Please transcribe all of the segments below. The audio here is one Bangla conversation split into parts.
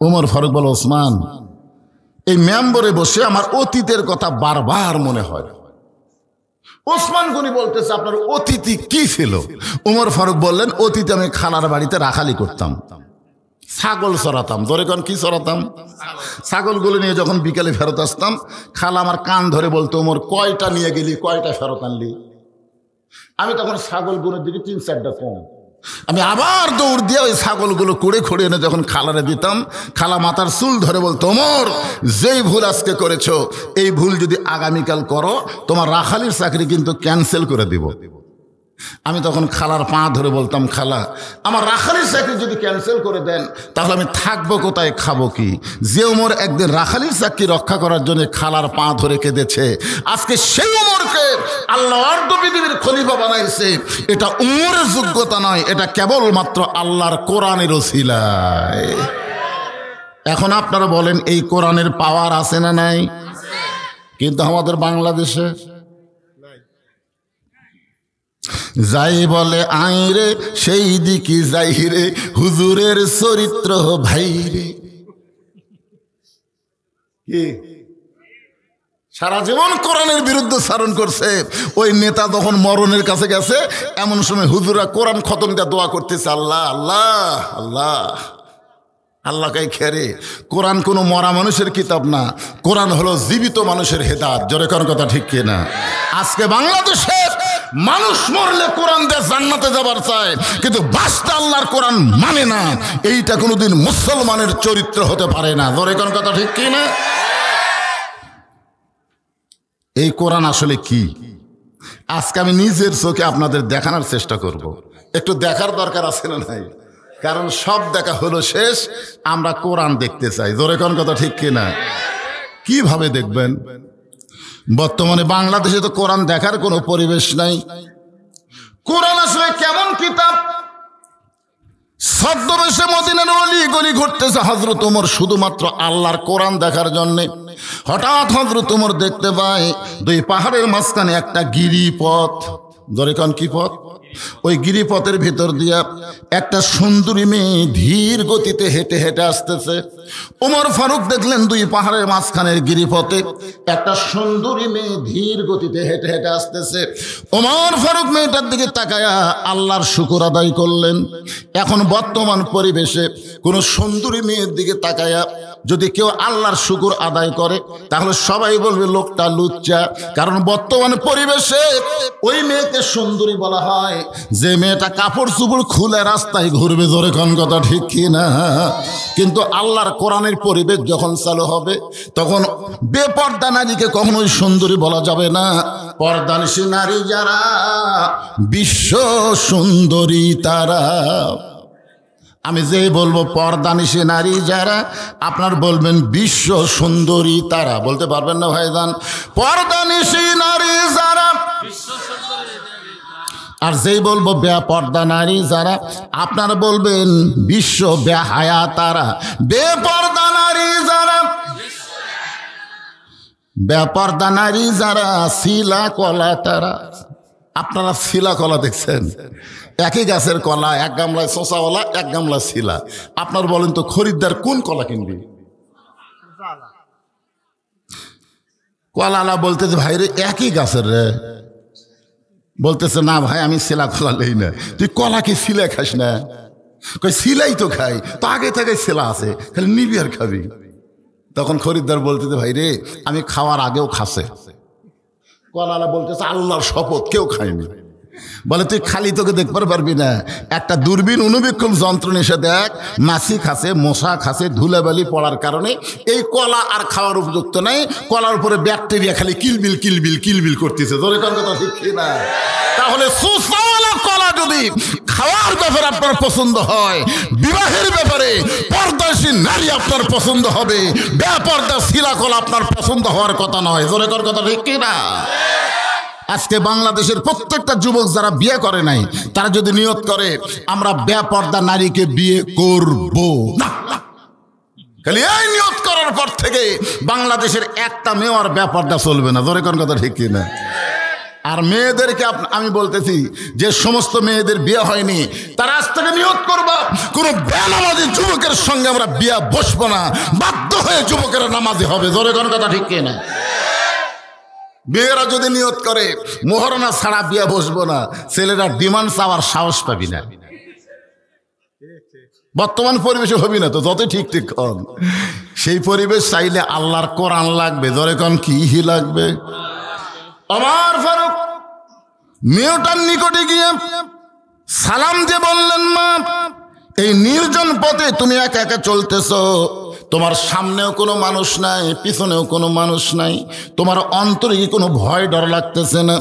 ওমর ফারুক বলে, ওসমান, এই মেম্বরে বসে আমার অতীতের কথা বারবার মনে হয়। ওসমান গনি বলতেছে, আপনার অতীতি কি ছিল? ওমর ফারুক বললেন, অতীতে আমি খালার বাড়িতে রাখালি করতাম, ছাগল চড়াতাম। ধরে কোন কি চড়াতাম? ছাগলগুলো নিয়ে যখন বিকেলে ফেরত আসতাম, খালা আমার কান ধরে বলতো, ওমর কয়টা নিয়ে গেলি, কয়টা ফেরত আনলি? আমি তখন ছাগলগুলোর দিকে 3-4টা কম, আমি আবার দৌড় দিয়ে ওই ছাগলগুলো কুড়ে খুঁড়ে এনে যখন খালারে দিতাম, খালা মাথার চুল ধরে বলতো, ওমর, যেই ভুল আজকে করেছো, এই ভুল যদি আগামীকাল করো, তোমার রাখালির চাকরি কিন্তু ক্যান্সেল করে দিব। আমি তখন খালার পা ধরে বলতাম, খালা, আমার রাখালির চাকরি যদি ক্যান্সেল করে দেন, তাহলে আমি থাকবো কোথায়, খাবো কি? যে ওমর একদিন রাখালির চাকরি রক্ষা করার জন্য খালার পা ধরে কেঁদেছে, আজকে সেই ওমরকে আল্লাহ অর্ধ পৃথিবীর খলিফা বানাইছে। এটা ওমরের যোগ্যতা নয়, এটা কেবলমাত্র আল্লাহর কোরআনের ওসিলায়। এখন আপনারা বলেন, এই কোরআনের পাওয়ার আছে না নাই? কিন্তু আমাদের বাংলাদেশে যাই বলে আইরে, সেই দিকে যাই রে, হুজুরের চরিত্র ভাইরে। কি সারা জীবন কোরআনের বিরুদ্ধে চারণ করছে। ওই নেতা যখন মরণের কাছে গেছে, এমন সময় হুজুরা কোরআন খতম দিয়ে দোয়া করতেছে, আল্লাহ আল্লাহ আল্লাহ আল্লাহ। কাই খেরে, কোরআন কোনো মরা মানুষের কিতাব না, কোরআন হলো জীবিত মানুষের হেদায়েত। জোরে কোন কথা ঠিক কিনা? আজকে বাংলাদেশে মানুষ মরলে কোরআন দিয়ে জান্নাতে যাবার চায়, কিন্তু বাস্তা আল্লাহর কোরআন মানে না। এইটা কোনোদিন মুসলমানের চরিত্র হতে পারে না। জোরে কোন কথা ঠিক কিনা? এই কোরআন আসলে কি, আজকে আমি নিজের চোখে আপনাদের দেখানোর চেষ্টা করব। একটু দেখার দরকার আছে না নাই? কারণ সব দেখা হলো শেষ, আমরা কোরআন দেখতে চাই। জোরে কোন কথা ঠিক কিনা? কিভাবে দেখবেন? বর্তমানে বাংলাদেশে তো কোরআন দেখার কোনো পরিবেশ নাই। কোরআন আসলে কেমন কিতাব? ছদ্মবেশে মদিনার অলি গলি ঘুরতেছে হযরত ওমর শুধুমাত্র আল্লাহর কোরআন দেখার জন্যে। হঠাৎ হযরত ওমর দেখতে পায় দুই পাহাড়ের মাঝখানে একটা গিরিপথ। ধরে কোন কি পথ? ওই গিরিপথের ভিতর দিয়া একটা সুন্দরী মেয়ে ধীর গতিতে হেঁটে হেঁটে আসতেছে। ওমর ফারুক দেখলেন দুই পাহাড়ের মাঝখানের গিরিপথে একটা সুন্দরী মেয়ে ধীর গতিতে হেঁটে হেঁটে আসতেছে। ওমর ফারুক মেয়েটার দিকে তাকায়া আল্লাহর শুকর আদায় করলেন। এখন বর্তমান পরিবেশে কোন সুন্দরী মেয়ের দিকে তাকায়া যদি কেউ আল্লাহর শুকর আদায় করে, তাহলে সবাই বলবে লোকটা লুচ্চা। কারণ বর্তমান পরিবেশে ওই মেয়েকে সুন্দরী বলা হয় যে মেয়েটা কাপড় চুপড় খুলে রাস্তায় ঘুরবে। জোরে কোন কথা ঠিক কিনা? কিন্তু আল্লাহর কোরআনের পরিবেশ যখন চালু হবে, তখন বেপর্দা নারীকে কখনোই সুন্দরী বলা যাবে না। পর্দানিশী নারী যারা, বিশ্ব সুন্দরী তারা। আমি যে বলবো পর্দানিশী নারী যারা, আপনার বলবেন বিশ্ব সুন্দরী তারা। বলতে পারবেন না ভাইজান? পর্দানিশী নারী যারা, আর যেই বলবো বেপর্দা নারী যারা, আপনারা বলবেন বিশ্ব বেহায়া তারা। বেপর্দা নারী যারা, বেপর্দা নারী যারা, শিলা কলা তারা। আপনারা শিলা কলা দেখছেন? একই গাছের কলা, এক গামলায় শোষাওয়ালা, এক গামলা শিলা। আপনার বলেন তো খরিদ্দার কোন কলা কিনবি? কলালা বলতেছে ভাই রে একই গাছের রে। বলতেছে না ভাই আমি শিলা কলা লই না। তুই কলা কি শিলা খাস না? কই শিলাই তো খাই, তো আগে থেকে শিলা আছে, খালি নিবি আর খাবি। তখন খরিদ্দার বলতেছে ভাই রে আমি খাওয়ার আগেও খাসে। কলালা বলতেছে আল্লাহর শপথ কেউ খায়নি। বলে তুই খালি তোকে দেখতে পারবি না, একটা দূরবীন অনুবীক্ষণ যন্ত্র এসে দেখ, মাছি খাসে, মশা খাসে, ধুলাবালি পড়ার কারণে এই কলা আর খাওয়ার উপযুক্ত নাই। কলার উপরে ব্যাকটেরিয়া খালি কিলবিল কিলবিল কিলবিল করতেছে। ধরে কোন কথা ঠিক না? তাহলে সুস্বাদু কলা যদি খাওয়ার ব্যাপারে আপনার পছন্দ হয়, বিবাহের ব্যাপারে পর্দাশীল নারী আপনার পছন্দ হবে, বেপর্দা শিলা কলা আপনার পছন্দ হওয়ার কথা নয়। ধরে কোন কথা ঠিক না? আজকে বাংলাদেশের প্রত্যেকটা যুবক যারা বিয়ে করে নাই, তারা যদি নিয়ত করে আমরা বেপর্দা নারীকে বিয়ে করব না, খালি এই নিয়ত করার পর থেকে বাংলাদেশের একটা মেয়ে আর বেপর্দা চলবে না। ধরে কোন কথা ঠিক কিনা? আর মেয়েদেরকে আমি বলতেছি, যে সমস্ত মেয়েদের বিয়ে হয়নি তারা আজ থেকে নিয়ত করবা, কোন বেনামাজি যুবকের সঙ্গে আমরা বিয়ে বসবো না, বাধ্য হয়ে যুবকেরা নামাজি হবে। জোরে কোন কথা ঠিক কিনা? মেয়েরা যদি নিয়ত করে মোহরানা ছাড়া বিয়ে বসবো না, ছেলেরা ডিমান্ড চাওয়ার সাহস পাবি না। বর্তমান পরিবেশে হবি না তো, যত ঠিক ঠিক কম। সেই পরিবেশ চাইলে আল্লাহর কোরআন লাগবে। জোরে কোন কি লাগবে? ওমর ফারুক মেয়েটার নিকটে গিয়ে সালাম দিয়ে বললেন, মা, এই নির্জন পথে তুমি একা একা চলতেছ, তোমার সামনেও কোনো মানুষ নাই, পিছনেও কোনো মানুষ নাই, তোমার অন্তরে কি কোনো ভয় ডর লাগতেছে না?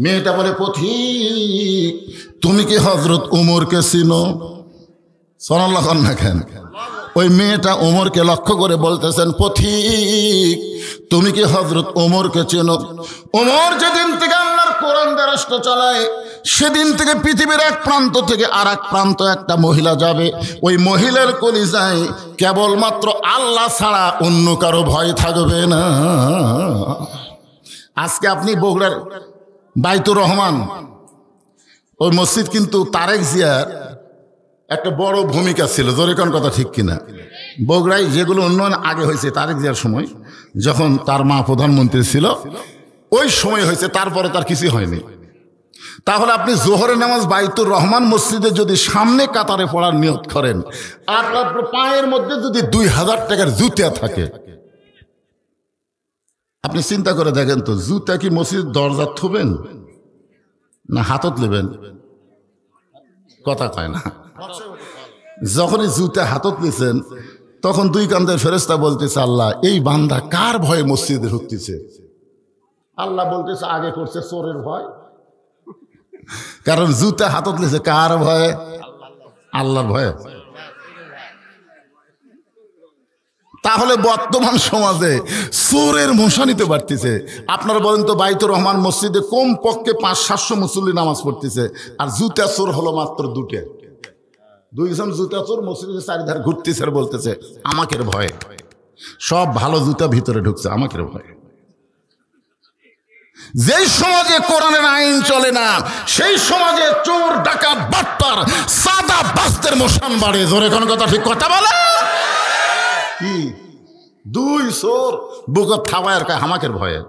মেয়েটা বলে, পথিক, তুমি কি হযরত উমরকে চিনো? সুবহানাল্লাহ না কেন? ওই মেয়েটা ওমরকে লক্ষ্য করে বলতেছেন, পথিক, তুমি কি হযরত ওমরকে চেনো? ওমর যেদিন থেকে আল্লাহর কোরআন দ্বারা রাষ্ট্র চালায়, সেদিন থেকে পৃথিবীর এক প্রান্ত থেকে আর এক প্রান্ত একটা মহিলা যাবে, ওই মহিলার কলিজায় কেবলমাত্র আল্লাহ ছাড়া অন্য কারো ভয় থাকবে না। আজকে আপনি বগুড়ার বাইতুর রহমান ওই মসজিদ কিন্তু তারেক জিয়ার একটা বড় ভূমিকা ছিল। জোরে কোন কথা ঠিক কিনা? বগুড়ায় যেগুলো উন্নয়ন আগে হয়েছে তারেক জিয়ার সময়, যখন তার মা প্রধানমন্ত্রী ছিল, ওই সময় হয়েছে, তারপরে তার কিছু হয়নি। তাহলে আপনি জোহরের নামাজ বাইতুর রহমান মসজিদে যদি সামনে কাতারে পড়ার নিয়ত করেন, আর আপনার পায়ের মধ্যে যদি 2000 টাকার জুতা থাকে, আপনি চিন্তা করে দেখেন তো, জুতা কি মসজিদ দরজা থুবেন না হাতত নেবেন? কথা কয় না। যখনই জুতা হাতত নিয়েছেন, তখন দুই কান্দের ফেরেশতা বলতেছে, আল্লাহ, এই বান্দা কার ভয়ে মসজিদে ঢুকতেছে? আল্লাহ বলতেছে, আগে করছে চোরের ভয়। কারণ জুতা হাতত নিয়েছে কার ভয়ে? আল্লাহর ভয়ে। তাহলে বর্তমান সমাজে চোরের মশা নিতে পারতেছে। আপনারা বলেন তো, বাইতুর রহমান মসজিদে কম পক্ষে 500-700 মুসল্লি নামাজ পড়তেছে, আর জুতা চোর হলো মাত্র দুইজন জুতা চোর মসজিদের চারিধার ঘুরতেছে আর বলতেছে আমাকের ভয়ে। সব ভালো জুতা ভিতরে ঢুকছে আমাকের ভয়ে। যেই সমাজে কোরআনের আইন চলে না, সেই সমাজে চোর, ডাকাত, বাটপার, সাদা বাস্তের মশান বাড়ে। জোরে কোন কথা ঠিক কথা বলে? কি দুই চোর বুকত থাবায়ের কায় হামাকের ভয়ে।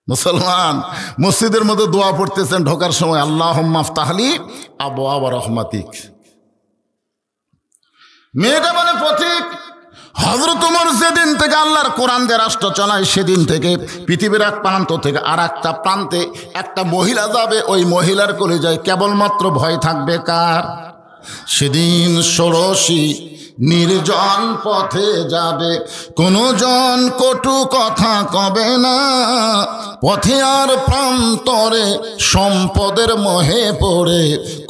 মুসলমান মসজিদের মধ্যে দোয়া পড়তেছেন ঢোকার সময়, আল্লাহুম্মা আফতাহলি আবওয়াবা রাহমাতিক। মেয়েটা বলে, পথিক, হযরত ওমর যেদিন থেকে আল্লাহর কোরআন দিয়ে রাষ্ট্র চালায়, সেদিন থেকে পৃথিবীর এক প্রান্ত থেকে আর একটা প্রান্তে একটা মহিলা যাবে, ওই মহিলার কলিজায় কেবলমাত্র ভয় থাকবে কার? সেদিন ষোড়শী নির্জন পথে যাবে, কোনো জন কটু কথা কবে না, পথে আর প্রান্তরে সম্পদের মোহে পড়ে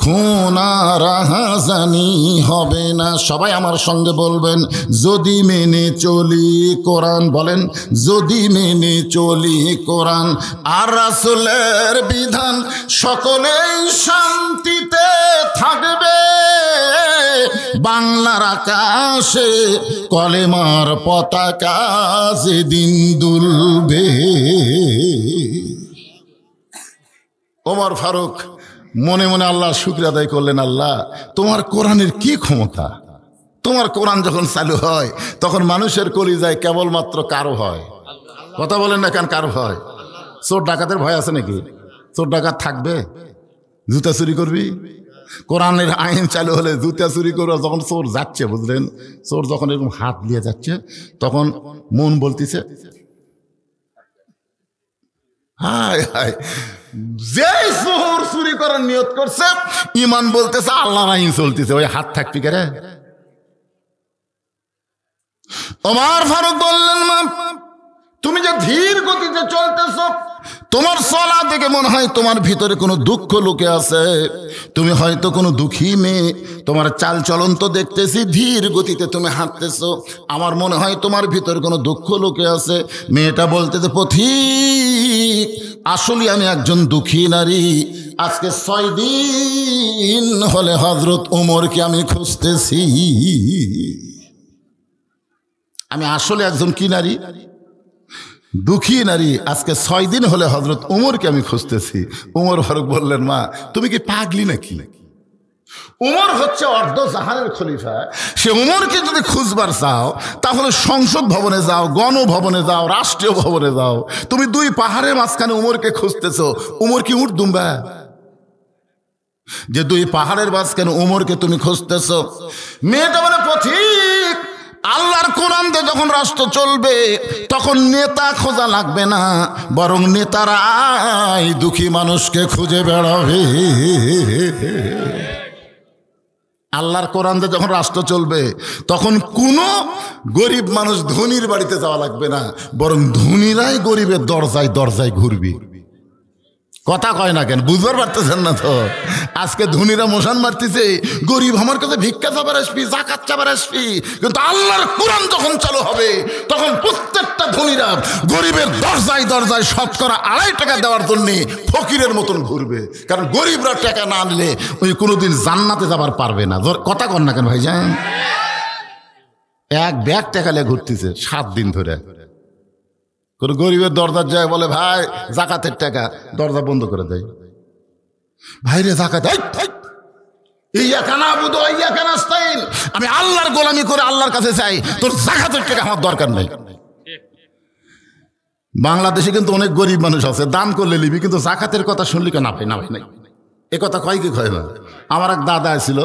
খুন আর রাহাজানি হবে না। সবাই আমার সঙ্গে বলবেন, যদি মেনে চলি কোরআন। বলেন, যদি মেনে চলি কোরআন আর রাসূলের বিধান, সকলেই শান্তিতে থাকবে। বাংলার আকাশে কলেমার পতাকা যেদিন দুলবে। ওমর ফারুক মনে মনে আল্লাহর শুকরিয়া আদায় করলেন, আল্লাহ, তোমার কোরআনের কি ক্ষমতা! তোমার কোরআন যখন চালু হয়, তখন মানুষের কলিজায় কেবলমাত্র কারো হয়। কথা বলেন না কেন? কারো হয়? চোর ডাকাতের ভয় আছে নাকি? চোর ডাকাত থাকবে? জুতা চুরি করবি? কোরআনের আইন চালু হলে জুতা চুরি করে যখন চোর যাচ্ছে, বুঝলেন, চোর যখন এরকম হাত দিয়ে যাচ্ছে, তখন মন বলতেছে, হায় হায়, যে চোর চুরি করার নিয়ত করছে, ইমান বলতেছে আল্লাহর আইন চলতেছে, ওই হাত থাকবি কে রে? ওমর ফারুক বললেন, মা, তুমি যে ধীর গতিতে চলতেছ, তোমার চলা দেখে মনে হয় তোমার ভিতরে কোনো দুঃখ লুকে আছে। তুমি হয়তো কোনো দুঃখী মেয়ে, তোমার চাল চলন তো দেখতেছি ধীর গতিতে তুমি হাঁটতেছো, আমার মনে হয় তোমার ভিতরে কোনো দুঃখ লুকে আছে। মেয়েটা বলতেছে, পথিক, আসলে আমি একজন দুঃখী নারী। আজকে 6 দিন হলে হযরত ওমরকে আমি খুঁজতেছি। আমি আসলে একজন কি নারী? দুঃখী নারী আজকে 6 দিন হলে হযরত উমরকে আমি খুঁজতেছি। উমর ফারুক বললেন, মা তুমি কি পাগলি নাকি? উমর হচ্ছে অর্ধ জাহানের খলিফা। সে উমরকে যদি খুঁজবার চাও তাহলে সংসদ ভবনে যাও, গণভবনে যাও, রাষ্ট্রীয় ভবনে যাও। তুমি 2 পাহাড়ের মাঝখানে উমরকে খুঁজতেছো। উমর কি উঠ দুম্বা যে 2 পাহাড়ের মাঝখানে উমরকে তুমি খুঁজতেছো? মেয়েটা বলে, পথিক, আল্লাহর কোরআন দিয়ে যখন রাষ্ট্র চলবে তখন নেতা খোঁজা লাগবে না, বরং নেতারাই দুঃখী মানুষকে খুঁজে বেড়াবে। আল্লাহর কোরআন দিয়ে যখন রাষ্ট্র চলবে তখন কোনো গরিব মানুষ ধনীর বাড়িতে যাওয়া লাগবে না, বরং ধনীরাই গরিবের দরজায় দরজায় ঘুরবে। কথা কয় না কেন? বুঝবার পারতেছেন না তো? আজকে ধনীরা মশান মারতেছে, গরিব আমার কাছে ভিক্ষা চাবার আসবি, জাকাত চাবার আসবি। কিন্তু আল্লাহর কোরআন যখন চালু হবে তখন প্রত্যেকটা ধনীরা গরিবের দরজায় দরজায় শতকরা 2.5 টাকা দেওয়ার জন্য ফকিরের মতন ঘুরবে। কারণ গরিবরা টাকা না নিলে ওই কোনোদিন জান্নাতে যাবার পারবে না। কথা কন না কেন ভাইজান? এক ব্যাগ টাকা নিয়ে ঘুরতেছে 7 দিন ধরে। কোন গরিবের দরজার যায় বলে, ভাই জাকাতের টাকা, দরজা বন্ধ করে দেয়। ভাইরে জাকাত, আমি আল্লাহর গোলামি করে আল্লাহর কাছে চাই, তোর জাকাতের টাকা আমার দরকার নেই। বাংলাদেশে কিন্তু অনেক গরিব মানুষ আছে, দান করলে নিবি, কিন্তু জাকাতের কথা শুনলি কেন? না ভাই, না ভাই, নাই। এ কথা কয় কি কয় না? আমার এক দাদা ছিল,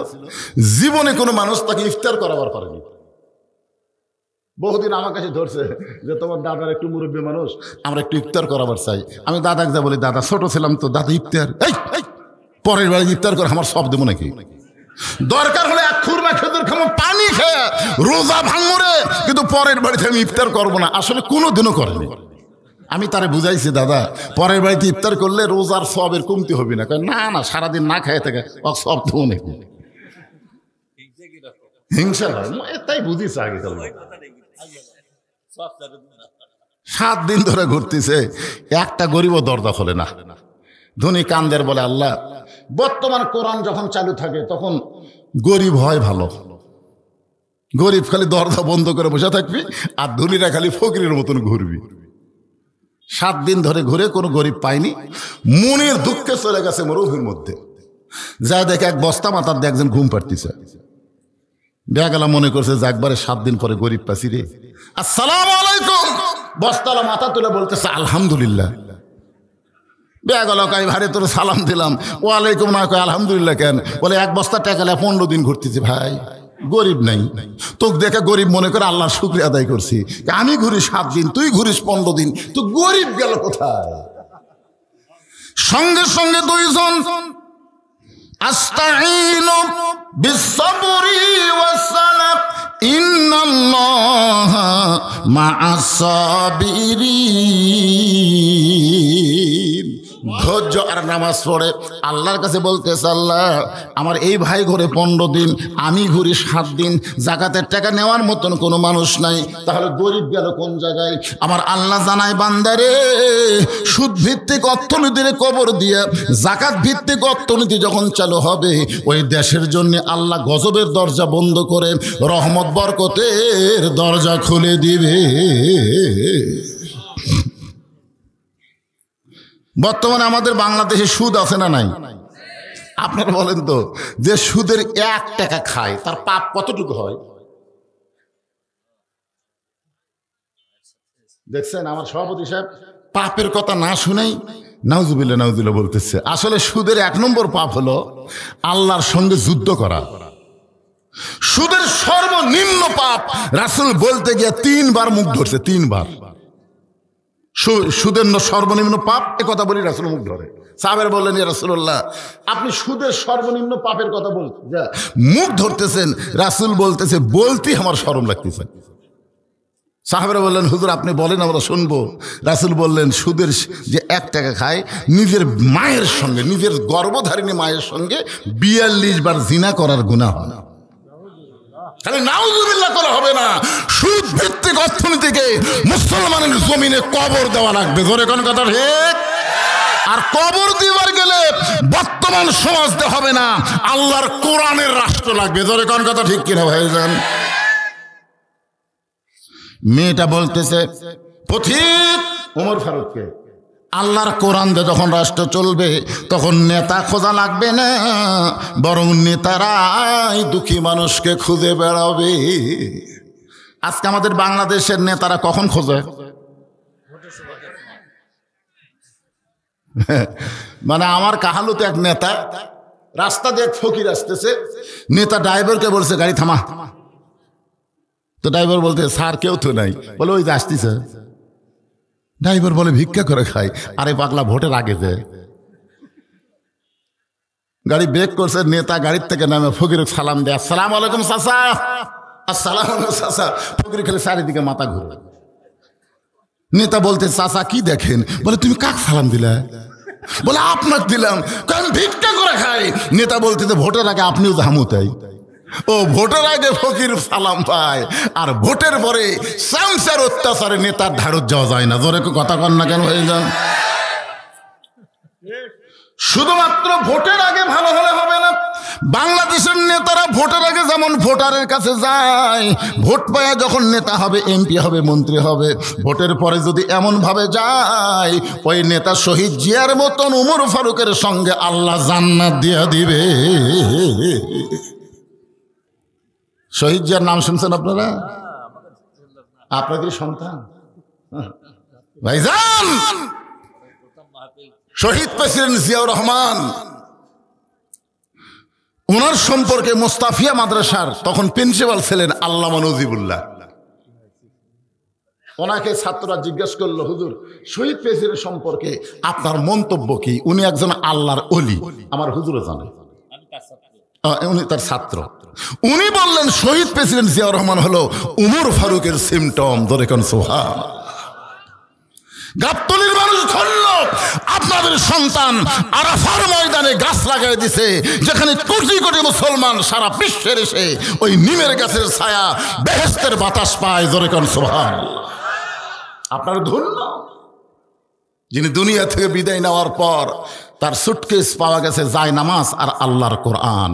জীবনে কোনো মানুষ তাকে ইফতার করাবার পারেনি। বহুদিন আমার কাছে ধরছে যে তোমার দাদার একটু মুরব্বী মানুষ, আমরা একটু ইফতার করাবার চাই। আমি দাদাকে যা বলি, দাদা ছোট ছিলাম তো, দাদা ইফতার, পরের বাড়ি ইফতার করে আমার সব দেবো নাকি? দরকার হলে 1 খুরমা খেজুর খাবো, পানি খেয়ে রোজা ভাঙরে, কিন্তু পরের বাড়িতে আমি ইফতার করবো না। আসলে কোনোদিনও করেনি। আমি তারে বুঝাইছি, দাদা পরের বাড়িতে ইফতার করলে রোজার সবের কমতি হবে না। না না, সারাদিন না খায় থাকে, সব দেবো নাকি? হিংসা হয়, তাই বুঝিস আগে। 7 দিন ধরে ঘুরতেছে, একটা গরিবও দরজা খোলে না। ধনী কান্দের বলে, আল্লাহ, বর্তমান কোরআন যখন চালু থাকে তখন গরিব হয় ভালো। গরিব খালি দরজা বন্ধ করে বসে থাকবি, আর ধনীরা খালি ফকিরের মতন ঘুরবি। 7 দিন ধরে ঘুরে কোনো গরিব পায়নি। মনের দুঃখে চলে গেছে মরুভূমির মধ্যে। যা দেখে এক বস্তা মাথার দিয়ে একজন ঘুম পাড়তেছে। বেগেলা মনে করছে যে একবারে 7 দিন পরে গরিব পাচ্ছি রে। আসসালামু আলাইকুম। বস্তালা মাথা তুলে বলতেছে আলহামদুলিল্লাহ। বেগেলা কয়, ভারে তোর সালাম দিলাম, ওয়ালাইকুম না কয় আলহামদুলিল্লাহ কেন? বলে 1 বস্তা টাকা 15 দিন ঘুরতেছি ভাই, গরিব নাই। তোকে দেখে গরিব মনে করে আল্লাহর শুকরিয়া আদায় করছি। আমি ঘুরি 7 দিন, তুই ঘুরিস 15 দিন, তো গরিব গেল কোথায়? সঙ্গে সঙ্গে 2 জন আস্তাঈনু বিস-সাবরি ওয়াস-সালাত ইন্নাল্লাহা মা'আস-সাবিরিন। ধৈর্য আর নামাজ পড়ে আল্লাহর কাছে বলতেছে, আল্লাহ আমার এই ভাই ঘরে 15 দিন, আমি ঘুরি 7 দিন, জাকাতের টাকা নেওয়ার মতন কোনো মানুষ নাই, তাহলে গরিব গেল কোন জায়গায়? আমার আল্লাহ জানায়, বান্দারে, সুদ ভিত্তিক অর্থনীতির কবর দিয়ে জাকাত ভিত্তিক অর্থনীতি যখন চালু হবে, ওই দেশের জন্য আল্লাহ গজবের দরজা বন্ধ করে রহমত বরকতের দরজা খুলে দিবে। বর্তমানে আমাদের বাংলাদেশে সুদ আছে না নাই? আপনারা বলেন তো, যে সুদের 1 টাকা খায় তার পাপ কতটুকু হয়? দেখছেন আমার সভাপতি সাহেব পাপের কথা না শুনেই নাউজুবিল্লাহ নাউজুবিল্লাহ বলতেছে। আসলে সুদের 1 নম্বর পাপ হলো আল্লাহর সঙ্গে যুদ্ধ করা। সুদের সর্বনিম্ন পাপ রাসূল বলতে গিয়ে 3 বার মুখ ধরছে, 3 বার। সুদের সর্বনিম্ন পাপ, এ কথা বলি রাসূল মুখ ধরে। সাহাবারা বললেন, ইয়া রাসূলুল্লাহ, আপনি সুদের সর্বনিম্ন পাপের কথা বলছেন, মুখ ধরতেছেন। রাসূল বলতেছে, বলতেই আমার শরম লাগতেছে। সাহাবারা বললেন, হুজুর আপনি বলেন, আমরা শুনবো। রাসূল বললেন, সুদের যে 1 টাকা খায়, নিজের মায়ের সঙ্গে, নিজের গর্ভধারিণী মায়ের সঙ্গে 42 বার জিনা করার গুনাহ হয়। তাহলে নাউজুবিল্লাহ করা হবে না, সুদ ভিত্তিক অর্থনীতিকে মুসলমানের জমিনে কবর দেওয়া লাগবে। ধরে কোন কথা ঠিক? আর কবর দিবার গেলে বর্তমান সমাজতে হবে না, আল্লাহর কোরআনের রাষ্ট্র লাগবে। ধরে কোন কথা ঠিক কিনা ভাইজান? মেয়েটা বলতেছে, পথিক ওমর ফারুককে। আল্লাহর কোরআন দিয়ে যখন রাষ্ট্র চলবে তখন নেতা খোঁজা লাগবে না, বরং নেতারাই দুঃখী মানুষকে খুঁজে বেড়াবে। আজকে আমাদের বাংলাদেশের নেতারা কখন খোঁজে? মানে আমার কাহালুতে এক নেতা, রাস্তা দিয়ে এক ফকির আসতেছে, নেতা ড্রাইভারকে বলছে গাড়ি থামা। তো ড্রাইভার বলতে স্যার কেউ তো নাই। বলে ওই যে আসতেছে। ড্রাইভার বলে ভিক্ষা করে খাই। আরে পাগলা, ভোটের আগে যে গাড়ি ব্রেক করছে, নেতা গাড়ির থেকে নামে ফকির সালাম দেয়, আসসালামু আলাইকুম চাচা। আসসালামু আলাইকুম চাচা। ফকির খেলে চারিদিকে মাথা ঘুরে। নেতা বলতে চাচা কি দেখেন? বলে তুমি কাক সালাম দিলা? বলে আপনাকে দিলাম, কারণ ভিক্ষা করে খাই। নেতা বলতে ভোটের আগে আপনিও ঝামুতাই। ও ভোটের আগে ফকির সালাম পায়, আর ভোটের পরে শামসের অত্যাচারে নেতার ধারত যাওয়া যায় না। জোরে কথা কন না কেন হয়ে যান? শুধুমাত্র ভোটের আগে ভালো হলে হবে না। বাংলাদেশের নেতারা ভোটের আগে যেমন ভোটারের কাছে যায়, ভোট পায়া যখন নেতা হবে, এমপি হবে, মন্ত্রী হবে, ভোটের পরে যদি এমন ভাবে যায় ওই নেতা শহীদ জিয়ার মতন উমর ফারুকের সঙ্গে আল্লাহ জান্নাত দিয়া দিবে। শহীদ জিয়ার নাম শুনছেন আপনারা? আপনাদের সন্তান ভাইজান শহীদ প্রেসিডেন্ট জিয়াউর রহমান, ওনার সম্পর্কে মোস্তাফিয়া মাদ্রাসার তখন প্রিন্সিপাল ছিলেন আল্লামা নজিবুল্লাহ। ওনাকে ছাত্ররা জিজ্ঞেস করলো, হুজুর শহীদ প্রেসিডেন্ট সম্পর্কে আপনার মন্তব্য কি? উনি একজন আল্লাহর ওলি, আমার হুজুরও জানে, উনি তার ছাত্র। উনি বললেন শহীদ প্রেসিডেন্ট জিয়াউর রহমান হলো উমর ফারুকের সিমটম। ধরে কোন সোহান। গাবতলীর মানুষ ধরল, আপনাদের সন্তান আরাফার ময়দানে গাছ লাগাই দিছে, যেখানে কোটি কোটি মুসলমান সারা বিশ্বের এসে ওই নিমের গাছের ছায়া, বেহেশতের বাতাস পায়। জোরে কোন সুবহান। আপনার ধন্য যিনি দুনিয়া থেকে বিদায় নেওয়ার পর তার সুটকেস পাওয়া গেছে জায়নামাজ আর আল্লাহর কোরআন,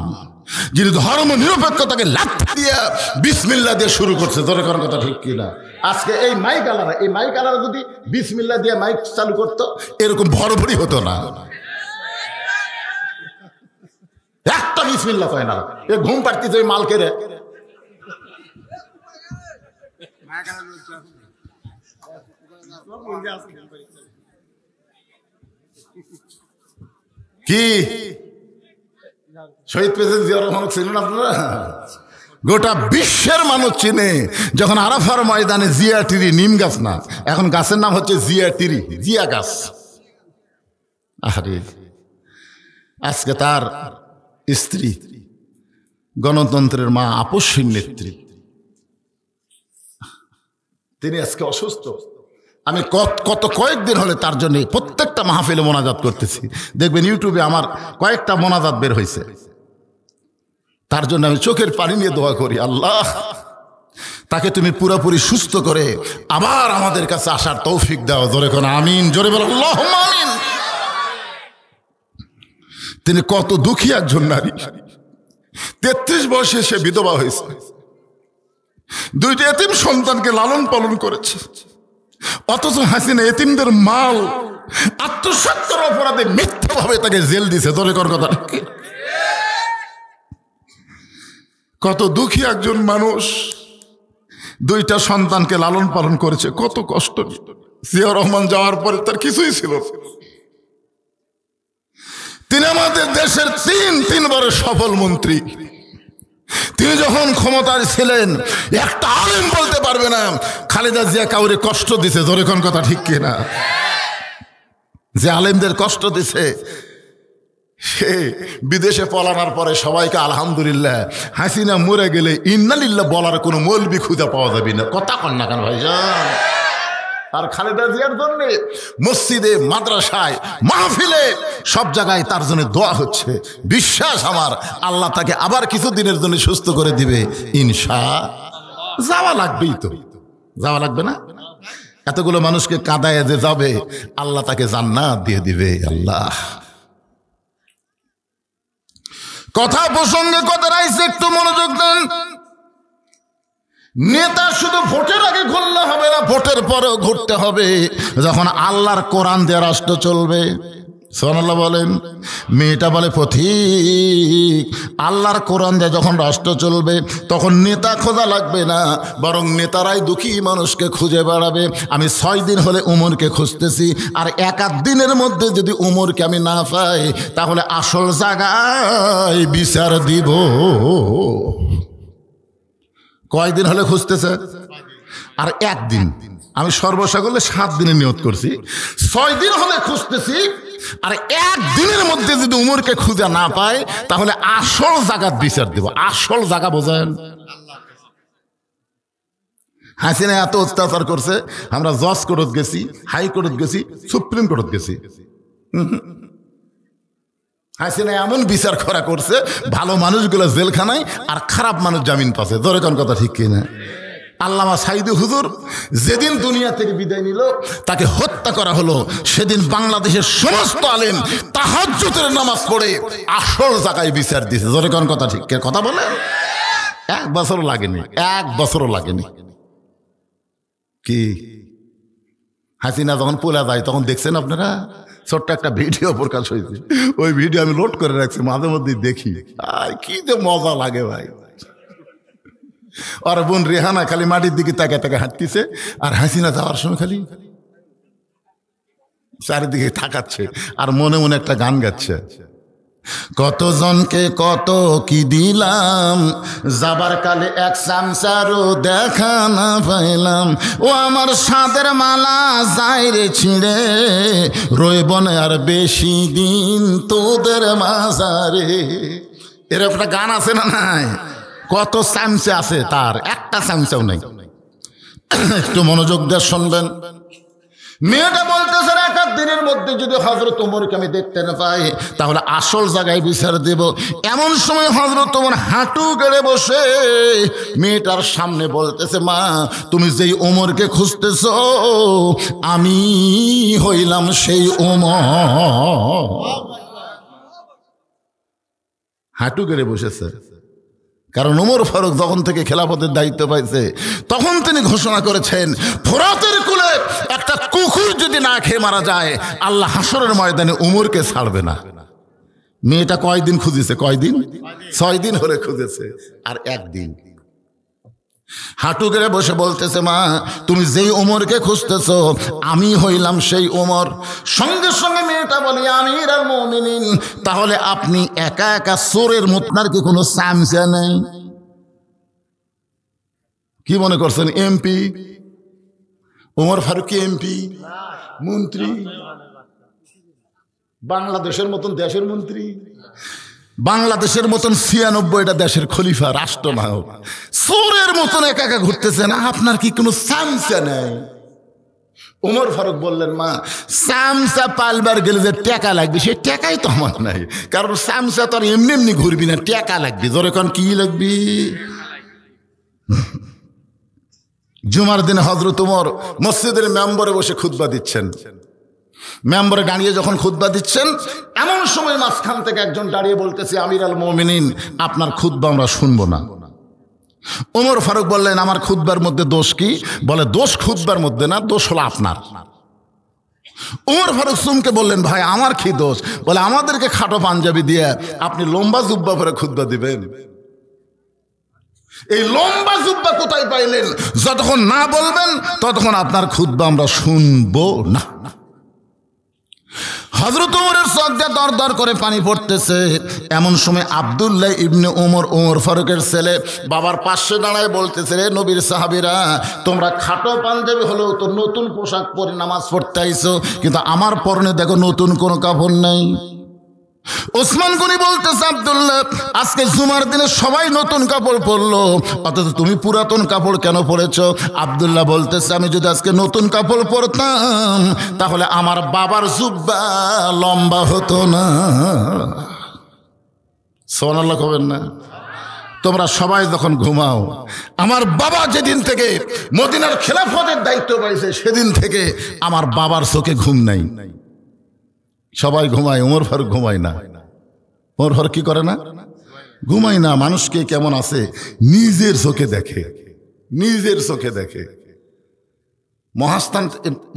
যিনি ধর্ম নিরপেক্ষতাকে লাথি দিয়ে বিসমিল্লাহ দিয়ে শুরু করছে। জোরে কোন কথা ঠিক কিনা? আজকে এই মাইক আলারা যদি বিসমিল্লাহ দিয়ে মাইক চালু করতো, এরকম ভরভরি হতো না। একটা বিসমিল্লাহ কয় না, এ ঘুম পাড়তিছে ওই মাল কেড়ে। কি শহীদ প্রেসিডেন্ট জিয়াউর রহমান ছিলেন আপনারা? গোটা বিশ্বের মানুষ চিনে। যখন আরাফার ময়দানে জিয়া টিরি, নিম গাছ না, এখন গাছের নাম হচ্ছে জিয়া টিরি, জিয়া গাছ। আরে আজকে তার স্ত্রী, গণতন্ত্রের মা, আপসহীন নেত্রী, তিনি আজকে অসুস্থ। আমি কয়েকদিন হলে তার জন্য প্রত্যেকটা মাহফিলে মোনাজাত করতেছি। দেখবেন ইউটিউবে আমার কয়েকটা মোনাজাত বের হয়েছে। তার জন্য আমি চোখের পানি নিয়ে দোয়া করি, আল্লাহ তাকে তুমি পুরোপুরি সুস্থ করে আবার আমাদের কাছে আসার তৌফিক দাও। জোরে কোন আমিন। জোরে বলো আল্লাহুম্মা আমিন। তিনি কত দুঃখী একজন নারী। 33 বয়সে সে বিধবা হয়েছে, 2টি এতিম সন্তানকে লালন পালন করেছে। অথচ হাসিনা এতিমদের মাল আত্মসত্তর অপরাধে মিথ্যাভাবে তাকে জেল দিছে। তোর কথা, কত দুঃখী একজন মানুষ, 2টা সন্তানকে লালন পালন করেছে, কত কষ্ট। জিয়াউর রহমান যাওয়ার পরে তার কিছুই ছিল। তিনি আমাদের দেশের 3বারের সফল মন্ত্রী। তিনি যখন ক্ষমতায় ছিলেন একটা আলেম বলতে পারবে না খালেদা জিয়া কাউরে কষ্ট দিছে। জোরে কোন কথা ঠিক কিনা? যে আলেমদের কষ্ট দিছে সে বিদেশে পলানোর পরে সবাইকে আলহামদুলিল্লাহ, হাসিনা মরে গেলে ইন্নালিল্লাহ বলার কোনো মৌলবি খুঁজে পাওয়া যাবে না। কথা কন না কেন ভাইজান? আর খালেদা জিয়ার জন্য মসজিদে, মাদ্রাসায়, মাহফিলে, সব জায়গায় তার জন্য দোয়া হচ্ছে। বিশ্বাস আমার, আল্লাহ তাকে আবার কিছুদিনের জন্য সুস্থ করে দিবে ইনশাআল্লাহ। যাওয়া লাগবেই তো, যাওয়া লাগবে না? এতগুলো মানুষকে কাঁদায় যে যাবে, আল্লাহ তাকে জান্নাত দিয়ে দিবে। আল্লাহ কথা প্রসঙ্গে কথা রাইছে, একটু মনোযোগ দেন। নেতা শুধু ভোটের আগে ঘুরলে হবে না, ভোটের পরেও ঘুরতে হবে। যখন আল্লাহর কোরআন দিয়ে রাষ্ট্র চলবে, সুবহানাল্লাহ বলেন। মেয়েটা বলে পথিক, আল্লাহর কোরআন দিয়ে যখন রাষ্ট্র চলবে তখন নেতা খোঁজা লাগবে না, বরং নেতারাই দুঃখী মানুষকে খুঁজে বেড়াবে। আমি 6 দিন হলে উমরকে খুঁজতেছি, আর 1-8 দিনের মধ্যে যদি উমরকে আমি না পাই তাহলে আসল জায়গায় বিচার দিব। কয়দিন হলে খুঁজতেছে? আর 1 দিন। আমি সর্বসাগরে 7 দিনের নিয়ত করছি, 6 দিন হলে খুঁজতেছি, আর 1 দিনের মধ্যে যদি উমরকে খুঁজে না পায় তাহলে আসল জায়গার বিচার দেব। আসল জায়গা বোঝেন? হাসিনা এত অত্যাচার করছে, আমরা জজ কোর্ট গেছি, হাইকোর্ট গেছি, সুপ্রিম কোর্ট গেছি। হাসিনা এমন বিচার করা করছে, ভালো মানুষগুলো জেলখানায় আর খারাপ মানুষ জামিন পাচ্ছে। ধরে কোন কথা ঠিক কিনা? আল্লামা সাইদি হুজুর যেদিন দুনিয়া থেকে বিদায় নিল, তাকে হত্যা করা হলো, সেদিন বাংলাদেশের সমস্ত আলেম তাহাজ্জুদের নামাজ পড়ে আসল জায়গায় বিচার দিয়েছে। ধরে কোন কথা ঠিক কথা বলে? 1 বছরও লাগেনি, 1 বছরও লাগেনি। কি হাসিনা যখন পোলা যায় তখন দেখছেন আপনারা, ছোট্ট একটা ভিডিও প্রকাশ হয়েছে, ওই ভিডিও আমি লোড করে রাখছি, মাঝে মধ্যে দেখি, কি যে মজা লাগে ভাই। আর বোন রেহানা খালি মাটির দিকে তাকে তাকে হাঁটতেছে, আর হাসিনা যাওয়ার সময় খালি চারিদিকে তাকাচ্ছে আর মনে মনে একটা গান গাচ্ছে। কতজনকে কত কি দিলাম, যাবার কালে 1 চামচারও দেখা না পাইলাম। ও আমার সাদের মালা যাই রে ছিঁড়ে, রইব না আর বেশি দিন তোদের মাঝারে। এরকম একটা গান আছে না নাই? কত চামচা আছে, তার একটা চামচাও নাই। একটু মনোযোগ দিয়ে শুনবেন। মেয়েটা বলতেছে 1 দিনের মধ্যে যদি হযরত ওমরকে আমি দেখতে না পাই তাহলে আসল জায়গায় বিচার দেব। এমন সময় হযরত ওমর হাঁটু গেড়ে বসে মেয়েটার সামনে বলতেছে, মা তুমি যেই ওমরকে খুঁজতেছো আমি হইলাম সেই ওমর। হাঁটু গেড়ে বসেছে, কারণ ওমর ফারুক যখন থেকে খেলাফতের দায়িত্ব পাইছে তখন তিনি ঘোষণা করেছেন, ফোরাতের কুলে একটা কুকুর যদি না খেয়ে মারা যায় আল্লাহ হাসরের ময়দানে ওমরকে ছাড়বে না। মেয়েটা কয়দিন খুঁজেছে? কয়দিন? 6 দিন হলে খুঁজেছে, আর 1 দিন। হাঁটু গেড়ে বসে বলতেছে, মা তুমি যেই ওমরকে খুঁজতেছো আমি হইলাম সেই ওমর। সঙ্গে সঙ্গে মেয়েটা বলি, আমিরুল মুমিনিন, তাহলে আপনি একা একা চোরের মুতনার কি কোনো চামচা নেই? কি মনে করছেন এমপি? ওমর ফারুক কি এমপি, মন্ত্রী? বাংলাদেশের মতন দেশের মন্ত্রী, বাংলাদেশের মতন 96টা দেশের খলিফা, রাষ্ট্রনায়ক, চোরের মতন একা একা ঘুরতেছেন, আপনার কি কোনো চামচা নেই? ওমর ফারুক বললেন, মা চামচা পালবার গেলে যে টাকা লাগবে সেই টাকাই তো আমার নাই, কারণ চামচা তো আর এমনি এমনি ঘুরবি না, টাকা লাগবে। ধরে কোন কি লাগবে? জুমার দিনে হযরত ওমর মসজিদের মেম্বরে বসে খুতবা দিচ্ছেন। মেম্বরে দাঁড়িয়ে যখন খুতবা দিচ্ছেন এমন সময় মাঝখান থেকে একজন দাঁড়িয়ে বলতেছে, আমিরুল মুমিনিন আপনার খুতবা আমরা শুনবো না। ওমর ফারুক বললেন, আমার খুতবার মধ্যে দোষ কি? বলে, দোষ খুতবার মধ্যে না, দোষ হলো আপনার। ওমর ফারুক সুমকে বললেন, ভাই আমার কি দোষ? বলে, আমাদেরকে খাটো পাঞ্জাবি দিয়ে আপনি লম্বা জুব্বা পরে খুতবা দিবেন? এই লম্বা জুব্বা কোথায় পাইলেন? যতক্ষণ না বলবেন ততক্ষণ আপনার খুতবা আমরা শুনবো না। হযরত ওমরের চোখ দিয়ে দর দর করে পানি পড়তেছে। এমন সময় আব্দুল্লাহ ইবনে ওমর, ওমর ফারুকের ছেলে, বাবার পাশে দাঁড়ায় বলতেছে, রে নবীর সাহাবীরা, তোমরা খাটো পাঞ্জাবি হলেও তো নতুন পোশাক পরে নামাজ পড়তে আইছো, কিন্তু আমার পরনে দেখো নতুন কোনো কাপড় নেই। ওসমান গনি বলতেছে, আব্দুল্লাহ আজকে জুমার দিনে সবাই নতুন কাপড় পরলো, অথচ তুমি পুরাতন কাপড় কেন পরেছো? আব্দুল্লাহ বলতেছে, আমি যদি আজকে নতুন কাপড় পরতাম তাহলে আমার বাবার জুব্বা লম্বা হতো না। সুবহানাল্লাহ কবেন না? তোমরা সবাই যখন ঘুমাও, আমার বাবা যেদিন থেকে মদিনার খেলাফতের দায়িত্ব পাইছে সেদিন থেকে আমার বাবার চোখে ঘুম নাই। সবাই ঘুমায়, ওমর ফারুক ঘুমায় না। ওমর ফারুক কি করে না? ঘুমায় না। মানুষকে কেমন আছে নিজের চোখে দেখে, নিজের চোখে দেখে। মহাস্থান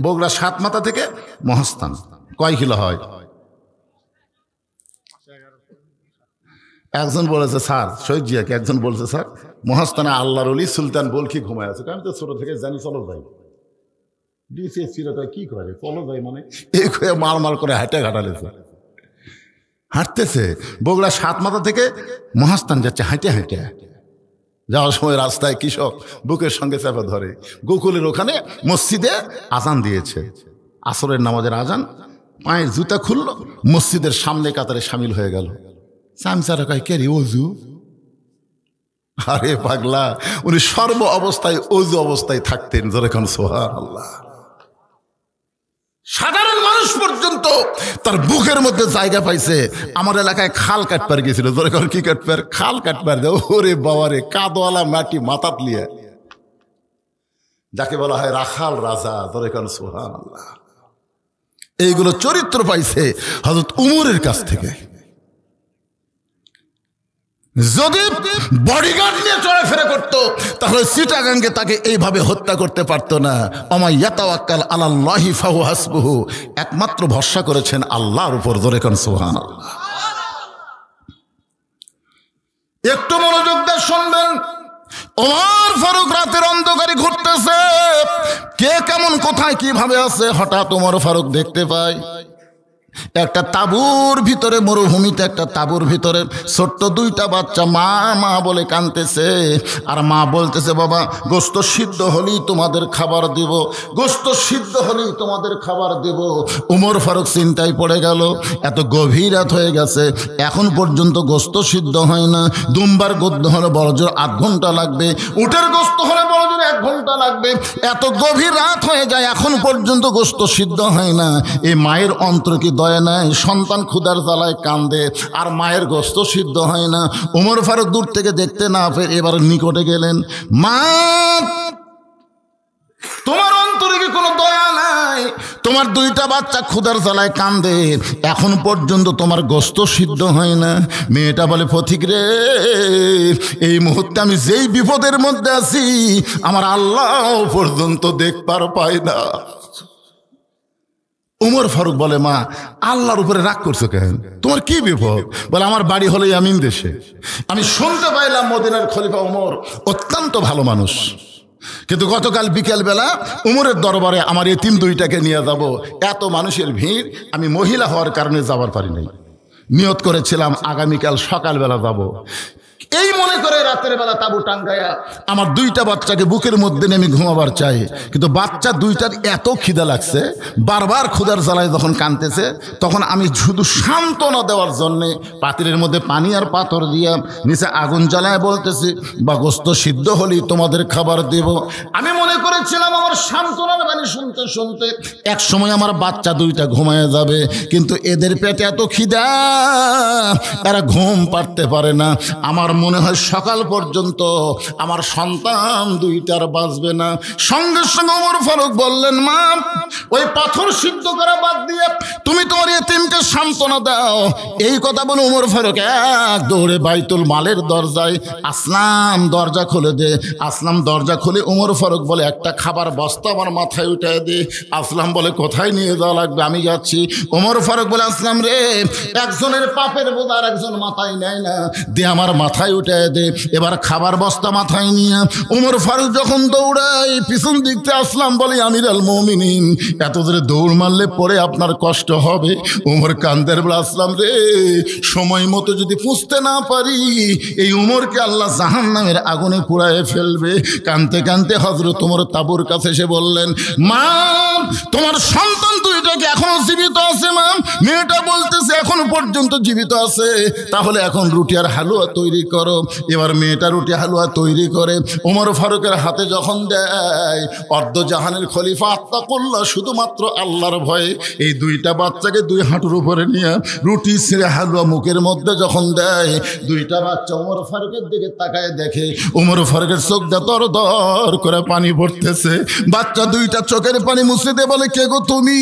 বগুড়া সাতমাথা থেকে মহাস্থান কয় কিলো হয়? একজন বলেছে স্যার শহীদ জিয়াকে, একজন বলছে স্যার মহাস্থানে আল্লাহর ওলি সুলতান বলখি ঘুমায় আছে। আমি তো ছোট থেকে জানি চলো যাই, কি করে চলো যাই মানে এই মাল মাল করে হাঁটে ঘাটালেছে, হাঁটতেছে বগুড়া সাতমাথা থেকে মহাস্থান যাচ্ছে হাঁটে হাঁটে। যাওয়ার সময় রাস্তায় কৃষক বুকের সঙ্গে চাপা ধরে। গোকুলের ওখানে মসজিদে আজান দিয়েছে, আসরের নামাজের আজান, পায়ের জুতা খুলল, মসজিদের সামনে কাতারে সামিল হয়ে গেল। চামচারা কয় কে রে অজু? আরে পাগলা, উনি সর্ব অবস্থায় অজু অবস্থায় থাকতেন। যেরকম সুবহানাল্লাহ। সাধারণ মানুষ পর্যন্ত তার বুকের মধ্যে জায়গা পাইছে। আমার এলাকায় খাল কাটপার গেছিল, যেরকম কি কাটপার, খাল কাটপার। ওরে বাবারে, কাদওয়ালা মাটি মাথাত লিয়ে, যাকে বলা হয় রাখাল রাজা। যেরকম সুবহানাল্লাহ। এইগুলো চরিত্র পাইছে হযরত উমরের কাছ থেকে। যদি বডিগার্ড নিয়ে চলাফেরা করতো তাহলে চিটাগাঙ্গে তাকে এইভাবে হত্যা করতে পারতো না। ওমাই ইয়াতাওয়াক্কাল আলাল্লাহি ফাহুয়া হাসবুহু, একমাত্র ভরসা করেছেন আল্লাহর উপর। জোরে কোন সুবহানাল্লাহ। একটু মনোযোগ দিয়ে শুনবেন। ওমর ফারুক রাতের অন্ধকারে ঘুরতেছে, কে কেমন কোথায় কিভাবে আছে। হঠাৎ ওমর ফারুক দেখতে পায় একটা তাঁবুর ভিতরে, মরুভূমিতে একটা তাঁবুর ভিতরে ছোট্ট দুইটা বাচ্চা মা মা বলে কাঁদতেছে। আর মা বলতেছে, বাবা গোস্ত সিদ্ধ হলেই তোমাদের খাবার দিব, গোস্ত সিদ্ধ হলেই তোমাদের খাবার দেব। উমর ফারুক চিন্তায় পড়ে গেল, এত গভীর রাত হয়ে গেছে, এখন পর্যন্ত গোস্ত সিদ্ধ হয় না। দুম্বার গোস্ত হলে বড়জোর 8 ঘন্টা লাগবে, উটের গোস্ত হলে বড়জোর 1 ঘন্টা লাগবে। এত গভীর রাত হয়ে যায়, এখন পর্যন্ত গোস্ত সিদ্ধ হয় না। এই মায়ের অন্তর কি দয়া নাই? সন্তান ক্ষুধার জ্বালায় কান্দে, আর মায়ের গোস্ত সিদ্ধ হয় না। ওমর ফারুক দূর থেকে দেখতে না পেয়ে এবার নিকটে গেলেন। মা, তোমার অন্তরে কি কোনো দয়া নাই? তোমার দুইটা বাচ্চা ক্ষুধার জ্বালায় কান্দে, এখন পর্যন্ত তোমার গোস্ত সিদ্ধ হয় না। মেয়েটা বলে, পথিক রে, এই মুহূর্তে আমি যেই বিপদের মধ্যে আছি আমার আল্লাহ পর্যন্ত দেখবার পাই না। উমর ফারুক বলে, মা আল্লাহর উপরে রাগ করছো কেন? তোমার কি বিপদ? বলে, আমার বাড়ি হলো ইয়ামিন দেশে। আমি শুনতে পাইলাম মদিনার খলিফা উমর অত্যন্ত ভালো মানুষ, কিন্তু গতকাল বিকেলবেলা উমরের দরবারে আমার এতিম দুইটাকে নিয়ে যাব, এত মানুষের ভিড়, আমি মহিলা হওয়ার কারণে যাবার পারি নাই। নিয়ত করেছিলাম আগামীকাল সকালবেলা যাব। এই মনে করে রাতের বেলা তাঁবু টাঙ্গায়া আমার দুইটা বাচ্চাকে বুকের মধ্যে নেমে ঘুমাবার চাই, কিন্তু বাচ্চা দুইটার এত খিদা লাগছে, বারবার ক্ষুধার জ্বালায় যখন কাঁদতেছে, তখন আমি শুধু সান্ত্বনা দেওয়ার জন্যে পাতিলের মধ্যে পানি আর পাথর দিয়া নিচে আগুন জ্বালায় বলতেছি, বা গোস্ত সিদ্ধ হলেই তোমাদের খাবার দেব। আমি মনে করেছিলাম আমার সান্ত্বনার বাণী শুনতে শুনতে এক সময় আমার বাচ্চা দুইটা ঘুমায় যাবে, কিন্তু এদের পেটে এত খিদা, এরা ঘুম পাড়তে পারে না। আমার মনে হয় সকাল পর্যন্ত আমার সন্তান দুইটার বাঁচবে না। সঙ্গে সঙ্গে ওমর ফারুক বললেন, মা ওই পাথর সিদ্ধ করা বাদ দিয়ে তুমি তোমার এতিমকে সান্ত্বনা দাও। এই কথা বলে ওমর ফারুক এক দৌড়ে বাইতুল মালের দরজায়, আসলাম দরজা খুলে দে। আসলাম দরজা খুলে ওমর ফারুক বলে, একটা খাবার বস্তা আমার মাথায় উঠায় দে। আসলাম বলে, কোথায় নিয়ে যাওয়া লাগবে? আমি যাচ্ছি। ওমর ফারুক বলে, আসলাম রে, একজনের পাপের বোঝ আর একজন মাথায় নেয় না, দে আমার মাথায় উঠায় দে। এবার খাবার বস্তা মাথায় নিয়ে ওমর ফারুক যখন দৌড়ায়, পিছন দিকতে আসলাম বলে, আমির আল মুমিনিন, এত ধরে দৌড় মারলে পরে আপনার কষ্ট হবে। ওমর কান্দের বলে, আসলাম রে, সময় মতো যদি পুষতে না পারি এই উমরকে আল্লাহ জাহান্নামের আগুনে পুড়ায় ফেলবে। কানতে কানতে হযরত ওমর তাঁবুর কাছে এসে বললেন, মা তোমার সন্তান দুইটাকে এখনো জীবিত আছে? মা, মেয়েটা বলতেছে এখনো পর্যন্ত জীবিত আছে। তাহলে এখন রুটি আর হালুয়া তৈরি করো। এবার মেয়েটা রুটি হালুয়া তৈরি করে ওমর ফারুকের হাতে যখন দেয়, অর্ধ জাহানের খলিফা আত্তাকুল্লাহ, শুধুমাত্র আল্লাহর ভয়ে এই দুইটা বাচ্চাকে 2 হাঁটুর উপরে নিয়ে রুটি ছিঁড়ে হালুয়া মুখের মধ্যে যখন দেয়, দুইটা বাচ্চা ওমর ফারুকের দিকে তাকায় দেখে ওমর ফারুকের চোখ দিয়ে দর দর করে পানি পড়তেছে। বাচ্চা দুইটা চোখের পানি মুছে দিয়ে বলে, কে গো তুমি?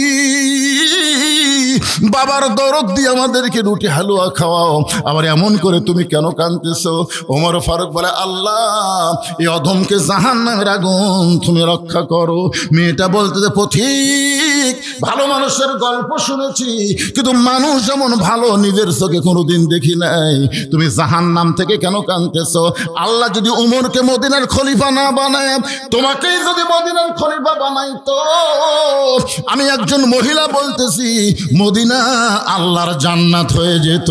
বাবার দরদ দিয়ে আমাদেরকে রুটি হালুয়া খাওয়াও, আবার এমন করে তুমি কেন কাঁদতেছো? ওমর ফারুক বলে, আল্লাহ এই অধমকে জাহান্নামের আগুন তুমি রক্ষা করো। মেয়েটা বলতে, পথিক ভালো মানুষের গল্প শুনেছি, কিন্তু মানুষ যেমন ভালো নিজের চোখে কোনোদিন দেখি নাই। তুমি জাহান্নাম থেকে কেন কাঁদতেছো? আল্লাহ যদি উমরকে মদিনার খলিফা না বানায়, তোমাকেই যদি মদিনার খলিফা বানাইতো, আমি একজন মহিলা বলতেছি, মদিনা আল্লাহর জান্নাত হয়ে যেত।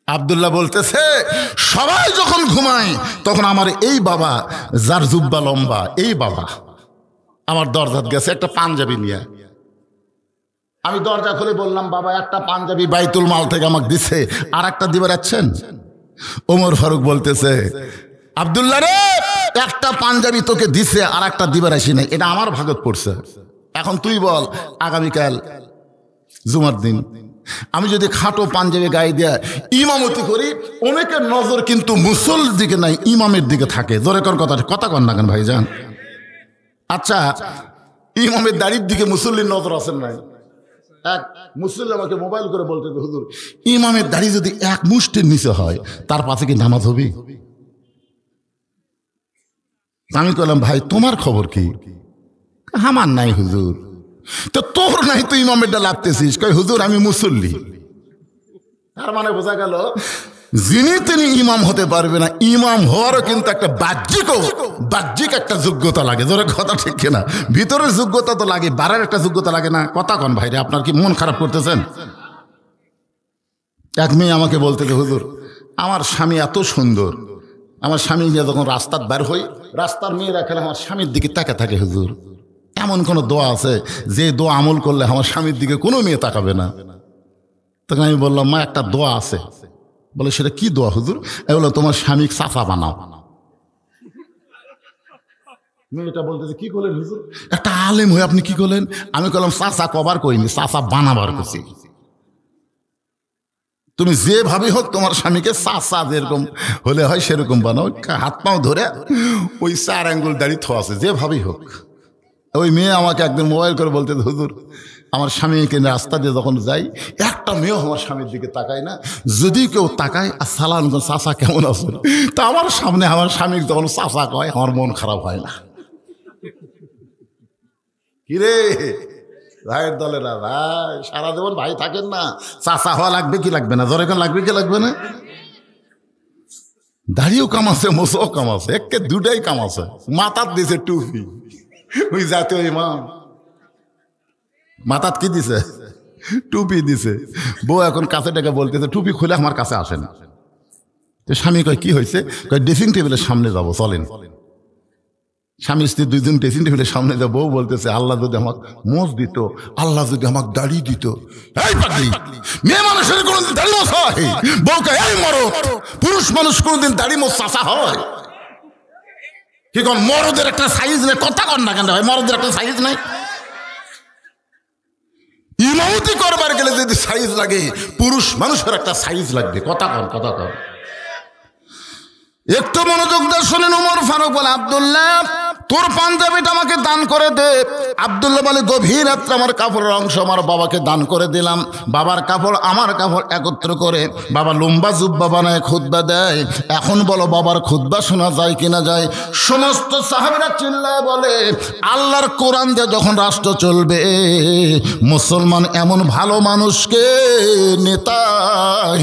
আব্দুল্লাহ বলতেছে, সবাই যখন ঘুমায় তখন আমার এই বাবা, যার জুব্বা লম্বা, এই বাবা আমার দরজাত গেছে একটা পাঞ্জাবি নিয়ে। আমি দরজা খুলে বললাম, বাবা একটা পাঞ্জাবি বাইতুল মাল থেকে আমাকে দিছে, আর একটা দিবার যাচ্ছেন? ওমর ফারুক বলতেছে, আব্দুল্লাহ রে, একটা পাঞ্জাবি তোকে দিছে, আর একটা দিবার আসি নাই, এটা আমার ভাগত পড়ছে। এখন তুই বল, আগামীকাল জুমার দিন আমি যদি খাটো পাঞ্জাবি গায়ে দেয়া ইমামতি করি, অনেকের নজর কিন্তু মুসল্লির দিকে নাই, ইমামের দিকে থাকে। জোরে কর কথা কন না কেন ভাইজান? আচ্ছা, ইমামের দাড়ির দিকে মুসল্লির নজর আছেন নাই? এক মুসল্লি আমাকে মোবাইল করে বলতে, হুজুর ইমামের দাড়ি যদি এক মুষ্টির নিচে হয়, তার পাশে কি নামাজ হবে? আমি বললাম, ভাই তোমার খবর কি? আমার নাই হুজুর। তো তোর নাই, তুই ইমামেরটা লাগতেছিস? কই হুজুর আমি মুসল্লি। তার মানে বোঝা গেল, যিনি তিনি ইমাম হতে পারবে না। ইমাম হওয়ারও কিন্তু একটা বাহ্যিক একটা যোগ্যতা লাগে। জোরে কথা ঠিক কিনা? ভিতরের যোগ্যতা তো লাগে, বাড়ার একটা যোগ্যতা লাগে না? কথা কন ভাইরে, আপনার কি মন খারাপ করতেছেন? এক মেয়ে আমাকে বলতে, হুজুর আমার স্বামী এত সুন্দর, আমার স্বামী নিয়ে যখন রাস্তার বের হই, রাস্তার মেয়েরা খেলে আমার স্বামীর দিকে তাকে থাকে। হুজুর এমন কোনো দোয়া আছে যে দোয়া আমল করলে আমার স্বামীর দিকে কোনো মেয়ে তাকাবে না? তখন আমি বললাম, মা একটা দোয়া আছে। বলে, সেটা কি দোয়া হুজুর? আমি বললাম, তোমার স্বামী চাচা বানাও। মেয়েটা বলতেছে, কি করলেন হুজুর? একটা আলেম হয়ে আপনি কি করলেন? আমি বললাম, চাচা কবার করিনি, চাচা বানাবার করছি। তুমি যেভাবে হোক তোমার স্বামীকে চাচা যেরকম হলে হয় সেরকম বানাও, হাত পাও ধরে ওই 4 আঙ্গুল দাড়ি থো আছে, যেভাবেই হোক। ওই মেয়ে আমাকে একদিন মোবাইল করে বলতে, হুজুর আমার স্বামীকে রাস্তা দিয়ে যখন যাই, একটা মেয়েও আমার স্বামীর দিকে তাকায় না। যদি কেউ তাকায়, আসসালাম চাচা কেমন আছেন, তা আমার সামনে আমার স্বামী যখন চাচা কয়, আমার মন খারাপ হয় না। কিরে ভাইয়ের দলেরা, ভাই সারা জীবন ভাই থাকেন না, চাচা হওয়া লাগবে কি লাগবে না? জোরে কোন লাগবে কি লাগবে না? দাড়িও কামাছে, মোছও কামাছে, একে দুটাই কামাছে। মাথার দিছে টুপি, ওই জাতীয় ইমাম মাথাত কি দিছে? টুপি দিছে। বউ এখন কাছে ডেকে বলতেছে, টুপি খুলে আমার কাছে আসে না। তো স্বামী কয়, কি হয়েছে? কয়, ড্রেসিং টেবিলের সামনে যাবো, চলেন। স্বামী স্ত্রী দুইজন ড্রেসিং টেবিলের সামনে যাবো। বউ বলতেছে, আল্লাহ যদি আমাকে মোজ দিত, আল্লাহ যদি আমাকে দাড়ি দিত। এই পাগলি, মেয়ে মানুষের কোনোদিন দাড়ি মোছ হয়? বউকে, এই মরদ, পুরুষ মানুষ কোনোদিন দাড়ি মোছ চাচা হয়? কি কোন মরদের একটা সাইজ নেই? কথা কন না কেন ভাই, মরদের একটা সাইজ নাই? ইমামতি করবার গেলে যদি সাইজ লাগে, পুরুষ মানুষের একটা সাইজ লাগবে। কথা কন। একটু মনোযোগ দিয়ে শোনেন। ওমর ফারুক বলে, আব্দুল্লাহ তোর পাঞ্জাবিটা আমাকে দান করে দে। আব্দুল্লাহ বলে, গভীর রাত্রে আমার কাপড়ের অংশ আমার বাবাকে দান করে দিলাম। বাবার কাপড় আমার কাপড় একত্র করে বাবা লম্বা জুব্বা বানায় খুতবা দেয়। এখন বলো, বাবার খুতবা শোনা যায় কিনা যায়? সমস্ত সাহাবীরা চিল্লায় বলে, আল্লাহর কোরআন দিয়ে যখন রাষ্ট্র চলবে, মুসলমান এমন ভালো মানুষকে নেতা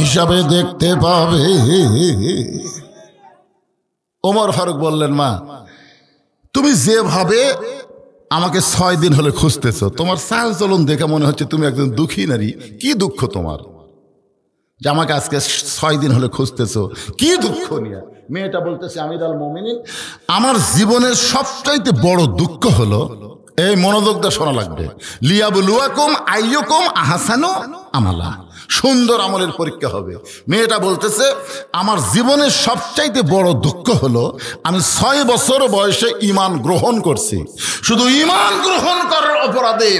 হিসাবে দেখতে পাবে। ওমর ফারুক বললেন, মা তুমি যেভাবে আমাকে 6 দিন হলে খুঁজতেছ, তোমার চাল চলন দেখে মনে হচ্ছে তুমি একজন দুঃখী নারী। কি দুঃখ তোমার যে আমাকে আজকে 6 দিন হলে খুঁজতেছ? কি দুঃখ নিয়ে? মেয়েটা বলতেছে, আমিরুল মুমিনিন, আমার জীবনের সবচাইতে বড় দুঃখ হলো, এই মনোযোগ দিয়ে শোনা লাগবে, লিয়াবলুয়াকুম আইয়ুকুম আহসানু আমালা। সুন্দর আমলের পরীক্ষা হবে। মেয়েটা বলতেছে আমার জীবনের সবচাইতে বড় দুঃখ হলো আমি 6 বছর বয়সে ঈমান গ্রহণ করছি, শুধু ঈমান গ্রহণ করার অপরাধে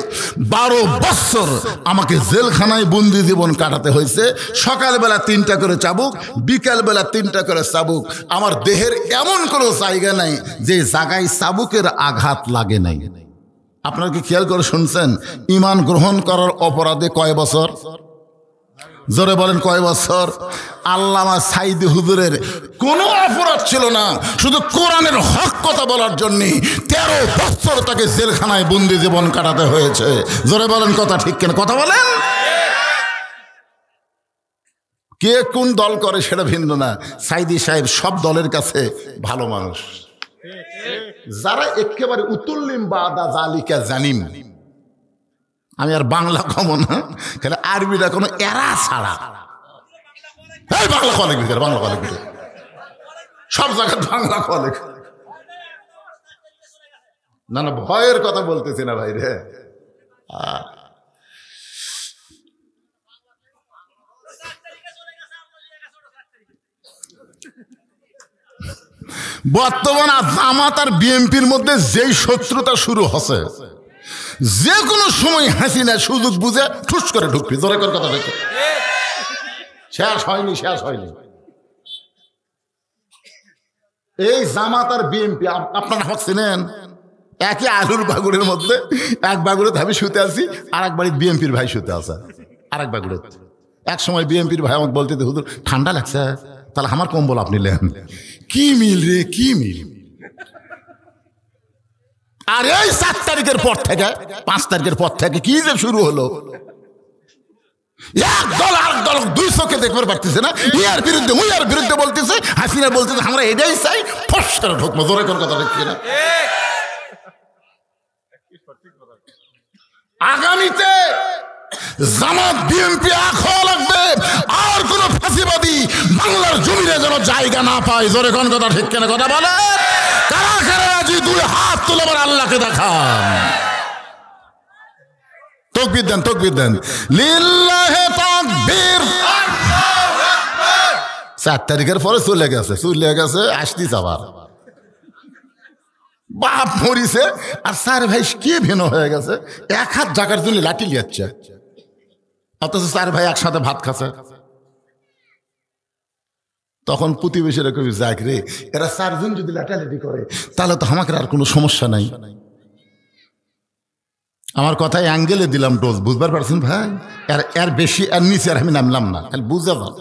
12 বছর আমাকে জেলখানায় বন্দি জীবন কাটাতে হয়েছে। সকালবেলা 3টা করে চাবুক, বিকালবেলা 3টা করে চাবুক। আমার দেহের এমন কোনো জায়গা নাই যে জায়গায় চাবুকের আঘাত লাগে নাই। আপনারা কি খেয়াল করে শুনছেন? ঈমান গ্রহণ করার অপরাধে কয় বছর? জোরে বলেন কয় বছর? আল্লামা সাইদি হুজুরের কোনো অপরাধ ছিল না, শুধু কোরআনের হক কথা বলার জন্য 13 বছর তাকে জেলখানায় বন্দি জীবন কাটাতে হয়েছে। জোরে বলেন কথা ঠিক কেন? কথা বলেন। কে কোন দল করে সেটা ভিন্ন না, সাইদি সাহেব সব দলের কাছে ভালো মানুষ। যারা একেবারে উতুল্লিম বাদা জালিকা জানিম, আমি আর বাংলা কম না, খালি আরবিটা কোনো এরা ছাড়া বাংলা কলেজ ভিতরে, বাংলা কলেজ ভিতরে সব জায়গায় বাংলা কলেজ। না না, ভয়ের কথা বলতেছি না ভাই রে। বর্তমান জামাত আর বিএনপির মধ্যে যেই শত্রুতা শুরু হচ্ছে, যে কোনো সময় হাসিনা সুযোগ বুঝে ঠুস করে ঢুকবি। জোরে কর কথা দেখো, শেষ হয়নি, শেষ হয়নি। এই জামাত আর বিএনপি আপনারা ভাবছিলেন একই আলুর বাগুড়ের মধ্যে, এক বাগুড়ে আমি শুতে আছি, আর এক বাড়ির বিএনপির ভাই শুতে আছে আর এক বাগুড়ে। এক সময় বিএনপির ভাই আমাকে বলতে, হুজুর ঠান্ডা লাগছে, তাহলে আমার কম্বল আপনি নেন। কি মিল রে, কি মিল। আর এই 7 তারিখের পর থেকে 5 তারিখের পর থেকে কি যে শুরু হলো, এক দল আর দল 2 চোখে দেখতে পারতেছে না, ইয়ার বিরুদ্ধে উইয়ার বিরুদ্ধে বলতেছে, হাসিনা বলতেছে আমরা এটাই চাই, ফস করে ঢুকবো। জোরে কোন কথা দেখছি না। আগামীতে জামাত বিএনপি এক হওয়া লাগবে, আর কোন ফাঁসিবাদী বাংলার জমিনে যেন জায়গা না পায়। জোরে কোন কথা ঠিক কেন? কথা বলে কারা কারা আজি 2 হাত তুলে আবার আল্লাহকে দেখান। তাকবীর দেন, তাকবীর দেন, লিল্লাহি তাকবীর। 7 তারিখের পরে চলে গেছে, আসতিস আবার বাপ মরিছে। আর স্যার ভাই কে ভিন্ন হয়ে গেছে, 1 হাত জায়গার জন্য লাঠি লিয়াচ্ছে, অথচ 4 ভাই একসাথে ভাত খাচ্ছে। তখন প্রতিবেশীরা কবি যাক রে, এরা 4 জন যদি লাঠালাঠি করে তাহলে তো আমাকে আর কোনো সমস্যা নাই। আমার কথায় অ্যাঙ্গেলে দিলাম ডোজ, বুঝবার পারছেন ভাই? এর বেশি এর নিচে আর আমি নামলাম না, খালি বুঝতে পার।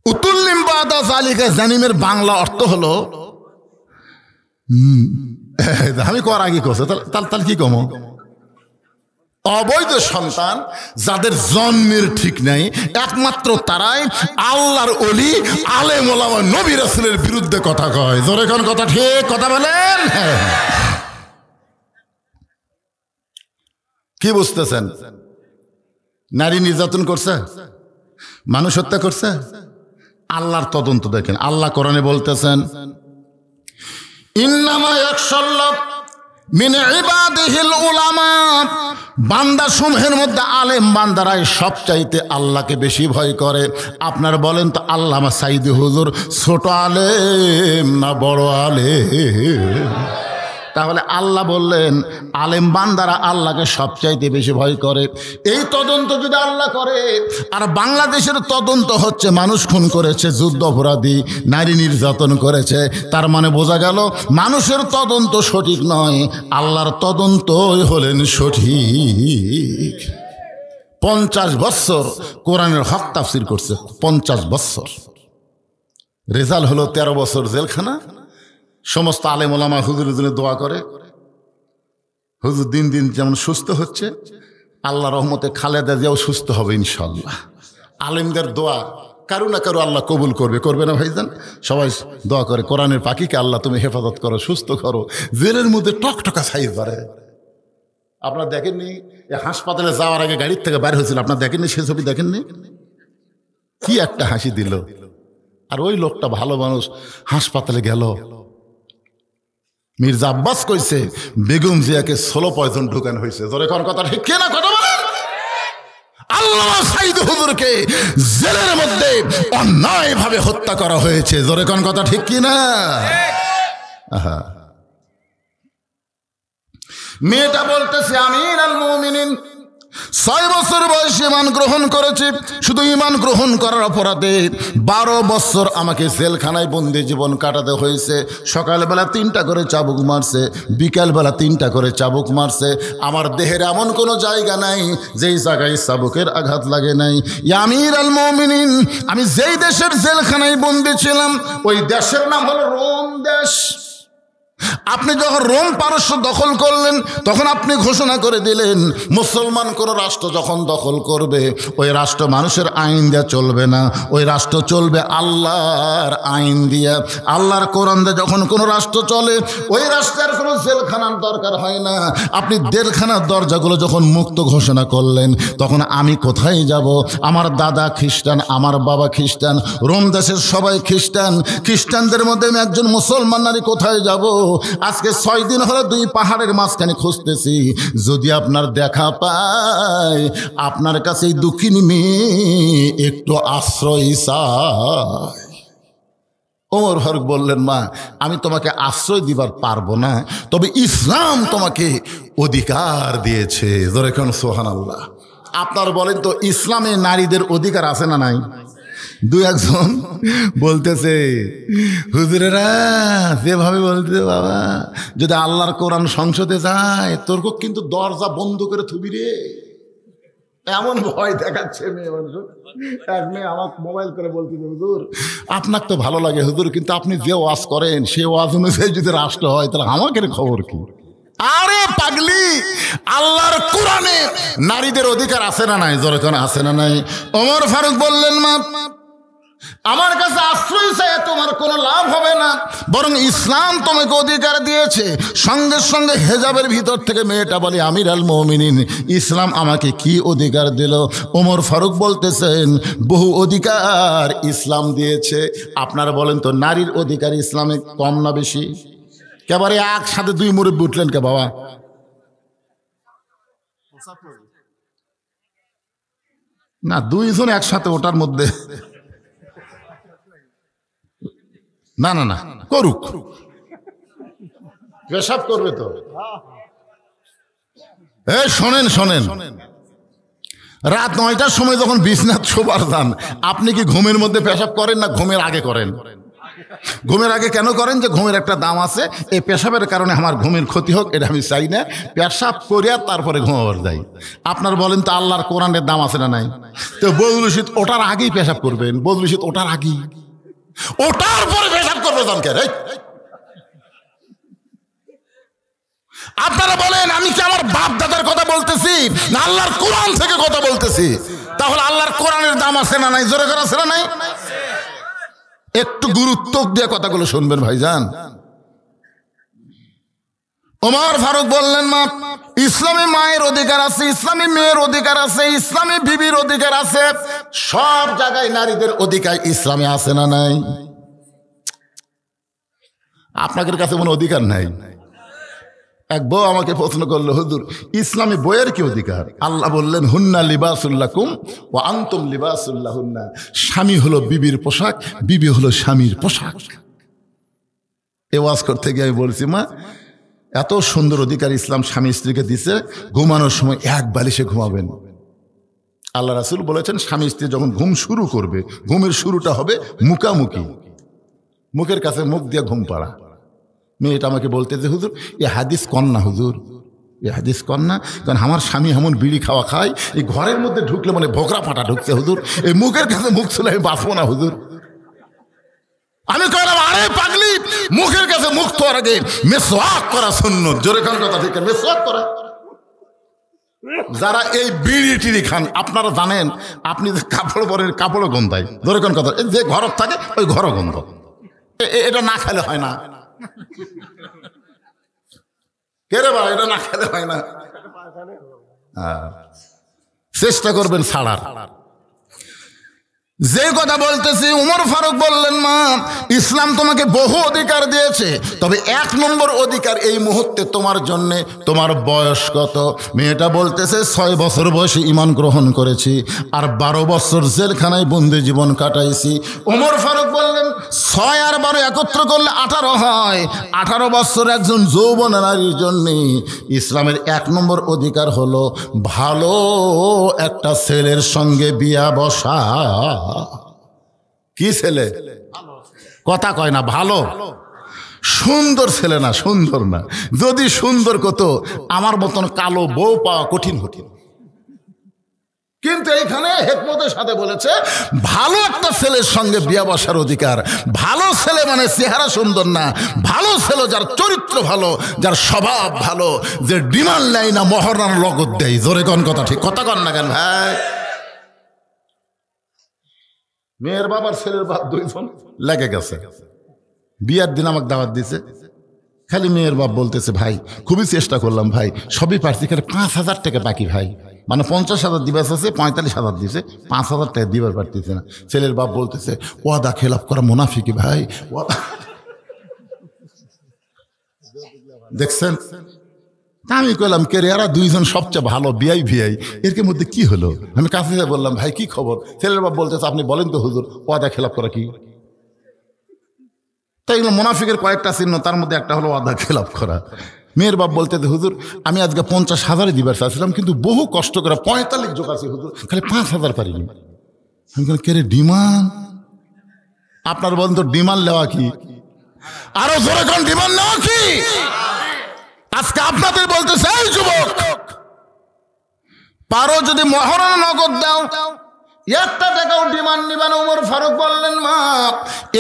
উতুল্লিম বাদা জালিকা জানিমের বাংলা অর্থ হলো, আমি কর আগে কছে তাহলে কি কম, অবৈধ সন্তান যাদের জন্মের ঠিক নাই, একমাত্র তারাই আল্লাহর ওলি, আলেম ওলামা, নবী রাসূলের বিরুদ্ধে কথা কয়। জোরে কোন কথা ঠিক? কথা বলেন। কি বুঝতেছেন? নারী নির্যাতন করছে, মানুষ হত্যা করছে, আল্লাহর তদন্ত দেখেন। আল্লাহ কোরআনে বলতেছেন, ইন্নামা ইয়াখশাল্লাহ মিন ইবাদিহিল উলামা, বান্দা সমূহের মধ্যে আলেম বান্দারাই সবচাইতে আল্লাহকে বেশি ভয় করে। আপনার বলেন তো আল্লামা সাইদি হুজুর ছোট আলেম না বড় আলেম? তাহলে আল্লাহ বললেন আলেম বান্দারা আল্লাহকে সবচাইতে বেশি ভয় করে। এই তদন্ত যদি আল্লাহ করে, আর বাংলাদেশের তদন্ত হচ্ছে মানুষ খুন করেছে, যুদ্ধ অপরাধী, নারী নির্যাতন করেছে, তার মানে বোঝা গেল মানুষের তদন্ত সঠিক নয়, আল্লাহর তদন্তই হলেন সঠিক। 50 বছর কোরআনের হক তাফসির করছে, 50 বছর। রেজাল্ট হলো 13 বছর জেলখানা। সমস্ত আলেম ওলামা হুজুরের জন্য দোয়া করে। হুজুর দিন দিন যেমন সুস্থ হচ্ছে, আল্লাহ রহমতে খালেদা জিয়াও সুস্থ হবে ইনশাল্লাহ। আলেমদের দোয়া কারো না কারো আল্লাহ কবুল করবে, করবে না ভাইজান? সবাই দোয়া করে কোরআনের পাখিকে আল্লাহ তুমি হেফাজত করো, সুস্থ করো। জেলের মধ্যে টকটকা সাইজ বাড়ে। আপনারা দেখেননি হাসপাতালে যাওয়ার আগে গাড়ির থেকে বাইরে হয়েছিল, আপনারা দেখেননি? সে ছবি দেখেননি? কি একটা হাসি দিল। আর ওই লোকটা ভালো মানুষ, হাসপাতালে গেল, মির্জা আব্বাস কইছে বেগম জিয়াকে 16 পয়জন ঢুকানো হয়েছে। জোরে কোন কথা ঠিক না? কথা বলেন। আল্লামা সাইদ হুজুরকে জেলের মধ্যে অন্যায়ভাবে হত্যা করা হয়েছে। জোরে কোন কথা ঠিক কি না? মেয়েটা বলতেছে আমিরুল মুমিনিন 6 বছর বয়সে ঈমান গ্রহণ করেছি। শুধু ঈমান গ্রহণ করার অপরাধে 12 বছর আমাকে জেলখানায় বন্দি জীবন কাটাতে হয়েছে। সকালবেলা 3টা করে চাবুক মারছে, বিকালবেলা 3টা করে চাবুক মারছে। আমার দেহের এমন কোনো জায়গা নাই যেই জায়গায় চাবুকের আঘাত লাগে নাই। ইয়া আমিরুল মুমিনিন, আমি যেই দেশের জেলখানায় বন্দি ছিলাম ওই দেশের নাম হলো রোম দেশ। আপনি যখন রোম পারস্য দখল করলেন তখন আপনি ঘোষণা করে দিলেন মুসলমান কোন রাষ্ট্র যখন দখল করবে ওই রাষ্ট্র মানুষের আইন দিয়ে চলবে না, ওই রাষ্ট্র চলবে আল্লাহর আইন দিয়ে। আল্লাহর কোরআন দিয়ে যখন কোনো রাষ্ট্র চলে ওই রাষ্ট্রের কোনো জেলখানার দরকার হয় না। আপনি জেলখানার দরজাগুলো যখন মুক্ত ঘোষণা করলেন তখন আমি কোথায় যাব? আমার দাদা খ্রিস্টান, আমার বাবা খ্রিস্টান, রোম দেশের সবাই খ্রিস্টান। খ্রিস্টানদের মধ্যে আমি একজন মুসলমান নারী কোথায় যাব? আজকে 6 দিন হলো 2 পাহাড়ের মাঝখানে খুঁজতেছি। যদি আপনার দেখা পাই আপনার কাছে এই দুঃখিনী মেয়ে একটু আশ্রয় চায়। ওমর ফারুক বললেন মা আমি তোমাকে আশ্রয় দিবার পারবো না, তবে ইসলাম তোমাকে অধিকার দিয়েছে। জোরে কোন সুবহানাল্লাহ। আপনার বলেন তো ইসলামে নারীদের অধিকার আছে না নাই? 2-1 বলতেছে হুজুরেরা যেভাবে বলতেছে বাবা যদি আল্লাহর কোরআন সংসদে যায় তোর কিন্তু দরজা বন্ধ করে থুবি রে, এমন ভয় দেখাচ্ছে মেয়ে মানুষ। এক মেয়ে আমার মোবাইল করে বলতেছে হুজুর আপনার তো ভালো লাগে হুজুর, কিন্তু আপনি যে ওয়াজ করেন সে ওয়াজ অনুযায়ী যদি রাষ্ট্র হয় তাহলে আমাকে খবর কি? আরে পাগলি, আল্লাহর কোরআনে নারীদের অধিকার আছে না নাই? জোরে কোন আছে না নাই? ওমর ফারুক বললেন মা আমার কাছে আশ্রয় চাই তোমার কোনো লাভ হবে না, বরং ইসলাম তোমাকে অধিকার দিয়েছে। সঙ্গে সঙ্গে হেজাবের ভিতর থেকে মেয়েটা বলে আমিরুল মুমিনিন ইসলাম আমাকে কি অধিকার দিল? ওমর ফারুক বলতেছেন বহু অধিকার ইসলাম দিয়েছে। আপনারা বলেন তো নারীর অধিকার ইসলামে কম না বেশি? একেবারে একসাথে 2 মুরব্বি উঠলেন কে বাবা? না 2 জন একসাথে ওটার মধ্যে না না না করুক, পেশাব করবে তো। শোনেন শোনেন, রাত 9টার সময় যখন বিছনাত শোবার যান আপনি কি ঘুমের মধ্যে পেশাব করেন না ঘুমের আগে করেন? ঘুমের আগে কেন করেন? যে ঘুমের একটা দাম আছে, এই পেশাবের কারণে আমার ঘুমের ক্ষতি হোক এটা আমি চাই না, পেশাব করিয়া তারপরে ঘুমাবার যাই। আপনার বলেন তো আল্লাহর কোরআনের দাম আছে না নাই? তো বদরুল শীত ওটার আগেই পেশাব করবেন, বদরুল শীত ওটার আগেই, ওটার পরে পেশাব করবে জানকে রে। আপনারা বলেন আমি কি আমার বাপ দাদার কথা বলতেছি না আল্লাহর কোরআন থেকে কথা বলতেছি? তাহলে আল্লাহর কোরআনের দাম আছে না নাই? জোরে করে আছে না নাই? একটু গুরুত্ব দিয়ে কথাগুলো শুনবেন ভাইজান। ওমর ফারুক বললেন মা ইসলামী মায়ের অধিকার আছে, ইসলামী মেয়ের অধিকার আছে, ইসলামী বিবির অধিকার আছে, সব জায়গায় নারীদের অধিকার ইসলামে আছে না নাই? আপনাদের কাছে কোনো অধিকার নাই। এক বউ আমাকে প্রশ্ন করলো হুজুর ইসলামী বইয়ের কি অধিকার? আল্লাহ বললেন হুন্না লিবাসুল্লাকুম ওয়া আনতুম লিবাসুল্লাহুন্না, স্বামী হলো বিবির পোশাক, বিবি হলো স্বামীর পোশাক। এ ওয়াজ করতে গিয়ে আমি বলছি মা এত সুন্দর অধিকার ইসলাম স্বামী স্ত্রীকে দিছে, ঘুমানোর সময় এক বালিশে ঘুমাবেন। আল্লাহ রাসূল বলেছেন স্বামী স্ত্রী যখন ঘুম শুরু করবে ঘুমের শুরুটা হবে মুখামুখি, মুখের কাছে মুখ দিয়ে ঘুম পাড়া। মেয়েটা আমাকে বলতে যে হুজুর এ হাদিস কন না হুজুর, এ হাদিস কন না, কারণ আমার স্বামী এমন বিড়ি খাওয়া খায় এই ঘরের মধ্যে ঢুকলে মানে ভোকরা ফাটা ঢুকছে হুজুর, এই মুখের কাছে মুখ ছিল আমি বাঁচবো না হুজুর। আমি কইলাম আরে পাগলি মুখের কাছে মুখ তোর আগে মেসওয়াক করা সুন্নাত। জোরে খান কথা ঠিক, মেসওয়াক করা। যারা এই বিড়ি টিড়ি খান আপনারা জানেন আপনি যে কাপড় পরেন কাপড়ও গন্ধায়। জোরে খান কথা, যে ঘর থাকে ওই ঘরও গন্ধ, এটা না খেলে হয় না। কে রে ভাই এটা না খেলে হয় না, চেষ্টা করবেন ছাড়ার। যে কথা বলতেছি, উমর ফারুক বললেন, মা ইসলাম তোমাকে বহু অধিকার দিয়েছে, তবে 1 নম্বর অধিকার এই মুহূর্তে তোমার জন্যে। তোমার বয়স কত? মেয়েটা বলতেছে 6 বছর বয়সে ঈমান গ্রহণ করেছি, আর 12 বছর জেলখানায় বন্দি জীবন কাটাইছি। উমর ফারুক বললেন 6 আর 12 একত্র করলে 18 হয়। 18 বছর একজন যৌবন নারীর জন্যে ইসলামের 1 নম্বর অধিকার হলো ভালো একটা ছেলের সঙ্গে বিয়া বসা। কি ছেলে? কথা কয় না, ভালো সুন্দর ছেলে না, সুন্দর না। যদি সুন্দর কত, আমার মতন কালো বউ পাওয়া কঠিন কঠিন। কিন্তু এইখানে হিকমতের সাথে বলেছে ভালো একটা ছেলের সঙ্গে বিয়া বসার অধিকার। ভালো ছেলে মানে চেহারা সুন্দর না, ভালো ছেলে যার চরিত্র ভালো, যার স্বভাব ভালো, যে ডিমান্ড নেয় না, মহরার লগত দেয়। জোরে কন কথা, ঠিক কথা কন না কেন ভাই? মেয়ের বাবার ছেলের বাপ 2 জন লেগে গেছে। বিয়ার দিন আমাকে দাওয়াত দিছে, খালি মেয়ের বাপ বলতেছে, ভাই খুবই চেষ্টা করলাম ভাই, সবই পারছি, খালি 5,000 টাকা বাকি ভাই। মানে 50,000 দিবার আছে, 45,000 দিছে, 5,000 টাকা দিবার পারতেছে না। ছেলের বাপ বলতেছে, ওয়াদা খেলাফ করা মুনাফিকি ভাই। দেখছেন? আমি কইলাম, কে রে, এরা 2 জন সবচেয়ে ভালো বিআই ভিআই, এর মধ্যে কি হলো? আমি কাছে বললাম, ভাই কি খবর? ছেলের বাপ বলতেছে, আপনি বলেন তো হুজুর, ওয়াদা খেলাফ করা কি? তাই এগুলো মুনাফিকের কয়েকটা চিহ্ন, তার মধ্যে একটা হলো ওয়াদা খেলাফ করা। মেয়ের বাপ বলতেছে, হুজুর আমি আজকে 50,000 দিবার চাচ্ছিলাম, কিন্তু বহু কষ্ট করে 45 জোগাছি হুজুর, খালি 5,000 পারিনি। আমি বললাম, কে রে, ডিমান্ড? আপনার বলেন তো ডিমান্ড নেওয়া কি? আরো জোরে কোন ডিমান্ড নেওয়া কি? আজকে আপনাদের বলতেছে, এই যুবক, পারো যদি মহরণ নগদ দাও, 1 টাকাও ডিমান্ড নিবা না। উমর ফারুক বললেন, মা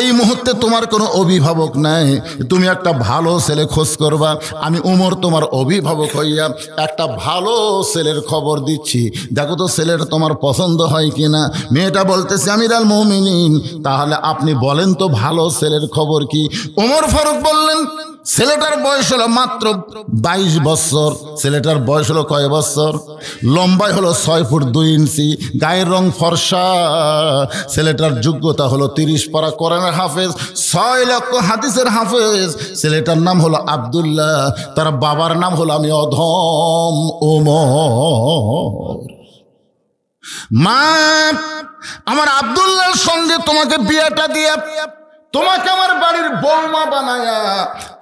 এই মুহূর্তে তোমার কোনো অভিভাবক নাই, তুমি একটা ভালো ছেলে খোঁজ করবা। আমি উমর তোমার অভিভাবক হইয়া একটা ভালো ছেলের খবর দিচ্ছি, দেখো তো ছেলেটা তোমার পছন্দ হয় কিনা। মেয়েটা বলতেছে, আমিরুল মুমিনিন, তাহলে আপনি বলেন তো ভালো ছেলের খবর কি? উমর ফারুক বললেন, ছেলেটার বয়স হলো মাত্র 22 বছর। ছেলেটার বয়স হলো কয় বছর? লম্বাই হলো 6 ফুট 2 ইঞ্চি, গায়ের রং ফর্সা। ছেলেটার যোগ্যতা হলো 30 পারা কোরআনের হাফেজ, 6 লক্ষ হাদিসের হাফেজ। ছেলেটার নাম হলো আব্দুল্লাহ, তার বাবার নাম হলো আমি অধম ওমর। মা আমার আব্দুল্লাহর সঙ্গে তোমাকে বিয়েটা দিয়ে তোমাকে আমার বাড়ির বৌমা বানায়া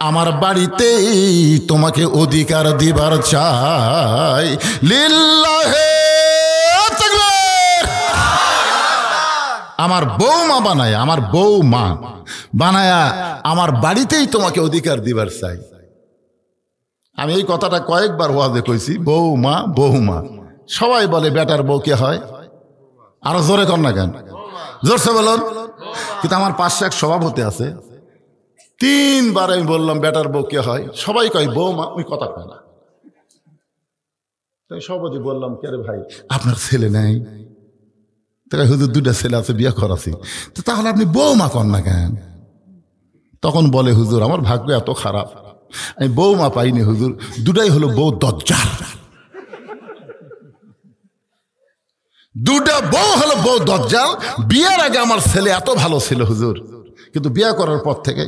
আমার বাড়িতেই তোমাকে অধিকার দিবার চাই। লিল্লাহে তাকবীর। আমার বৌমা বানায়া, আমার বৌমা বানায়া আমার বাড়িতেই তোমাকে অধিকার দিবার চাই। আমি এই কথাটা কয়েকবার ওয়াজে কইছি, বৌমা বৌমা। সবাই বলে বেটার বউ কে হয়? আরো জোরে কর না কেন? জোরসে বলুন। কিন্তু আমার পাশে এক সভাপতি আছে, 3 বার আমি বললাম বেটার বউ কে হয়, সবাই কয় বৌমা, ওই কথা কয় না। তাই সভাপতি বললাম, কে রে ভাই আপনার ছেলে নেই? তাই হুজুর 2টা ছেলে আছে, বিয়ে করাছি। তো তাহলে আপনি বৌমা কর না কেন? তখন বলে, হুজুর আমার ভাগ্য এত খারাপ, আমি বৌমা পাইনি হুজুর, 2টাই হলো বউ দজ্জাল। 2টা বউ হলো বউ দজ্জাল। বিয়ের আগে আমার ছেলে এত ভালো ছিল হুজুর, কিন্তু বিয়ে করার পর থেকে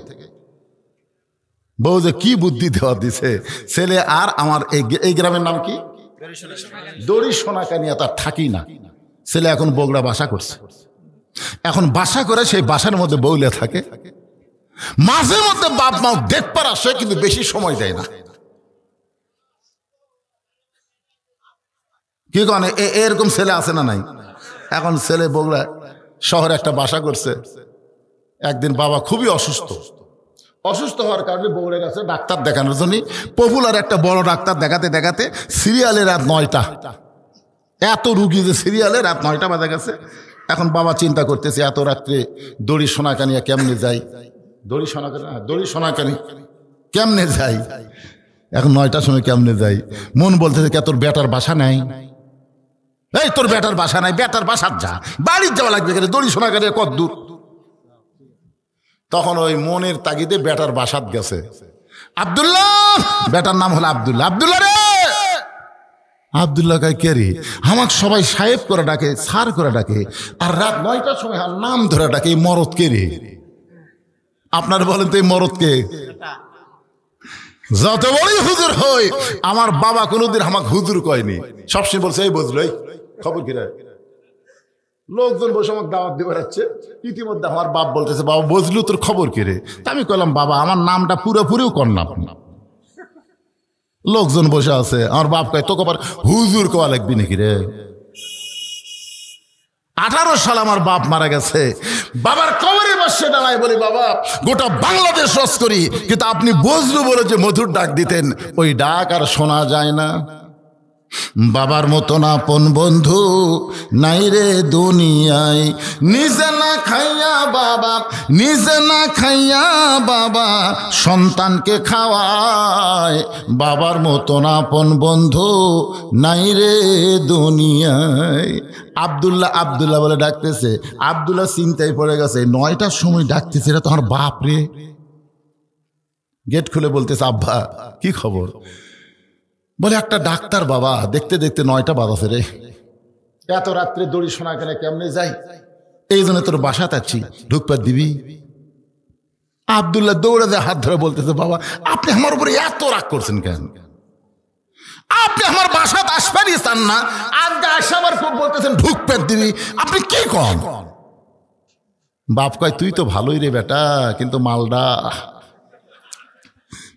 বউ যে কি বুদ্ধি দেওয়া দিছে, ছেলে আর আমার এই গ্রামের নাম কি, দড়ি সোনাকানিয়া, তার থাকি না। ছেলে এখন বগুড়া বাসা করছে, এখন বাসা করে সেই বাসার মধ্যে বউলে থাকে। মাঝে মধ্যে বাপ মা দেখবার আসে, কিন্তু বেশি সময় দেয় না। কি কন এরকম ছেলে আছে না নাই? এখন ছেলে বগুড়া শহরে একটা বাসা করছে। একদিন বাবা খুবই অসুস্থ, অসুস্থ হওয়ার কারণে বগুড়া গেছে ডাক্তার দেখানোর জন্য। পপুলার একটা বড় ডাক্তার দেখাতে দেখাতে সিরিয়ালে রাত 9টা, এত রুগী যে সিরিয়ালে রাত 9টা বাজে গেছে। এখন বাবা চিন্তা করতেছে, এত রাত্রে দড়ি সোনাকানিয়া কেমনে যাই, দড়ি সোনাকানি কেমনে যাই, এখন 9টার সময় কেমনে যাই। মন বলতেছে, কে তোর বেটার বাসা নাই? এই তোর বেটার বাসা নাই, বেটার বাসার যা, বাড়ির যাওয়া লাগবে, দড়ি সোনাকানিয়া কত দূর। তখন ওই মনের তাগিদে বেটার বাসাত গেছে। আব্দুল্লাহ, বেটার নাম হলো আব্দুল্লাহ। আব্দুল্লাহ রে, আব্দুল্লাহ কয় কে রে? আমাকে সবাই সাহেব করে ডাকে, স্যার করে ডাকে, আর রাত 9টার সময় আর নাম ধরে ডাকে। এই মরদ কে রে? আপনার বলেন তো এই মরদ কে? যত বড়ই হুজুর হই, আমার বাবা কোনোদিন আমাকে হুজুর কয়নি, সবসময় বলছে এই বুঝলো, এই খবর কি রে? লোকজন বসে আমাকে দাওয়াত দিয়ে বেড়াচ্ছে, ইতিমধ্যে আমার বাপ বলতেছে বাবা বুঝলু তোর খবর কি রে? তা আমি কইলাম বাবা আমার নামটা পুরোপুরিও কর না আপনি। লোকজন বসে আছে, আমার বাপ কয় তোকে আবার হুজুর কোয়া লাগবি নাকি রে? 18 সাল আমার বাপ মারা গেছে, বাবার কবরে বসে দাঁড়ায় বলি বাবা গোটা বাংলাদেশ রস করি, কিন্তু আপনি বুঝলু বলে যে মধুর ডাক দিতেন, ওই ডাক আর শোনা যায় না। বাবার মতন আপন বন্ধু নাই রে দুনিয়ায়, নিজে না খাইয়া বাবা, নিজে না খাইয়া বাবা সন্তানকে খাওয়ায়। বাবার মতন আপন বন্ধু নাই রে দুনিয়ায়। আব্দুল্লাহ আব্দুল্লাহ বলে ডাকতেছে, আব্দুল্লাহ চিন্তায় পড়ে গেছে, 9টার সময় ডাকতেছে, এটা তোমার বাপ রে। গেট খুলে বলতেছে আব্বা কি খবর? বলে একটা ডাক্তার বাবা, দেখতে দেখতে 9টা বাজাছে রে, এত রাত্রে দড়ি শোনা কেন, কেমনে যাই, এই জন্য তোর বাসা যাচ্ছি, ঢুকপাত দিবি? আব্দুল্লাহ দৌড়ে যায়, হাত ধরে বলতেছে বাবা আপনি আমার উপরে এত রাগ করছেন কেন? আপনি আমার বাসাতে আসবেনই চান না, আজকে আসা আমার খুব বলতেছেন ঢুকপাত দিবি, আপনি কি কন? বাপ কয় তুই তো ভালোই রে বেটা, কিন্তু মালডা।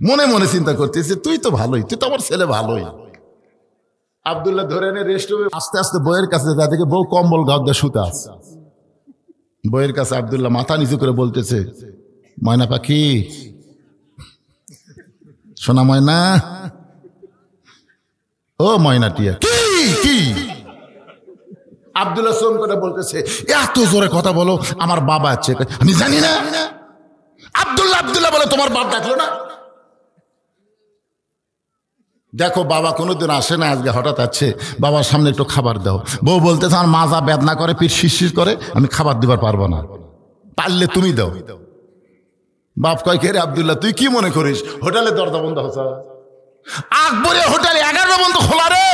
মনে মনে চিন্তা করতেছে তুই তো ভালোই, তুই তো আমার ছেলে ভালোই। আব্দুল্লাহ ধরে এনে রেস্ট রুমে আস্তে আস্তে বইয়ের কাছে যা দেখে বউ কম্বল গাঁদ দিয়ে শুতে আছে। বইয়ের কাছে আব্দুল্লাহ মাথা নিচু করে বলতেছে ময়না পাখি, সোনা ময়না, ও ময়না টিয়া। কি কি? আব্দুল্লাহ সোম করে বলতেছে এত জোরে কথা বলো, আমার বাবা আছে। আমি জানি না। আব্দুল্লাহ আব্দুল্লাহ বলে তোমার বাপ ডাকলো না? দেখো বাবা কোনোদিন আসে না, আজকে হঠাৎ আছে, বাবার সামনে একটু খাবার দাও। বউ বলতেছে আমার মাজা বেদনা করে, পিঠ শিরশির করে, আমি খাবার দিবার পারবো না, পারলে তুমি দাও। বাপ কয় কে রে আব্দুল্লাহ তুই কি মনে করিস হোটেলে দরজা বন্ধ হচ্ছে? আকবরে হোটেলে 11টা বন্ধ খোলা রে,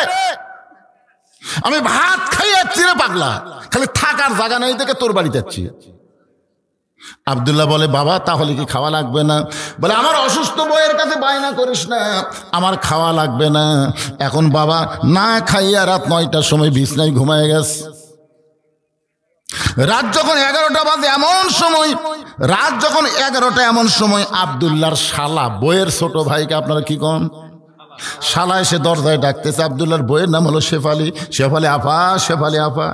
আমি ভাত খাই যাচ্ছি রে পাগলা, খালি থাকার জায়গা নেই দেখে তোর বাড়ি যাচ্ছি। আব্দুল্লাহ বলে বাবা তাহলে কি খাওয়া লাগবে না? বলে আমার অসুস্থ বউয়ের কাছে বায়না করিস না, আমার খাওয়া লাগবে না। এখন বাবা না খাইয়া রাত 9টার সময় বিছনায় ঘুমায় গেছে। রাত যখন 11টা বাজে এমন সময়, রাত যখন 11টা এমন সময় আব্দুল্লাহর শালা, বইয়ের ছোট ভাইকে আপনারা কি কন, শালা এসে দরজায় ডাকতেছে। আব্দুল্লাহর বইয়ের নাম হলো শেফালি। শেফালি আপা, শেফালি আপা।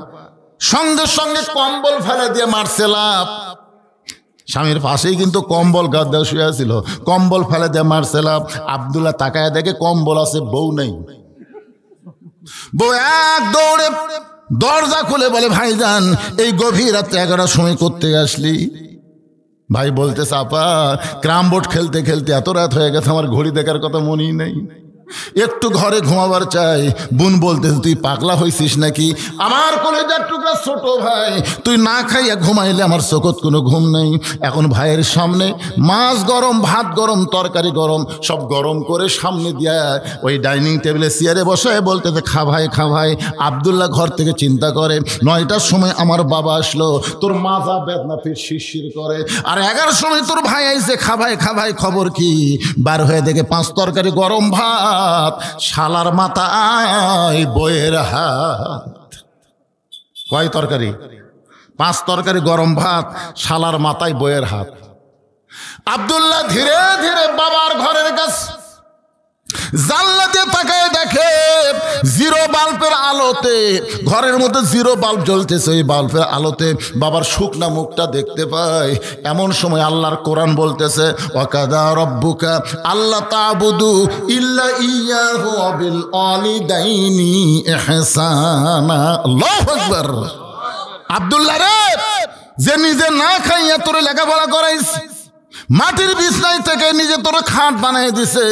সঙ্গে সঙ্গে কম্বল ফেলে দিয়ে মারছে লাফ। স্বামীর পাশেই কিন্তু কম্বল গাদ দেওয়া শুয়ে ছিল, কম্বল ফেলে দিয়ে মারছে লাফ। আব্দুল্লাহ তাকায় দেখে কম্বল আছে, বউ নেই। বউ এক দৌড়ে দরজা খুলে বলে ভাইজান এই গভীর রাত্রে 11টার সময় করতে আসলি? ভাই বলতেছে আপা ক্রাম বোর্ড খেলতে খেলতে এত রাত হয়ে গেছে, আমার ঘড়ি দেখার কথা মনেই নেই, একটু ঘরে ঘুমাবার চাই। বোন বলতেছে তুই পাগলা হয়েছিস নাকি? আমার কলেজার টুকরা ছোট ভাই, তুই না খাইয়া ঘুমাইলে আমার চোখত কোনো ঘুম নেই। এখন ভাইয়ের সামনে মাছ গরম, ভাত গরম, তরকারি গরম, সব গরম করে সামনে দিয়া ওই ডাইনিং টেবিলে চেয়ারে বসে বলতেছে খা ভাই, খা ভাই। আব্দুল্লাহ ঘর থেকে চিন্তা করে 9টার সময় আমার বাবা আসলো, তোর মাজা বেদনা ফির শিরশির করে, আর 11টার সময় তোর ভাই আইছে, খা ভাই, খা ভাই, খবর কি? বার হয়ে দেখে 5 তরকারি গরম ভাত, শালার মাথায় বইয়ের হাত। কয় তরকারি? 5 তরকারি গরম ভাত, শালার মাথায় বইয়ের হাত। আব্দুল্লাহ ধীরে ধীরে বাবার ঘরের কাছে জানলাতে তাকায় দেখে জিরো বাল্বের আলোতে, ঘরের মধ্যে জিরো বাল্ব জ্বলতেছে, ওই বাল্বের আলোতে বাবার শুকনা মুখটা দেখতে পায়। এমন সময় আল্লাহর কোরআন বলতেছে ওয়াকাদা রব্বুকা আল্লাহ তা'বুদু ইল্লা ইয়্যাহু ওয়া বিল ওয়ালিদাইনি ইহসানা। আল্লাহু আকবার। আব্দুল্লাহ রে, যে নিজে না খাইয়া তোরে লেখাপড়া করাইছে, মাটির বিছনায় থেকে নিজে তোর খাট বানাই দিছে,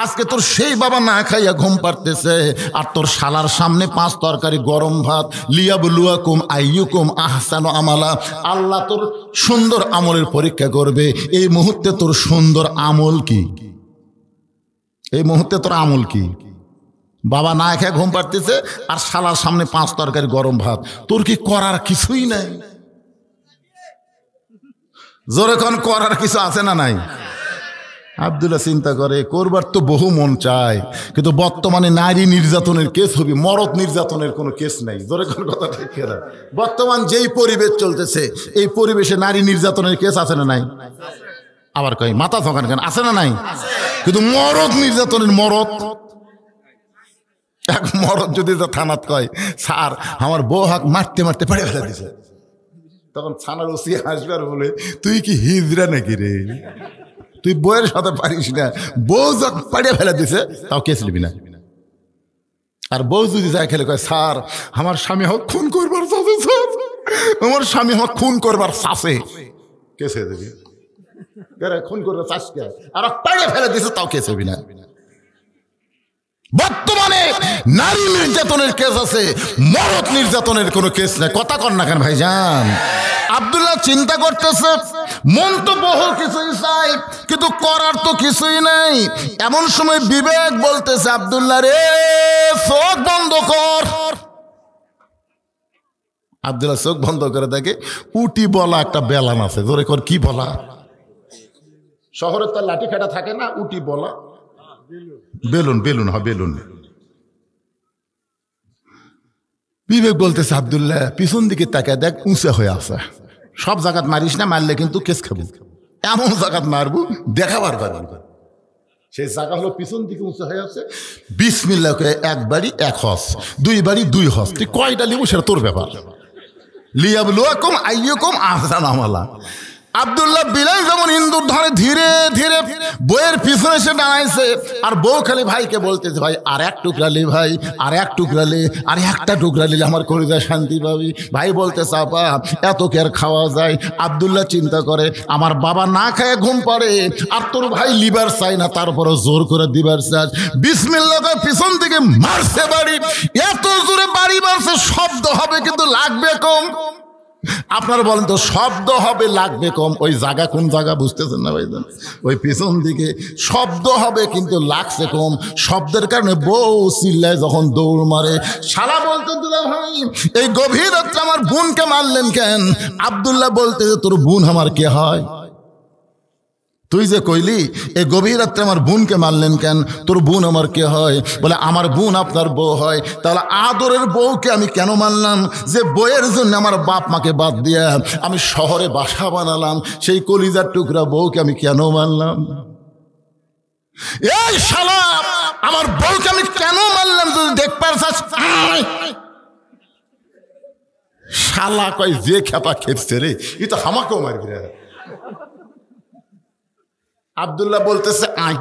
আজকে তোর সেই বাবা না খাইয়া ঘুম পাড়তেছে, আর তোর শালার সামনে 5 তরকারি গরম ভাত। লিয়াবলুয়াকুম আইয়ুকুম আহসানু আমালা। আল্লাহ তোর সুন্দর আমলের পরীক্ষা করবে। এই মুহূর্তে তোর সুন্দর আমল কি? এই মুহূর্তে তোর আমল কি? বাবা না খেয়ে ঘুম পাড়তেছে আর শালার সামনে 5 তরকারি গরম ভাত, তোর কি করার কিছুই নাই? জোরে কোন করার কিছু আছে না নাই? আব্দুল্লাহ চিন্তা করে করবার তো বহু মন চায়, কিন্তু বর্তমানে নারী নির্যাতনের কেস হবে, মরদ নির্যাতনের কোনো কেস নাই। জোরে কোন কথা ঠিক না? বর্তমান যেই পরিবেশ চলতেছে এই পরিবেশে নারী নির্যাতনের কেস আছে না নাই? আবার কই মাথা ধোকান কেন, আছে না নাই? কিন্তু মরদ নির্যাতনের মরদ, এক মরদ যদি থানাত কয় স্যার আমার বউ হাক মারতে মারতে পাড়ে ফেলে দিছে, তখন থানার ওসি আসবে আর বলে তুই কি হিজড়া নাকি রে, তুই বউয়ের সাথে পারিস না, বউ যখন পাড়িয়ে ফেলে দিছে তাও কেস নিবি না। আর বউ যদি যায় খেলে কয় স্যার আমার স্বামী হোক খুন করবার চাষে, স্যার আমার স্বামী হোক খুন করবার চাষে, কেস হয়ে দেবে, খুন করবার চাষকে আর পাড়িয়ে ফেলে দিছে তাও কেস হবি না। বর্তমানে নারী নির্যাতনের কেস আছে, মরদ নির্যাতনের কোনো কেস নাই। কথা কর না কেন ভাইজান? আব্দুল্লাহ চিন্তা করতেছে, মন তো বহু কিছুই চাই কিন্তু করার তো কিছুই নেই। এমন সময় বিবেক বলতেছে আব্দুল্লাহ রে চোখ বন্ধ কর। আব্দুল্লাহ চোখ বন্ধ করে দেখে উটি বলা একটা বেলান আছে। জোরে কর, কি বলা? শহরে তার লাঠি কাটা থাকে না, উটি বলা বেলুন, বেলুন হ্যাঁ বেলুন। বিবেক বলতেছে আব্দুল্লাহ পিছন দিকে তাকায় দেখ উঁচা হয়ে আছে, সব জায়গাত মারিস না, মারলে কিন্তু কেস খাবো, এমন জায়গাত মারবো দেখাবার পারবো। সেই জায়গা হলো পিছন দিকে উঁচা হয়ে আছে। বিসমিল্লাহ করে এক বাড়ি এক হস, দুই বাড়ি দুই হস, তুই কয়টা লিবো সেটা তোর ব্যাপার। লিয়াবলুয়াকুম আইয়ুকুম আহসানু আমালা। আব্দুল্লাহ বিলাল যেমন ইন্দুর ধরে ধীরে ধীরে বইয়ের পিছনে সে দাঁড়াইছে, আর বউ খালি ভাইকে বলতেছে ভাই আর এক টুকরা লে, ভাই আর এক টুকরা লে, আর একটা টুকরা নিলে আমার কলিজায় শান্তি পাবি। ভাই বলতেছে আপা এত কি আর খাওয়া যায়? আব্দুল্লাহ চিন্তা করে আমার বাবা না খায় ঘুম পাড়ে, আর তোর ভাই লিবার চাই না, তারপরে জোর করে দিবার চাস। বিসমিল্লাহ করে পিছন থেকে মারছে বাড়ি, এত জোরে বাড়ি মারছে শব্দ হবে কিন্তু লাগবে কম। আপনারা বলেন তো শব্দ হবে লাগবে কম, ওই জায়গা কোন জায়গা বুঝতেছেন না ভাইজান? ওই পিছন দিকে শব্দ হবে কিন্তু লাগছে কম। শব্দের কারণে বউ চিল্লায় যখন দৌড় মারে। শালা বলতে দিলে ভাই এই গভীর রাত্রে আমার বোনকে মারলেন কেন? আব্দুল্লাহ বলতে তোর বোন আমার কে হয়? তুই যে কইলি এই গভীর রাত্রে আমার বোনকে মারলেন কেন? তোর বোন আমার কে হয়? বলে আমার বোন আপনার বউ হয়। তাহলে আদরের বউকে আমি কেন মানলাম? যে বউয়ের জন্য আমার বাপ মাকে বাদ দিয়া আমি শহরে বাসা বানালাম, সেই কলিজার টুকরা বউকে আমি কেন মানলাম? এই শালা আমার বউকে আমি কেন মানলাম? যদি দেখ পারছাস শালা কয় যে খেপা খেপছে রে, এ তো আমাকেও মারবি রে। আব্দুল্লাহ বলতেছে আয়,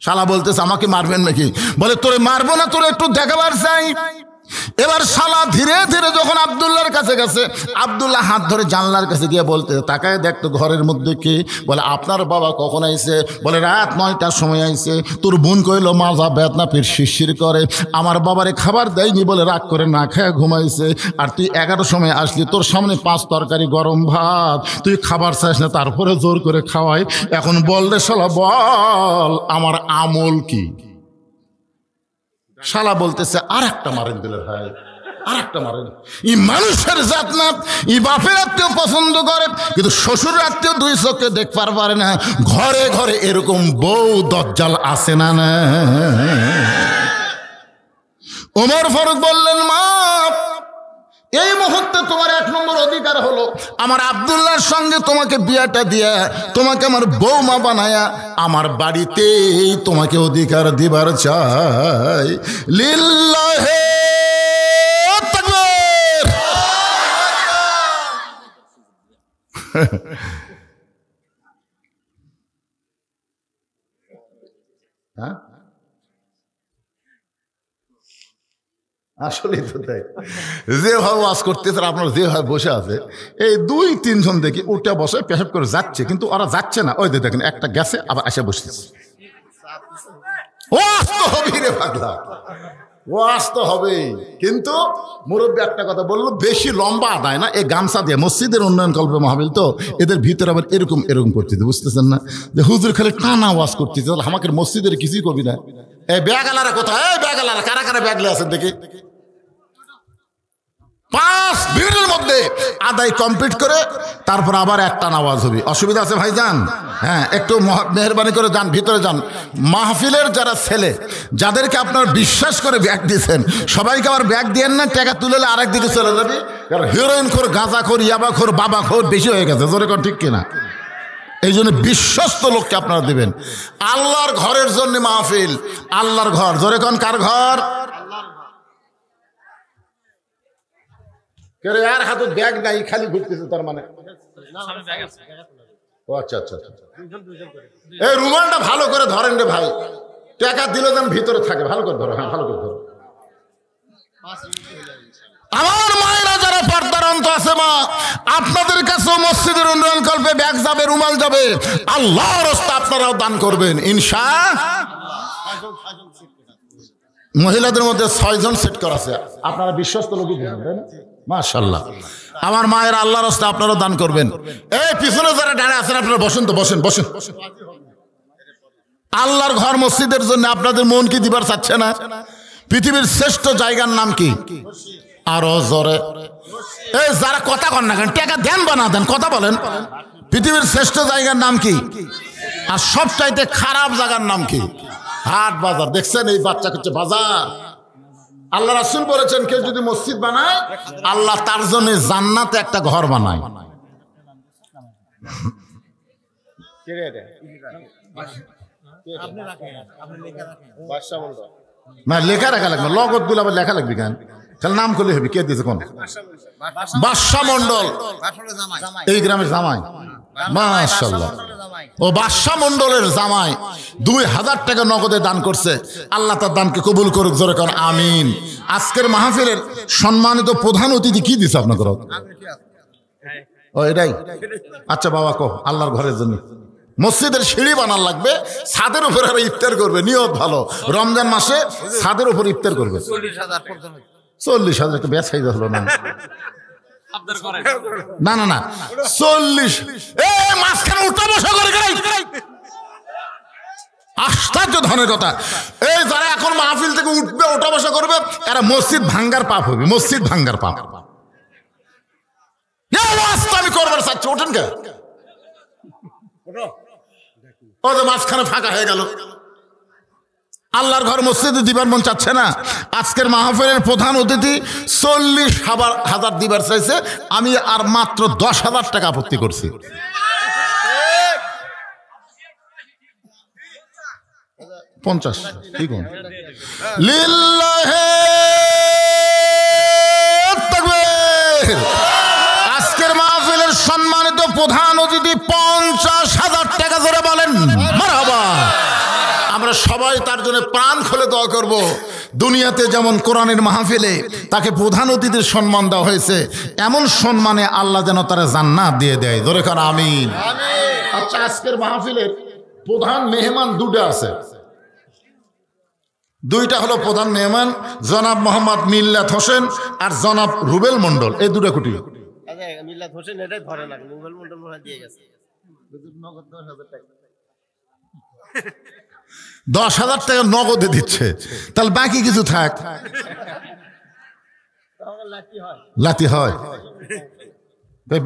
শালা বলতেছে আমাকে মারবেন নাকি? বলে তোরে মারবো না, তোরে একটু দেখাবার চাই। এবার শালা ধীরে ধীরে যখন আব্দুল্লাহর কাছে গেছে, আব্দুল্লাহ হাত ধরে জানলার কাছে গিয়ে বলতে তাকায় দেখতো ঘরের মধ্যে কে? বলে আপনার বাবা কখন আইছে? বলে রাত 9টার সময় আইছে। তোর বোন কইলো মাজা বেদনা পেট শিরশির করে, আমার বাবারে খাবার দেয়নি বলে রাগ করে না খেয়ে ঘুমাইছে। আর তুই 11টার সময় আসলি, তোর সামনে 5 তরকারি গরম ভাত, তুই খাবার চাইস না, তারপরে জোর করে খাওয়াই। এখন বল রে শালা বল আমার আমল কি? শালা বলতেছে আর একটা মারেন দিলে ভাই, আর একটা মারেন। ই মানুষের জাত না, ই বাপের আত্মীয় পছন্দ করে কিন্তু শ্বশুর আত্মীয় দুই চোখে দেখবার পারে না। ঘরে ঘরে এরকম বউ দজ্জাল আছে না? না ওমর ফারুক বললেন মা এই মুহূর্তে তোমার 1 নম্বর অধিকার হলো আমার আব্দুল্লাহর সঙ্গে তোমাকে বিয়াটা দিয়া তোমাকে আমার বৌমা বানায়া আমার বাড়িতেই তোমাকে অধিকার দিবার চাই। লিল্লাহে তাকবীর। হ্যাঁ আসলে তো তাই, যেভাবে ওয়াজ করতেছে আপনার যেভাবে বসে আছে এই 2-3 জন দেখি উঠে বসে পেশাব করে যাচ্ছে, কিন্তু ওরা যাচ্ছে না। ওই দেখেন একটা গেছে আবার এসে বসতেছে। ওয়াজ তো হবেই রে পাগলা, ওয়াজ তো হবেই। কিন্তু মুরব্বী একটা কথা বললো, বেশি লম্বা আদায় না, এই গামছা দিয়ে মসজিদের উন্নয়ন কল্পে মাহফিল তো এদের ভিতরে আবার এরকম এরকম করতেছে, বুঝতেছেন না? যে হুজুর খালি টানা ওয়াজ করতেছে, আমাকে মসজিদের কিছুই করবি না। এই ব্যাগালারা কোথায়? এই ব্যাগালারা কারা কারা ব্যাগলে আছেন দেখি। 5 মিনিটের মধ্যে আদায় কমপ্লিট করে তারপর আবার একটা নামাজ হবে। অসুবিধা আছে ভাইজান? হ্যাঁ, একটু মেহরবানি করে যান, ভিতরে যান। মাহফিলের যারা ছেলে, যাদেরকে আপনার বিশ্বাস করে ব্যাগ দিয়েছেন, সবাইকে আবার ব্যাগ দিয়েন না, টাকা তুলে আরেক দিকে চলে যাবে। কারণ হিরোইন খোর, গাঁজা খোর, ইয়াবা খোর, বাবা খোর বেশি হয়ে গেছে। জোরে কোন ঠিক কিনা? এই জন্য বিশ্বস্ত লোককে আপনারা দিবেন। আল্লাহর ঘরের জন্য মাহফিল, আল্লাহর ঘর। জোরে কোন কার ঘর? আর হাতে ব্যাগ নাই, খালি ঘুরতেছে, তার মানে ও আচ্ছা আচ্ছা আচ্ছা। এই রুমালটা ভালো করে ধরেন রে ভাই, টাকা দিলে যেন ভিতরে থাকে। ভালো করে ধরো, হ্যাঁ ভালো করে ধরো। আমার মায়েরা যারা পর্দার অন্ত আছে, মা আপনাদের কাছেও মসজিদের উন্নয়ন কল্পে ব্যাগ যাবে, রুমাল যাবে। আল্লাহর রাস্তায় আপনারাও দান করবেন ইনশাআল্লাহ। মহিলাদের মধ্যে 6 জন সেট করা আছে। আপনারা বিশ্বস্ত লোকই বুঝবেন, তাই না? মাশাআল্লাহ। আমার মায়ের আল্লাহর রাস্তায় আপনারাও দান করবেন। এই পিছনে যারা দাঁড়িয়ে আছেন, আপনারা বসেন তো, বসেন বসেন। আল্লাহর ঘর মসজিদের জন্য আপনাদের মন কি দিবার চাচ্ছে না? পৃথিবীর শ্রেষ্ঠ জায়গার নাম কি? আরো জোরে। এই যারা কথা কন না কেন, টাকা দেন বা না দেন, কথা বলেন। পৃথিবীর শ্রেষ্ঠ জায়গার নাম কি? আর সবচাইতে খারাপ জায়গার নাম কি? হাট বাজার। দেখছেন এই বাচ্চা হচ্ছে বাজার। আল্লাহ রাসূল বলেছেন, কেউ যদি মসজিদ বানায়, আল্লাহ তার জন্য জান্নাতে একটা ঘর বানায়। না লেখা রাখা লাগবে, লগত গুলো আবার লেখা লাগবে কেন? তাহলে নাম করলে হবে। কে দিয়েছে কোন? বাদশাহ মন্ডল, এই গ্রামের জামাই। মাশাআল্লাহ। ও বাদশাহ মন্ডলের জামাই 2000 টাকা নগদে দান করছে। আল্লাহ তার দানকে কবুল করুক। জোরে কর আমিন। আজকের মাহফিলের সম্মানিত প্রধান অতিথি কি দিছে আপনাদের? ও এটাই? আচ্ছা বাবা, কো আল্লাহর ঘরের জন্য মসজিদের সিঁড়ি বানার লাগবে, ছাদের উপর আর ইফতার করবে। নিয়ত ভালো, রমজান মাসে ছাদের উপর ইফতার করবে। 40,000 একটা বেচাই হলো না? না না না, 40। মাঝখানে উঠা বসা করে আশ্চর্য ধরনের কথা। এই যারা এখন মাহফিল থেকে উঠবে, ওঠা বসা করবে, এরা মসজিদ ভাঙ্গার পাপ হবে। মসজিদ ভাঙ্গার পাপ। আমি করবার চাচ্ছি, ওঠেন কে? ও যে মাঝখানে ফাঁকা হয়ে গেল। আল্লাহর ঘর মসজিদে দিবার মন চাচ্ছে না। আজকের মাহফিলের প্রধান অতিথি 40,000 দিবার চাইছে, আমি আর মাত্র 10,000 টাকা আপত্তি করছি। পঞ্চাশ ঠিক লিল্লাহে তাকবীর। আজকের মাহফিলের সম্মানিত প্রধান অতিথি 50,000 টাকা ধরে বলেন মারহাবা। আমরা সবাই তার জন্য প্রাণ খুলে দোয়া করব। দুনিয়াতে যেমন কোরআনের মাহফিলে তাকে প্রধান অতিথির সম্মান দেওয়া হয়েছে, এমন সম্মানে আল্লাহ যেন তারা জান্নাত দিয়ে দেয়। ধরে কার আমিন। আচ্ছা, আজকের মাহফিলের প্রধান মেহমান দুটো আছে। দুইটা হলো প্রধান মেহমান, জনাব মোহাম্মদ মিল্লাত হোসেন আর জনাব রুবেল মন্ডল। এই দুটো কুটি। মিল্লাত হোসেন এটাই ধরে না, রুবেল মন্ডল মনে দিয়ে গেছে। 10,000 টাকা নগদে দিচ্ছে, তাহলে বাকি কিছু থাক, লাতি হয়।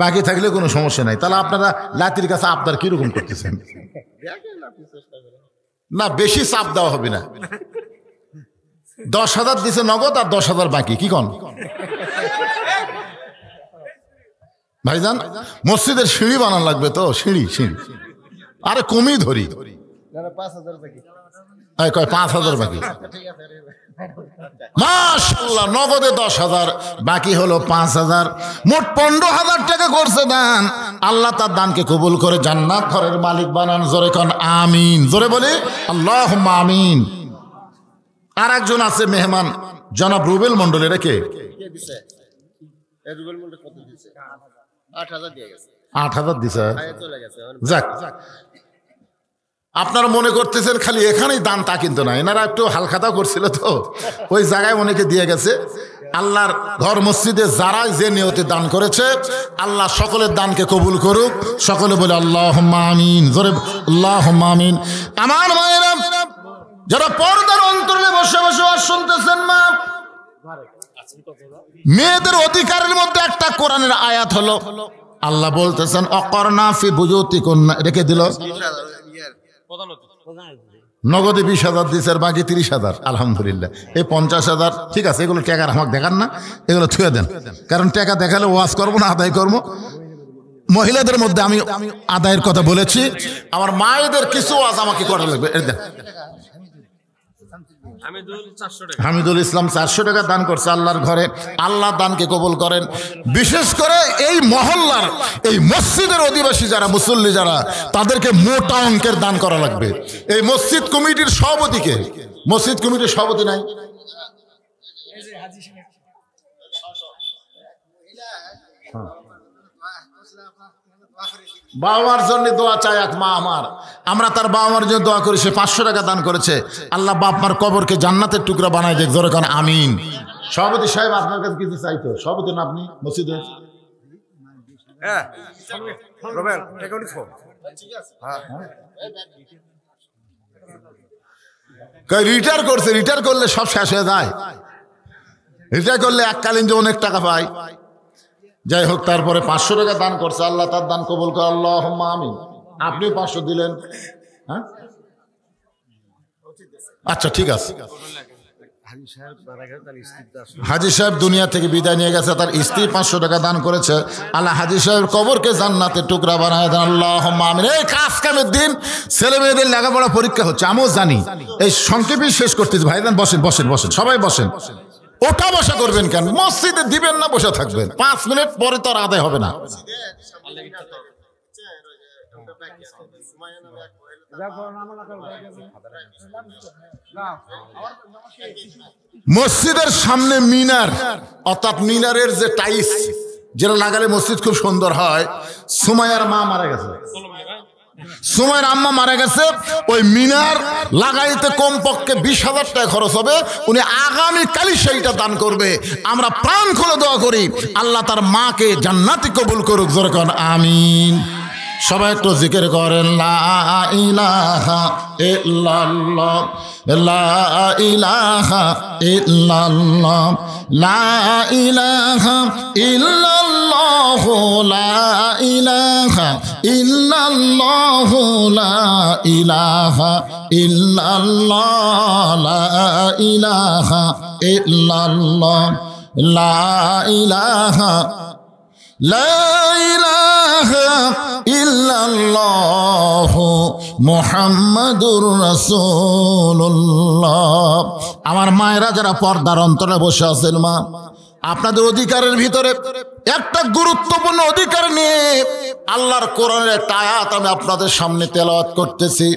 বাকি থাকলে কোনো সমস্যা নাই। তাহলে আপনারা লাতির কাছে আপনার কিরকম করতেছেন? না, বেশি চাপ দেওয়া হবে না। 10,000 দিছে নগদ আর 10,000 বাকি। কি কন ভাইজান? মসজিদের সিঁড়ি বানান লাগবে তো, সিঁড়ি সিঁড়ি আরে কমই ধরি। 5,000 বাকি। মাশাআল্লাহ, নগদে 10,000, বাকি হলো 5,000, মোট 15,000 টাকা করছে দান। আল্লাহ তার দানকে কবুল করে জান্নাত ঘরের মালিক বানান। জোরে কোন আমিন। জোরে বলি আল্লাহুম্মা আমিন। আর একজন আছে মেহমান, জনাব রুবেল মন্ডল। এটা কে? 8,000 দিছে। যাক, আপনারা মনে করতেছেন খালি এখানেই দান, তা কিন্তু না। এনারা একটু হালখাতাও করছিল তো, ওই জায়গায় অনেকে দিয়ে গেছে। আল্লাহর ঘর মসজিদে যারাই যে নিয়তে দান করেছে, আল্লাহ সকলের দানকে কবুল করুক। সকলে বলে আল্লাহুম্মা আমিন। জোরে আল্লাহুম্মা আমিন। আমার মায়েরা যারা পর্দার অন্তরে বসে বসে ওয়াজ শুনতেছেন মা, মেয়েদের অধিকারের মধ্যে একটা কোরআনের আয়াত হলো, আল্লাহ বলতেছেন অকরনা ফি বুয়ুতিকুন্না, রেখে দিল নগদে 20,000 দিছে, আর বাকি 30,000। আলহামদুলিল্লাহ। এই 50,000 ঠিক আছে, এগুলো টাকার আমাকে দেখান না, এগুলো থুয়ে দেন, কারণ টাকা দেখালে ওয়াজ করবো না, আদায় করবো। মহিলাদের মধ্যে আমি আদায়ের কথা বলেছি, আমার মায়েদের কিছু ওয়াজ আমাকে করা লাগবে। হামিদুল ইসলাম 400 টাকা দান করছে আল্লাহর ঘরে। আল্লাহ দানকে কবুল করেন। বিশেষ করে এই মহল্লার, এই মসজিদের অধিবাসী যারা, মুসল্লি যারা, তাদেরকে মোটা অঙ্কের দান করা লাগবে। এই মসজিদ কমিটির সভাপতিকে, মসজিদ কমিটির সভাপতি নাই, বাবা মার জন্য দোয়া চাই এক মা আমার, আমরা তার বাবা মার জন্য দোয়া করি। সে 500 টাকা দান করেছে। আল্লাহ বাপ মার কবরকে জান্নাতের টুকরা বানায় দেখ, জোরে কারণ আমিন। সভাপতি সাহেব আপনার কাছে কিছু চাইতো, সভাপতি না আপনি মসজিদে? রিটায়ার করছে, রিটায়ার করলে সব শেষ হয়ে যায়। রিটায়ার করলে এককালীন যে অনেক টাকা পায়। যাই হোক, তারপরে 500 টাকা দান করছে, আল্লাহ তার দান কবুল করে, আল্লাহুম্মা আমিন। আপনি 500 দিলেন, হ্যাঁ আচ্ছা ঠিক আছে। হাজী সাহেব দুনিয়া থেকে বিদায় নিয়ে গেছে, তার স্ত্রী 500 টাকা দান করেছে। আল্লাহ হাজী সাহেবের কবরকে জান্নাতের টুকরা বানায় দেন, আল্লাহুম্মা আমিন। এই কাজ কামের দিন ছেলে মেয়েদের লেখাপড়া পরীক্ষা হচ্ছে, আমিও জানি। এই সংক্ষেপে শেষ করতেছি ভাইজান, বসেন বসেন বসেন, সবাই বসেন। ওঠা বসা করবেন কেন? মসজিদে দিবেন না, বসে থাকবেন। 5 মিনিট পরে তো আর আদায় হবে না। মসজিদের সামনে মিনার, অর্থাৎ মিনারের যে টাইলস যেটা লাগালে মসজিদ খুব সুন্দর হয়। সুমাইয়ার মা মারা গেছে, সুমাইয়ার আম্মা মারা গেছে। ওই মিনার লাগাইতে কমপক্ষে 20,000 টাকা খরচ হবে। উনি আগামীকালই সেইটা দান করবে। আমরা প্রাণ খুলে দোয়া করি, আল্লাহ তার মাকে জান্নাতি কবুল করুক, জোরে করেন আমিন। সবাই একটু জিকির করেন, লা ইলাহা ইল্লাল্লাহ, লা ইলাহা ইল্লাল্লাহ, লা ইলাহা ইল্লাল্লাহ, লা ইলাহা ইল্লাল্লাহ, লা ইলাহা ইল্লাল্লাহ, লা ইলাহা ইল্লাল্লাহ, লা ইলাহা, লা ইলাহা ইল্লাল্লাহ মুহাম্মাদুর রাসূলুল্লাহ। আমার মায়েরা যারা পর্দার অন্তরে বসে আছেন, মা আপনাদের অধিকারের ভিতরে একটা গুরুত্বপূর্ণ অধিকার নিয়ে আল্লাহর কোরআনের একটা আয়াত আমি আপনাদের সামনে তেলাওয়াত করতেছি।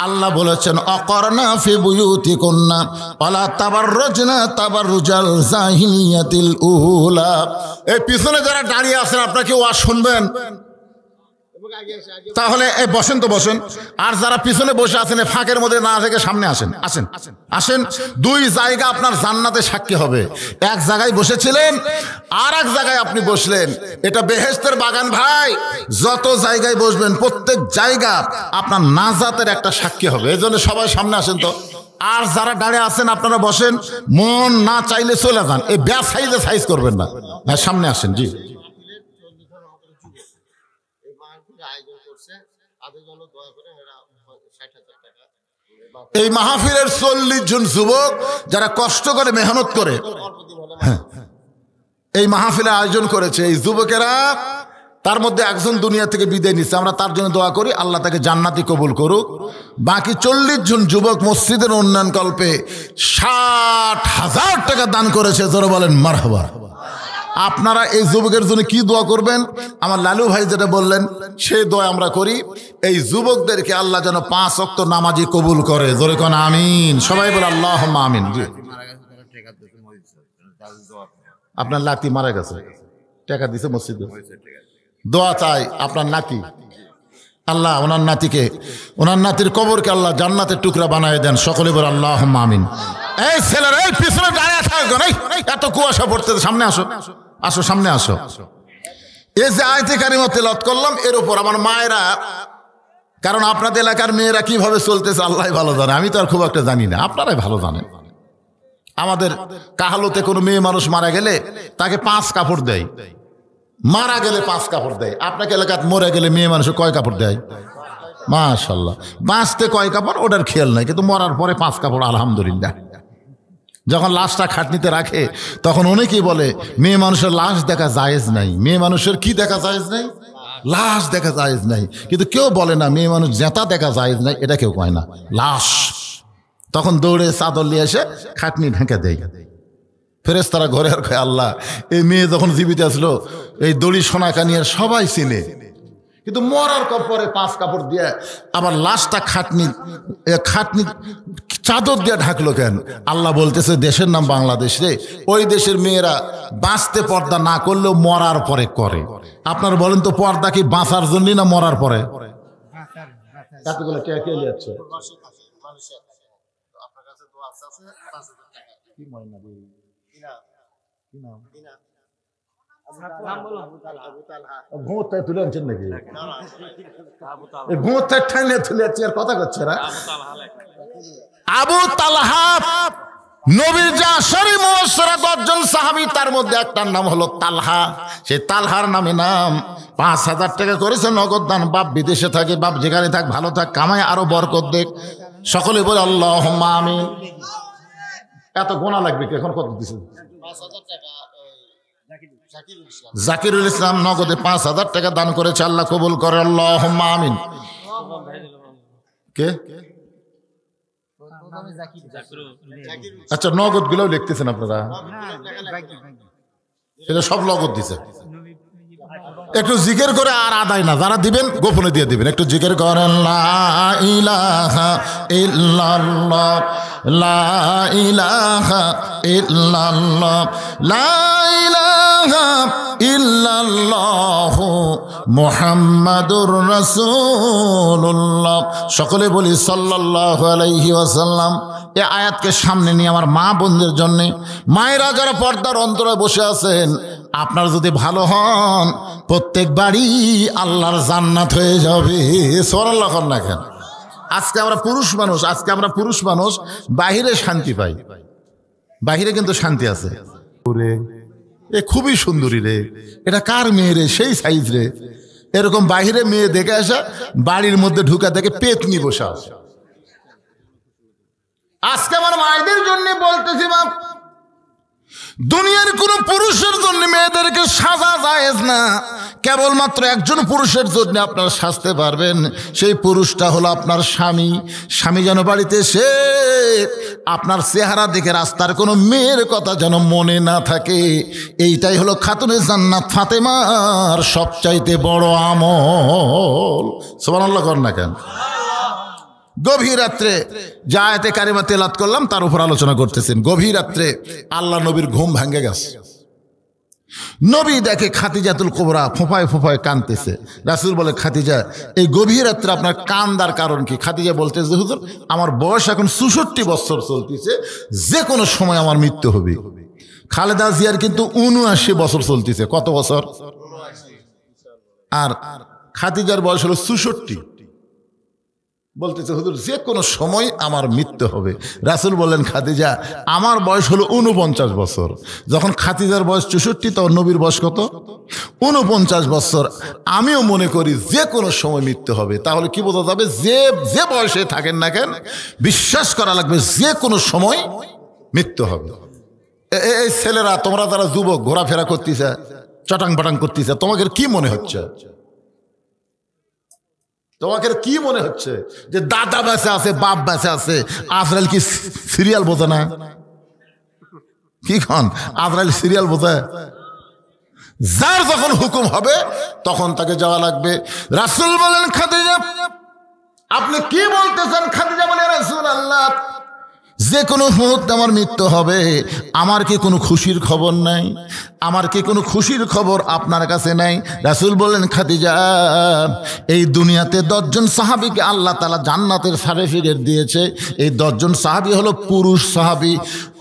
আল্লাহ বলেছেন অকরনা ফি বুয়ুতিকুন্না ওয়ালা তাবাররুজনা তাবাররুজাল জাহিলিয়াতিল উলা। এই পিছনে যারা দাঁড়িয়ে আছেন, আপনারা কি ওয়াজ শুনবেন? তাহলে এই বসেন তো বসেন। আর যারা পিছনে বসে আছেন, ফাঁকের মধ্যে না থেকে সামনে আসেন, আসেন আসেন। 2 জায়গা আপনার জান্নাতে সাক্ষী হবে। এক জায়গায় বসেছিলেন, আর এক জায়গায় আপনি বসলেন। এটা বেহেশতের বাগান ভাই। যত জায়গায় বসবেন, প্রত্যেক জায়গা আপনার নাজাতের একটা সাক্ষী হবে। এই জন্য সবাই সামনে আসেন তো। আর যারা দাঁড়িয়ে আছেন, আপনারা বসেন, মন না চাইলে চলে যান। এই ব্যাস সাইজে সাইজ করবেন না, সামনে আসেন। জি, এই মাহফিলের 40 জন যুবক যারা কষ্ট করে মেহনত করে এই মাহফিলের আয়োজন করেছে। এই যুবকেরা, তার মধ্যে একজন দুনিয়া থেকে বিদায় নিচ্ছে। আমরা তার জন্য দোয়া করি, আল্লাহ তাকে জান্নাতি কবুল করুক। বাকি 40 জন যুবক মসজিদের উন্নয়ন কল্পে 60,000 টাকা দান করেছে। জোরে বলেন মারহাবা। আপনারা এই যুবকের জন্য কি দোয়া করবেন? আমার লালু ভাই যেটা বললেন, সেই দোয়া আমরা করি। এই যুবকদেরকে আল্লাহ যেন 5 ওয়াক্ত নামাজি কবুল করে। জোরে কোন আমিন। সবাই বলে আল্লাহুম্মা আমিন। আপনার নাতি মারা গেছে, টাকা দিছে মসজিদে, দোয়া চাই আপনার নাতি। আল্লাহ ওনার নাতিকে, ওনার নাতির কবরকে আল্লাহ জান্নাতের টুকরা বানায় দেন। সকলে বলে আল্লাহুম্মা আমিন। এই ছেলেরা, এই পিছনে দাঁড়িয়ে থাকবেন। এত কুয়াশা পড়তে, সামনে আসো, আসো সামনে আসো। এই যে আয়াতে কারিমা তেলাওয়াত করলাম, এর উপর আমার মায়েরা কারণ আপনাদের এলাকার মেয়েরা কিভাবে চলতেছে আল্লাহ ভালো জানে, আমি তো আর খুব একটা জানি না, আপনারাই ভালো জানেন। আমাদের কাহালতে কোনো মেয়ে মানুষ মারা গেলে তাকে 5 কাপড় দেয়, মারা গেলে 5 কাপড় দেয়। আপনাকে এলাকায় মরে গেলে মেয়ে মানুষের কয় কাপড় দেয়? মাশাআল্লাহ। বাঁচতে কয় কাপড় ওটার খেয়াল নাই, কিন্তু মরার পরে 5 কাপড় আলহামদুলিল্লাহ। যখন লাশটা খাটনিতে রাখে তখন অনেকেই বলে মেয়ে মানুষের লাশ দেখা জায়েজ নাই। মেয়ে মানুষের কি দেখা জায়েজ নাই? লাশ দেখা জায়েজ নাই। কিন্তু কেউ বলে না মেয়ে মানুষ জেতা দেখা জায়েজ নাই, এটা কেউ কয় না, লাশ। তখন দৌড়ে চাদর নিয়ে এসে খাটনি ঢেকে দেয়। ফেরেশতারা ঘরে আর কয় আল্লাহ, এই মেয়ে যখন জীবিত আসলো এই দড়ি সোনা কানিয়ার সবাই চিনে, কিন্তু মরার পরে 5 কাপড় দিয়ে আবার লাশটা খাটনি চাদর দিয়ে ঢাকলো কেন? আল্লাহ বলতেছে দেশের নাম বাংলাদেশ রে, ওই দেশের মেয়েরা বাঁচতে পর্দা না করলেও মরার পরে করে। আপনার বলেন তো পর্দা কি বাঁচার জন্য না মরার পরে? তুলে আনছেন নাকি? কথা করছে না। আবু তালহা নবীর জাশরি মুবশশিরা 10 জন সাহাবী, তার মধ্যে একটার নাম হলো তালহা। সেই তালহার নামে নাম। 5000 টাকা করেছে নগদ দান। বাপ বিদেশে থাকে, বাপ যেখানে থাক ভালো থাক, কামায় আরো বরকত দেখ। সকলে বলে আল্লাহুম্মা আমিন। এত গোনা লাগবে কি? এখন কত দিছে? 5000 টাকা। জাকিরুল ইসলাম নগদে 5000 টাকা দান করেছে, আল্লাহ কবুল করে, আল্লাহুম্মা আমিন। কে? আচ্ছা, নগদ গুলো লিখতেছেন আপনারা? এটা সব নগদ দিছে। একটু জিকির করে আর আদায় না, যারা দিবেন গোপনে দিয়ে দিবেন। একটু জিকির করেন লা ইলাহা ইল্লাল্লাহ, লা ইলাহা ইল্লাল্লাহ, লা ইলাহা ইল্লাল্লাহু মুহাম্মাদুর রাসূলুল্লাহ। সকলে বলি সাল্লাল্লাহু আলাইহি ওয়াসাল্লাম। এই আয়াতকে সামনে নিয়ে আমার মা বোনদের জন্য, মায়েরা যারা পর্দার অন্তরে বসে আছেন, আপনার যদি ভালো হন প্রত্যেক বাড়ি আল্লাহর জান্নাত হয়ে যাবে। সুবহানাল্লাহ না কেন? আজকে আমরা পুরুষ মানুষ বাহিরে শান্তি পাই, বাহিরে কিন্তু শান্তি আছে। এ খুবই সুন্দরী রে, এটা কার মেয়ে রে, সেই সাইজ রে। এরকম বাহিরে মেয়ে দেখে আসা, বাড়ির মধ্যে ঢুকা দেখে পেতনি বসে আছে। আজকে আমার মায়েদের জন্য বলতেছি, বাপ, দুনিয়ার কোন পুরুষের জন্য মেয়েদেরকে সাজা জায়েজ না। কেবলমাত্র একজন পুরুষের জন্য আপনারা সাজতে পারবেন, সেই পুরুষটা হলো আপনার স্বামী। স্বামী যেন বাড়িতে সে আপনার চেহারা দেখে রাস্তার কোনো মেয়ের কথা যেন মনে না থাকে। এইটাই হলো খাতুনে জান্নাত ফাতেমার সবচাইতে বড় আমল। সুবহানাল্লাহ কর না কেন? গভীর রাত্রে যে আয়াতে কারিমা তেলাওয়াত করলাম তার উপর আলোচনা করতেছেন। গভীর রাত্রে আল্লাহ নবীর ঘুম ভেঙে গেছে। নবী দেখে খাদিজাতুল কুবরা ফোঁপায় ফোঁপায় কাঁদতেছে। রাসূল বলে, খাদিজা, এই গভীর রাত্রে আপনার কান্দার কারণ কি? খাদিজা বলতেছে, হুজুর, আমার বয়স এখন 64 বছর চলতেছে, যে কোনো সময় আমার মৃত্যু হবে। খালেদা জিয়ার কিন্তু 79 বছর চলতেছে। কত বছর? আর খাদিজার বয়স হলো 64। বলতেছে, হুজুর, যে কোনো সময় আমার মৃত্যু হবে। রাসূল বললেন, খাদিজা, আমার বয়স হলো 49 বছর। যখন খাদিজার বয়স 64, তখন নবীর বয়স কত? 49 বছর। আমিও মনে করি যে কোনো সময় মৃত্যু হবে। তাহলে কি বোঝা যাবে? যে বয়সে থাকেন না কেন, বিশ্বাস করা লাগবে যে কোনো সময় মৃত্যু হবে। এই ছেলেরা, তোমরা যারা যুবক ঘোরাফেরা করতেছে, চটাং পাটাং করতেছে, তোমাদের কি মনে হচ্ছে? তোমাকে কি মনে হচ্ছে যে দাদা বেঁচে আছে, বাপ বেঁচে আছে? আজরাইল কি সিরিয়াল বোঝে না? কি খান আজরাইল সিরিয়াল বোঝে? যার যখন হুকুম হবে তখন তাকে যাওয়া লাগবে। রাসূল বলেন, খাদিজা, আপনি কি বলতেছেন? খাদিজা বলে, রাসূলুল্লাহ, যে কোনো মুহূর্তে আমার মৃত্যু হবে। আমার কি কোনো খুশির খবর নাই? আমার কি কোনো খুশির খবর আপনার কাছে নাই? রাসূল বললেন, খাদিজা, এই দুনিয়াতে 10 জন সাহাবীকে আল্লাহ তাআলা জান্নাতের সার্টিফিকেট দিয়েছে। এই 10 জন সাহাবী হলো পুরুষ সাহাবী।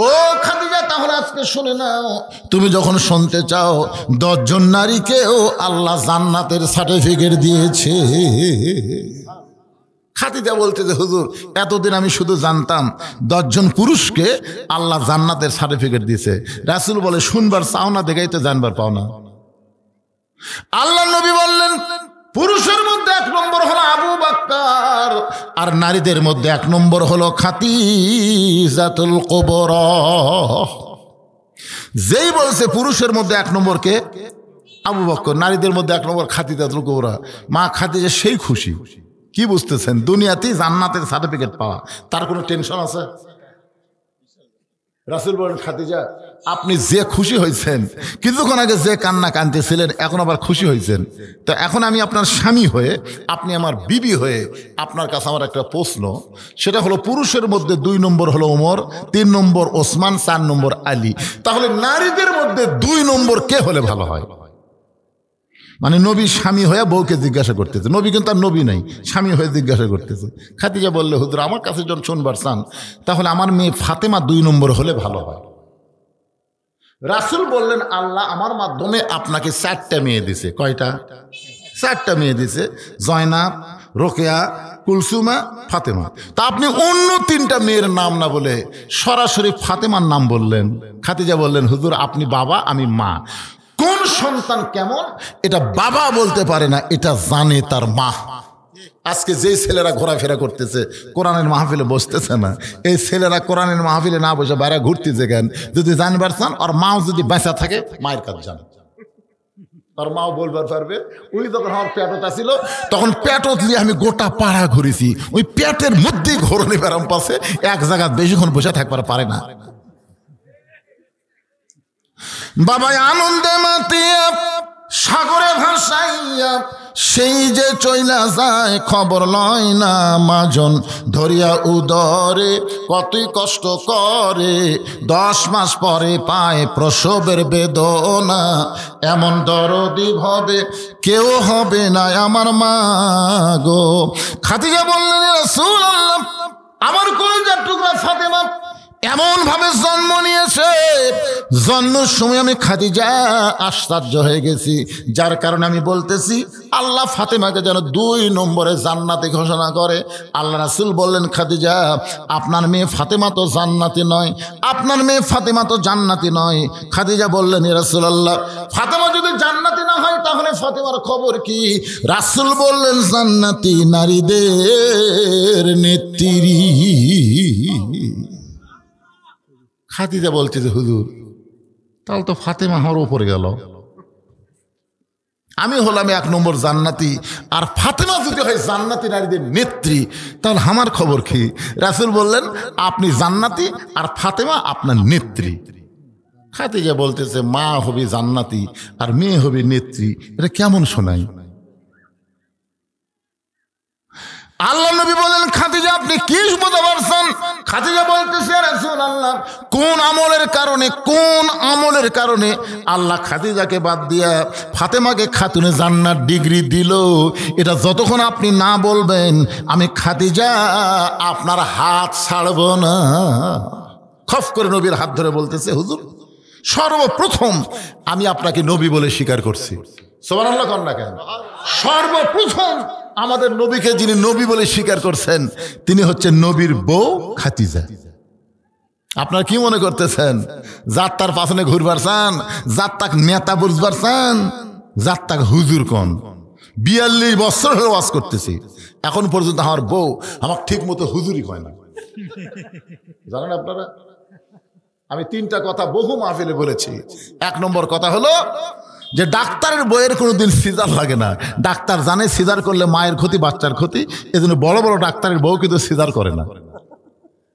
ও খাদিজা, তাহলে আজকে শুনে নাও, তুমি যখন শুনতে চাও, 10 জন নারীকেও আল্লাহ জান্নাতের সার্টিফিকেট দিয়েছে। খাদিজা বলতে যে হুজুর এতদিন আমি শুধু জানতাম 10 জন পুরুষকে আল্লাহ জান্নাতের সার্টিফিকেট দিয়েছে। রাসূল বলে শুনবার চাও না, দেখাই তো জানবার পাও না। আল্লাহ নবী বললেন পুরুষের মধ্যে 1 নম্বর হলো আবু বকর, আর নারীদের মধ্যে 1 নম্বর হলো খাদিজাতুল কুবরা। যেই বলছে পুরুষের মধ্যে 1 নম্বর কে? আবু বকর। নারীদের মধ্যে 1 নম্বর খাদিজাতুল কুবরা। মা খাদিজা সেই খুশি। কি বুঝতেছেন? দুনিয়াতেই জান্নাতের সার্টিফিকেট পাওয়া, তার কোনো টেনশন আছে? রাসূল বলেন খাদিজা আপনি যে খুশি হয়েছেন, কিছুক্ষণ আগে যে কান্না কাঁদতেছিলেন এখন আবার খুশি হয়েছেন, তো এখন আমি আপনার স্বামী হয়ে, আপনি আমার বিবি হয়ে, আপনার কাছে আমার একটা প্রশ্ন, সেটা হলো পুরুষের মধ্যে 2 নম্বর হলো ওমর, 3 নম্বর ওসমান, 4 নম্বর আলী। তাহলে নারীদের মধ্যে 2 নম্বর কে হলে ভালো হয়? মানে নবী স্বামী হয়ে বউকে জিজ্ঞাসা করতেছে, নবী কিন্তু আর নবী নাই, স্বামী হয়ে জিজ্ঞাসা করতেছে। খাদিজা বললে হুজুর আমার কাছে যখন শুনবার চান তাহলে আমার মেয়ে ফাতেমা 2 নম্বর হলে ভালো হয়। রাসূল বললেন আল্লাহ আমার মাধ্যমে আপনাকে 4টা মেয়ে দিছে। কয়টা? 4টা মেয়ে দিছে, জয়নাব, রোকেয়া, কুলসুমা, ফাতেমা। তা আপনি অন্য 3টা মেয়ের নাম না বলে সরাসরি ফাতেমার নাম বললেন। খাদিজা বললেন হুজুর আপনি বাবা, আমি মা। কোন সন্তান কেমন এটা বাবা বলতে পারে না, এটা জানে তার মা। আজকে যে ছেলেরা ঘোরাফেরা করতেছে, কোরআনের মাহফিলে বসতেছে না, এই ছেলেরা কোরআনের মাহফিলে না বসে বাইরে ঘুরতেছে কেন? যদি জানবার চান আর মাও যদি বেঁচা থাকে মায়ের কাছে যান, আর মাও বলবার পারবে ওই যখন আমার পেটত ছিল তখন পেটত নিয়ে আমি গোটা পাড়া ঘুরেছি, ওই পেটের মধ্যেই ঘোরনি ব্যারাম পাশে এক জায়গায় বেশিক্ষণ বসে থাকবার পারে না। বাবাই আনন্দে মাতিয়া সাগরে ভাসাইয়া সেই যে চইলা যায় খবর লয় না মাজন, ধরিয়া উদরে কতই কষ্ট করে 10 মাস পরে পায় প্রসবের বেদনা, এমন দরদি হবে কেউ হবে না আমার মা গো। খাদিজা বললেন রাসূলুল্লাহ আমার কলিজার টুকরা ফাতেমা এমন ভাবে জন্ম নিয়েছে, জন্মের সময় আমি খাদিজা আশ্চর্য হয়ে গেছি, যার কারণে আমি বলতেছি আল্লাহ ফাতেমাকে যেন 2 নম্বরে জান্নাতি ঘোষণা করে। আল্লাহ রাসূল বললেন খাদিজা আপনার মেয়ে ফাতেমা তো জান্নাতি নয়, আপনার মেয়ে ফাতেমা তো জান্নাতি নয়। খাদিজা বললেন ইয়া রাসূলুল্লাহ ফাতেমা যদি জান্নাতি না হয় তাহলে ফাতেমার খবর কি? রাসূল বললেন জান্নাতি নারীদের নেত্রী। খাদিজা বলছে যে হুজুর তাহলে তো ফাতেমা আমার উপরে গেল, আমি হলাম 1 নম্বর জান্নাতি, আর ফাতেমা যদি হয় জান্নাতি নারীদের নেত্রী তাহলে আমার খবর কি? রাসূল বললেন আপনি জান্নাতি আর ফাতেমা আপনার নেত্রী। খাদিজা বলতেছে মা হবে জান্নাতি আর মেয়ে হবে নেত্রী, এটা কেমন শোনায়? আল্লাহ নবী বলেন খাদিজা আপনি কি বুঝতে পারছেন? খাদিজা বলতেছে রাসূলুল্লাহ কোন আমলের কারণে আল্লাহ খাদিজাকে বাদ দিয়া ফাতেমাকে খাতুনে জান্নাত ডিগ্রি দিল, এটা যতক্ষণ আপনি না বলবেন আমি খাদিজা আপনার হাত ছাড়ব না। খফ করে নবীর হাত ধরে বলতেছে হুজুর সর্বপ্রথম আমি আপনাকে নবী বলে স্বীকার করছি। সুবহানাল্লাহ কোন না কেন? সর্বপ্রথম আমাদের নবীকে যিনি নবী বলে স্বীকার করছেন তিনি হচ্ছেন নবীর বউ খাদিজা। আপনারা কি মনে করতেছেন যার তার পাশনে ঘুরবার চান, যার তাক নেতা বুঝবার চান, যার তাক হুজুর কোন? 42 বছর হয়ে ওয়াজ করতেছি, এখন পর্যন্ত আমার বউ আমাকে ঠিক মতো হুজুরই কয় না। জানেন আপনারা আমি 3টা কথা বহু মাহফিলে বলেছি। 1 নম্বর কথা হলো যে ডাক্তারের বইয়ের কোনোদিন সিজার লাগে না, ডাক্তার জানে সিজার করলে মায়ের ক্ষতি বাচ্চার ক্ষতি, এজন্য বড় বড় ডাক্তারের বউ কিন্তু সিজার করে না।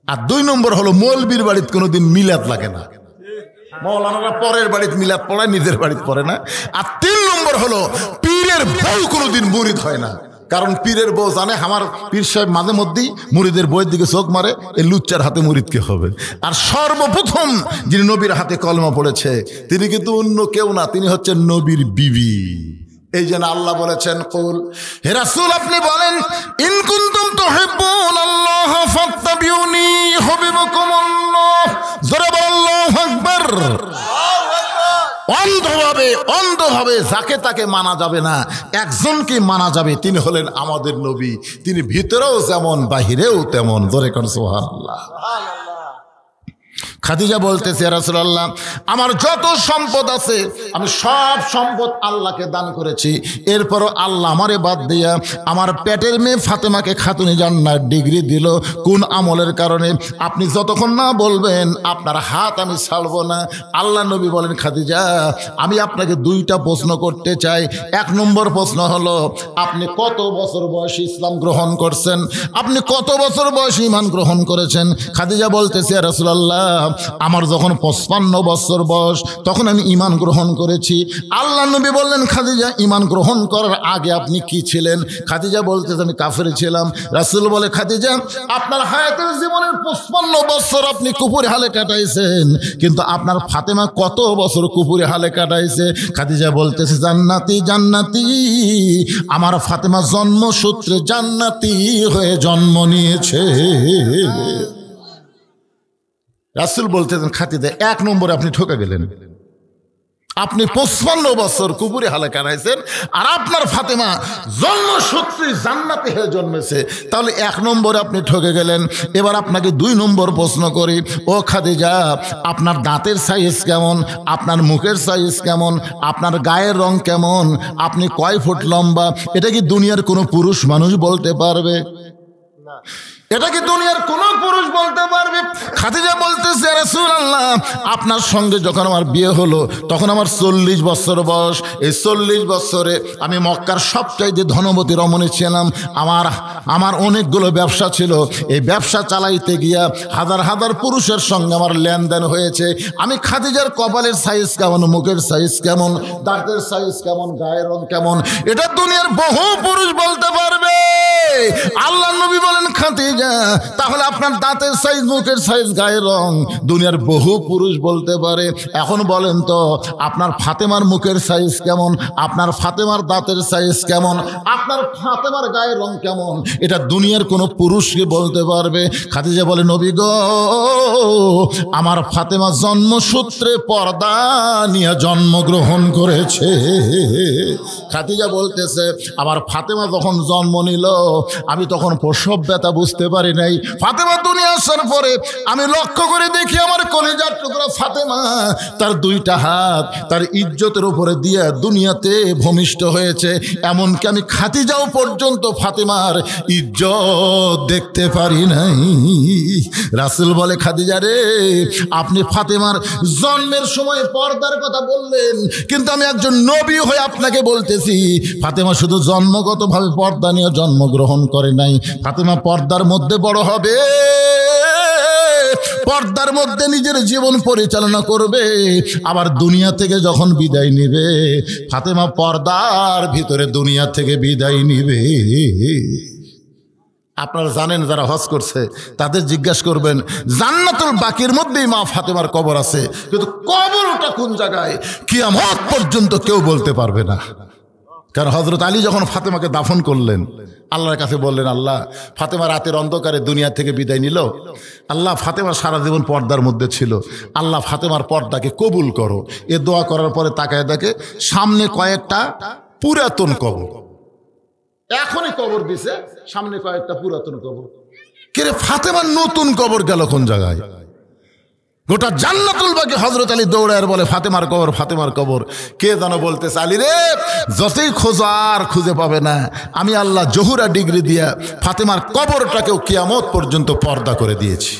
আর 2 নম্বর হলো মৌলবীর বাড়িতে কোনোদিন মিলাদ লাগে না, মৌলানারা পরের বাড়িতে মিলাদ পড়ায় নিজের বাড়িতে পড়ে না। আর 3 নম্বর হলো পীরের বউ কোনোদিন মুরিদ হয় না, কারণ পীরের বউ জানে আমার পীর সাহেব মাঝে মধ্যেই মুরিদের বইয়ের দিকে চোখ মারে, এই লুচ্চার হাতে মুরিদ কে হবে। আর সর্বপ্রথম যিনি নবীর হাতে কলমা পড়েছে তিনি কিন্তু অন্য কেউ না, তিনি হচ্ছেন নবীর বিবি। এই জন্য আল্লাহ বলেছেন কুল হে রাসূল আপনি বলেন ইন কুনতুম তুহিব্বুনাল্লাহ ফাত্তাবিউনি ইউহিব্বুকুমুল্লাহ। জোরে বলো আল্লাহু আকবার। ও অন্ধভাবে যাকে তাকে মানা যাবে না, একজনকে মানা যাবে, তিনি হলেন আমাদের নবী। তিনি ভিতরেও যেমন বাহিরেও তেমন। জোরে কোন সুবহানাল্লাহ। খাদিজা বলতেছে, ইয়া রাসূলুল্লাহ, আমার যত সম্পদ আছে আমি সব সম্পদ আল্লাহকে দান করেছি, এরপরও আল্লাহ আমারে বাদ দিয়া আমার পেটের মেয়ে ফাতেমাকে খাতুনে জান্নাত ডিগ্রি দিল কোন আমলের কারণে? আপনি যতক্ষণ না বলবেন আপনার হাত আমি ছাড়বো না। আল্লাহ নবী বলেন, খাদিজা আমি আপনাকে দুইটা প্রশ্ন করতে চাই। এক নম্বর প্রশ্ন হলো, আপনি কত বছর বয়সে ইসলাম গ্রহণ করছেন? আপনি কত বছর বয়সে ঈমান গ্রহণ করেছেন? খাদিজা বলতেছে, ইয়া রাসূলুল্লাহ, আমার যখন 55 বছর বয়স তখন আমি ঈমান গ্রহণ করেছি। আল্লাহ নবী বললেন, খাদিজা ঈমান গ্রহণ করার আগে আপনি কি ছিলেন? খাদিজা বলতেছে, আমি কাফের ছিলাম। রাসূল বলে, খাদিজা আপনার হায়াতের জীবনের 55 বছর আপনি কুফরি হালে কাটাইছেন, কিন্তু আপনার ফাতেমা কত বছর কুফরি হালে কাটাইছে? খাদিজা বলতেছে, জান্নাতি জান্নাতি, আমার ফাতেমা জন্মসূত্রে জান্নাতি হয়ে জন্ম নিয়েছে। রাসূল বলতেছেন, খাদিজা এক নম্বরে আপনি ঠকে গেলেন। আপনি 55 বছর কুফরি হালে কাটাইছেন আর আপনার ফাতেমা জন্মসূত্রে জান্নাতি হয়ে জন্মেছে, তাহলে এক নম্বরে আপনি ঠকে গেলেন। এবার আপনাকে 2 নম্বর প্রশ্ন করি, ও খাদিজা আপনার দাঁতের সাইজ কেমন? আপনার মুখের সাইজ কেমন? আপনার গায়ের রং কেমন? আপনি কয় ফুট লম্বা? এটা কি দুনিয়ার কোনো পুরুষ মানুষ বলতে পারবে? এটা কি দুনিয়ার কোন পুরুষ বলতে পারবে? খাদিজা বলতেছে, রাসূলুল্লাহ আপনার সঙ্গে যখন আমার বিয়ে হলো তখন আমার 40 বছর বয়স। এই 40 বছরে আমি মক্কার সবচাইতে ধনবতী রমণী ছিলাম। আমার অনেকগুলো ব্যবসা ছিল। এই ব্যবসা চালাইতে গিয়া হাজার হাজার পুরুষের সঙ্গে আমার লেনদেন হয়েছে। আমি খাদিজার কপালের সাইজ কেমন, মুখের সাইজ কেমন, দাঁতের সাইজ কেমন, গায়ের রং কেমন, এটা দুনিয়ার বহু পুরুষ বলতে পারবে। আল্লাহ নবী বলেন, খাদিজা তাহলে আপনার দাঁতের সাইজ, মুখের সাইজ, গায়ের রং দুনিয়ার বহু পুরুষ বলতে পারে। এখন বলেন তো আপনার ফাতেমার মুখের সাইজ কেমন, আপনার ফাতেমার দাঁতের সাইজ কেমন, আপনার ফাতেমার গায়ের রং কেমন, এটা দুনিয়ার কোনো পুরুষকে বলতে পারবে? খাদিজা বলে, নবী গো আমার ফাতেমা জন্মসূত্রে পর্দা নিয়ে জন্মগ্রহণ করেছে। খাদিজা বলতেছে, আমার ফাতেমা যখন জন্ম নিল আমি তখন প্রসব ব্যথা বুঝতে পারি নাই। ফাতেমা দুনিয়া আসার পরে আমি লক্ষ্য করে দেখি আমার কলিজার টুকরা ফাতেমা তার 2টা হাত তার ইজ্জতের উপরে দিয়ে দুনিয়াতে ভূমিষ্ঠ হয়েছে। এমনকি আমি খাদিজাও পর্যন্ত ফাতেমার ইজ্জত দেখতে পারি নাই। রাসূল বলে, খাদিজা রে আপনি ফাতেমার জন্মের সময় পর্দার কথা বললেন, কিন্তু আমি একজন নবী হয়ে আপনাকে বলতেছি ফাতেমা শুধু জন্মগতভাবে পর্দা নিয়ে জন্মগ্রহণ করে নাই। ফাতেমা পর্দার মধ্যে বড় হবে, পর্দার মধ্যে নিজের জীবন পরিচালনা করবে, আবার দুনিয়া থেকে যখন বিদায় নিবে ফাতেমা পর্দার ভিতরে দুনিয়া থেকে বিদায় নিবে। আপনারা জানেন যারা হজ করছে তাদের জিজ্ঞাসা করবেন, জান্নাতুল বাকির মধ্যেই মা ফাতেমার কবর আছে, কিন্তু কবরটা কোন জায়গায় কিয়ামত পর্যন্ত কেউ বলতে পারবে না। কারণ হযরত আলী যখন ফাতেমাকে দাফন করলেন আল্লাহর কাছে বললেন, আল্লাহ ফাতেমা রাতের অন্ধকারে দুনিয়া থেকে বিদায় নিল, আল্লাহ ফাতেমা সারা জীবন পর্দার মধ্যে ছিল, আল্লাহ ফাতেমার পর্দাকে কবুল করো। এ দোয়া করার পরে তাকায় দেখে সামনে কয়েকটা পুরাতন কবর, এখনই কবর দিছে, সামনে কয়েকটা পুরাতন কবর। কে রে ফাতেমার নতুন কবর গেল কোন জায়গায়? গোটা জান্নাতুল বাকি হযরত আলী দৌড়ায় বলে, ফাতেমার কবর, ফাতেমার কবর। কে যেন বলতেছে, আলী রে যতই খোঁজো আর খুঁজে পাবে না, আমি আল্লাহ জহুরা ডিগ্রি দিয়া ফাতেমার কবরটাকেও কিয়ামত পর্যন্ত পর্দা করে দিয়েছি।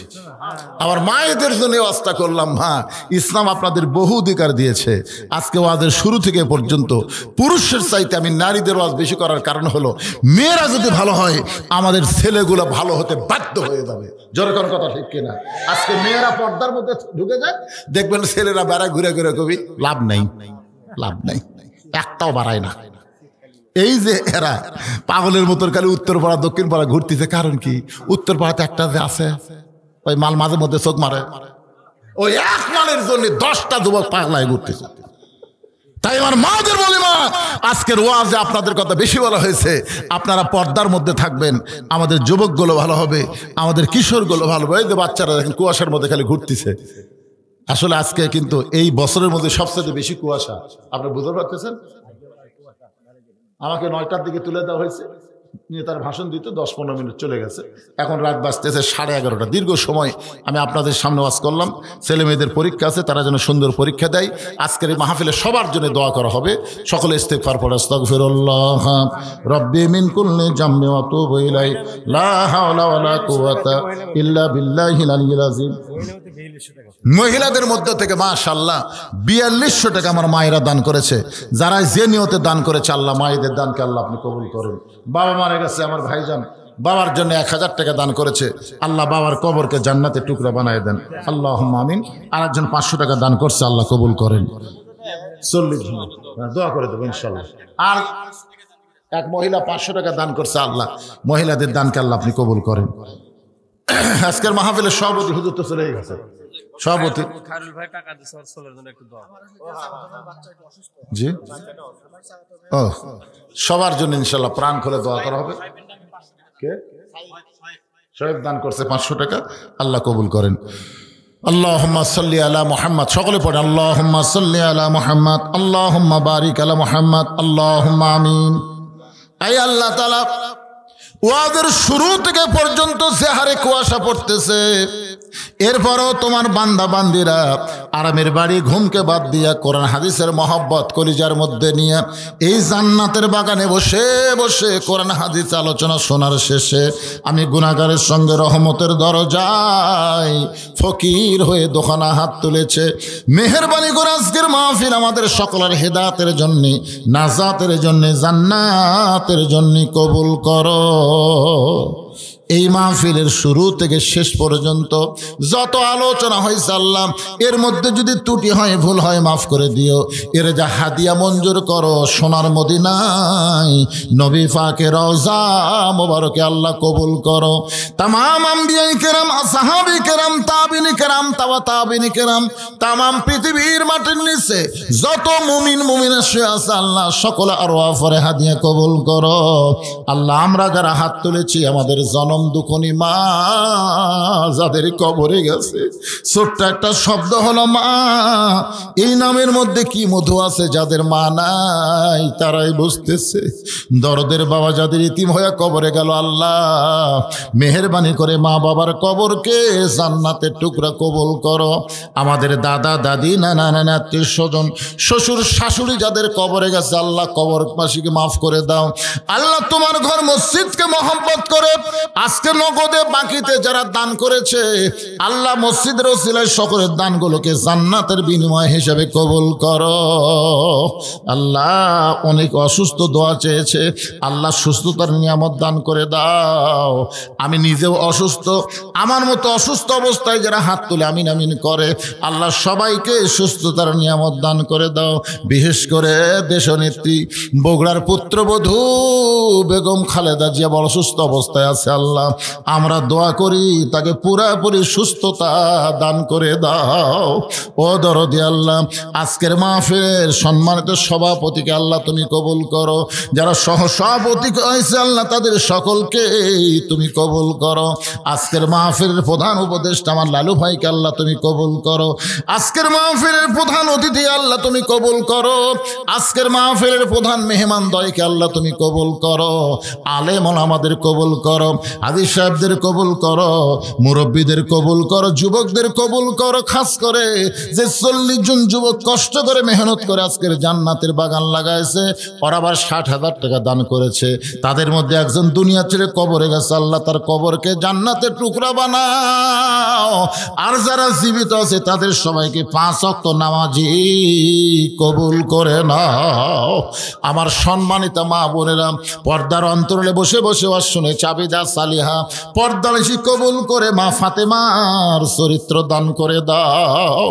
আমার মায়েদের জন্য ওয়াজটা করলাম। হ্যাঁ, ইসলাম আপনাদের বহু অধিকার দিয়েছে। আজকে ওয়াজের শুরু থেকে পর্যন্ত পুরুষের চাইতে আমি নারীদের ওয়াজ বেশি করার কারণ হলো, মেয়েরা যদি ভালো হয় আমাদের ছেলেগুলো ভালো হতে বাধ্য হয়ে যাবে। যেরকম কথা ঠিক কিনা? আজকে মেয়েরা পর্দার মধ্যে ঢুকে যায়, দেখবেন ছেলেরা বেড়া ঘুরে ঘুরে কবি লাভ নাই, লাভ নাই, একটাও বাড়ায় না। এই যে এরা পাগলের মতন খালি উত্তর পাড়া দক্ষিণ পাড়া ঘুরতেছে, কারণ কি? উত্তর পাড়াতে একটা যে আছে ওই মাল মাঝে মধ্যে চোখ মারে, ওই এক মালের জন্য 10টা যুবক পাগলায় ঘুরতেছে। তাই আমার মাদের বলি, মা আজকের ওয়াজে আপনাদের কথা বেশি বলা হয়েছে, আপনারা পর্দার মধ্যে থাকবেন, আমাদের যুবকগুলো ভালো হবে, আমাদের কিশোরগুলো ভালো হবে। এই যে বাচ্চারা দেখেন কুয়াশার মধ্যে খালি ঘুরতেছে, আসলে আজকে কিন্তু এই বছরের মধ্যে সবচেয়ে বেশি কুয়াশা, আপনি বুঝতে পারতেছেন। আমাকে 9টার দিকে তুলে দেওয়া হয়েছে, নিয়ে তার ভাষণ দিতে 10-15 মিনিট চলে গেছে। এখন রাত বাজতেছে 11:30। দীর্ঘ সময় আমি আপনাদের সামনে ওয়াজ করলাম। ছেলে মেয়েদের পরীক্ষা আছে, তারা যেন সুন্দর পরীক্ষা দেয়। আজকের এই মাহফিলে সবার জন্য দোয়া করা হবে। সকলে ইস্তিগফার পড়ে আস্তাগফিরুল্লাহ রাব্বি মিন কুল্লি জামবি ওয়া তুবু ইলাইহি লা হাওলা ওয়ালা কুওয়াতা ইল্লা বিল্লাহিল আলিয়্যিল আযীম। মহিলাদের মধ্য থেকে মাশাআল্লাহ 4200 টাকা আমার মায়েরা দান করেছে। যারা যে নিয়তে দান করেছে, আল্লাহ মায়েদের দানকে আল্লাহ আপনি কবুল করেন। বাবা মারা গেছে আমার ভাইজান, বাবার জন্য 1000 টাকা দান করেছে। আল্লাহ বাবার কবরকে জান্নাতের টুকরা বানায় দেন, আল্লাহুম্মা আমিন। আরেকজন 500 টাকা দান করছে, আল্লাহ কবুল করেন। 40 দোয়া করে দেবো ইনশাআল্লাহ। আর এক মহিলা 500 টাকা দান করছে, আল্লাহ মহিলাদের দানকে আল্লাহ আপনি কবুল করেন। আজকের মাহফিলের সভাপতি হুজুর তো চলে গেছে। সভাপতি জি, ও সবার জন্য ইনশাল্লাহ প্রাণ খুলে দোয়া করা হবে। কে সাহেব দান করছে 500 টাকা, আল্লাহ কবুল করেন। আল্লাহুম্মা সাল্লি আলা মুহাম্মদ, সকলে পড়ে আল্লাহুম্মা সাল্লি আলা মুহাম্মদ, আল্লাহুম্মা বারিক আলা মুহাম্মদ, আল্লাহুম্মা আমিন। আয় আল্লাহ তাআলা, ওয়াদের শুরু থেকে পর্যন্ত যে হারে কুয়াশা পড়তেছে, এরপরও তোমার বান্দা বান্দিরা আরামের বাড়ি ঘুমকে বাদ দিয়া কোরআন হাদিসের মহব্বত কলিজার মধ্যে নিয়ে এই জান্নাতের বাগানে বসে বসে কোরআন হাদিস আলোচনা শোনার শেষে আমি গুনাহগারের সঙ্গে রহমতের দরজায় ফকির হয়ে দোকানা হাত তুলেছে। মেহেরবানি করে আজকের মাহফিল আমাদের সকলের হেদায়েতের জন্য, নাজাতের জন্য, জান্নাতের জন্য কবুল করো। এই মাহফিলের শুরু থেকে শেষ পর্যন্ত যত আলোচনা হয়েছে আল্লাহ, এর মধ্যে যদি ত্রুটি হয়, ভুল হয়, মাফ করে দিও। এর যা হাদিয়া মঞ্জুর করো সোনার মদিনায় নবী পাকের রওজা মোবারকে আল্লাহ কবুল করো। তামাম আম্বিয়া কেরাম, সাহাবী কেরাম, তাবিনী কেরাম, তাবিনী কেরাম, তামাম পৃথিবীর মাটির নিচে যত মুমিন মুমিনা শুয়ে আছে আল্লাহ সকলে আরওয়াহ ফরে হাদিয়া কবুল করো। আল্লাহ আমরা যারা হাত তুলেছি, আমাদের জনম দুখনি মা যাদের কবরে গেছে, ছোট্ট একটা শব্দ হলো মা, এই নামের মধ্যে কি মধু আছে, যাদের মা নাই তারাই বুঝতেছে। দরদের বাবা যাদের ইতিম হয়ে কবরে গেল, আল্লাহ মেহেরবানি করে মা বাবার কবরকে জান্নাতের টুকরা কবুল করো। আমাদের দাদা দাদি, নানা নানা, আত্মীয় স্বজন, শ্বশুর শাশুড়ি যাদের কবরে গেছে আল্লাহ কবরবাসীকে মাফ করে দাও। আল্লাহ তোমার ঘর মসজিদকে মহব্বত করে আজকে নগদে বাকিতে যারা দান করেছে আল্লাহ মসজিদের ওসিলায় সকলের দানগুলোকে জান্নাতের বিনিময় হিসেবে কবুল করো। আল্লাহ অনেক অসুস্থ দোয়া চেয়েছে, আল্লাহ সুস্থতার নিয়ামত দান করে দাও। আমি নিজেও অসুস্থ, আমার মতো অসুস্থ অবস্থায় যারা হাত তুলে আমিন আমিন করে আল্লাহ সবাইকে সুস্থতার নিয়ামত দান করে দাও। বিশেষ করে দেশনেত্রী বগুড়ার পুত্রবধূ বেগম খালেদা জিয়া বড় অসুস্থ অবস্থায় আছে, আল্লাহ আমরা দোয়া করি তাকে পুরাপুরি সুস্থতা দান করে দাও। ও দরদি আল্লাহ, আজকের মাহফিলের সম্মানিত সভাপতিকে আল্লাহ তুমি কবুল করো। যারা সহসভাপতি হয়েছে আল্লাহ তাদের সকলকে তুমি কবুল করো। আজকের মাহফিলের প্রধান উপদেষ্টা আমার লালু ভাইকে আল্লাহ তুমি কবুল করো। আজকের মাহফিলের প্রধান অতিথি আল্লাহ তুমি কবুল করো। আজকের মাহফিলের প্রধান মেহমান দয়কে আল্লাহ তুমি কবুল করো। আলেম ওলামাদের কবুল করো, হাদিস সাহেবদের কবুল করো, মুরব্বীদের কবুল করো, যুবকদের কবুল করো। খাস করে যে 40 জন যুবক কষ্ট করে মেহনত করে আজকের জান্নাতের বাগান লাগাইছে, ওরা আবার 60,000 টাকা দান করেছে। তাদের মধ্যে একজন দুনিয়া ছেড়ে কবরে গেছে, আল্লাহ তার কবরকে জান্নাতের টুকরা বানাও। আর যারা জীবিত আছে তাদের সবাইকে 5 ওয়াক্ত নামাজি কবুল করে নাও। আমার সম্মানিত মা বোনেরা, পর্দার অন্তরালে বসে বসে ওয়াজ শুনে চাবিদা সালিহা পর্দানিশি কবুল করে মা ফাতেমার চরিত্র দান করে দাও।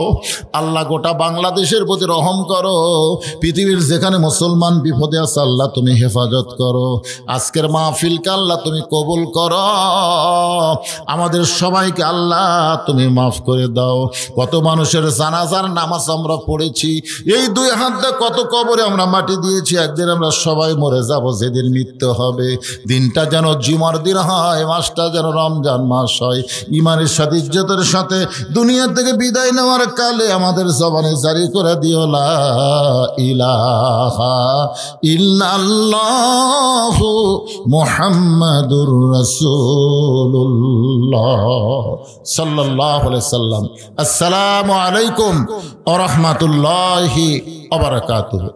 আল্লাহ গোটা বাংলাদেশের প্রতি রহম করো। পৃথিবীর যেখানে মুসলমান বিপদে আছে আল্লাহ তুমি হেফাজত করো। আজকের মাহফিলকে আল্লাহ তুমি কবুল করো। আমাদের সবাইকে আল্লাহ তুমি মাফ করে দাও। কত মানুষের জানাজার নামাজ আমরা পড়েছি, এই 2 হাত দিয়ে কত কবরে আমরা মাটি দিয়েছি। একদিন আমরা সবাই মরে যাব, যেদিন মৃত্যু হবে দিনটা যেন জুমার দিন হয়। এই মাসটা যেন রমজান মাস হয়, ইমানের সাথে ইজ্জতের সাথে দুনিয়া থেকে বিদায় নেওয়ার কালে আমাদের জবানে জারি করে দিও লা ইলাহা ইল্লাল্লাহু মুহাম্মাদুর রাসূলুল্লাহ সাল্লাল্লাহু আলাইহি সাল্লাম। আসসালামু আলাইকুম ওয়া রাহমাতুল্লাহি ওয়া বারাকাতুহু।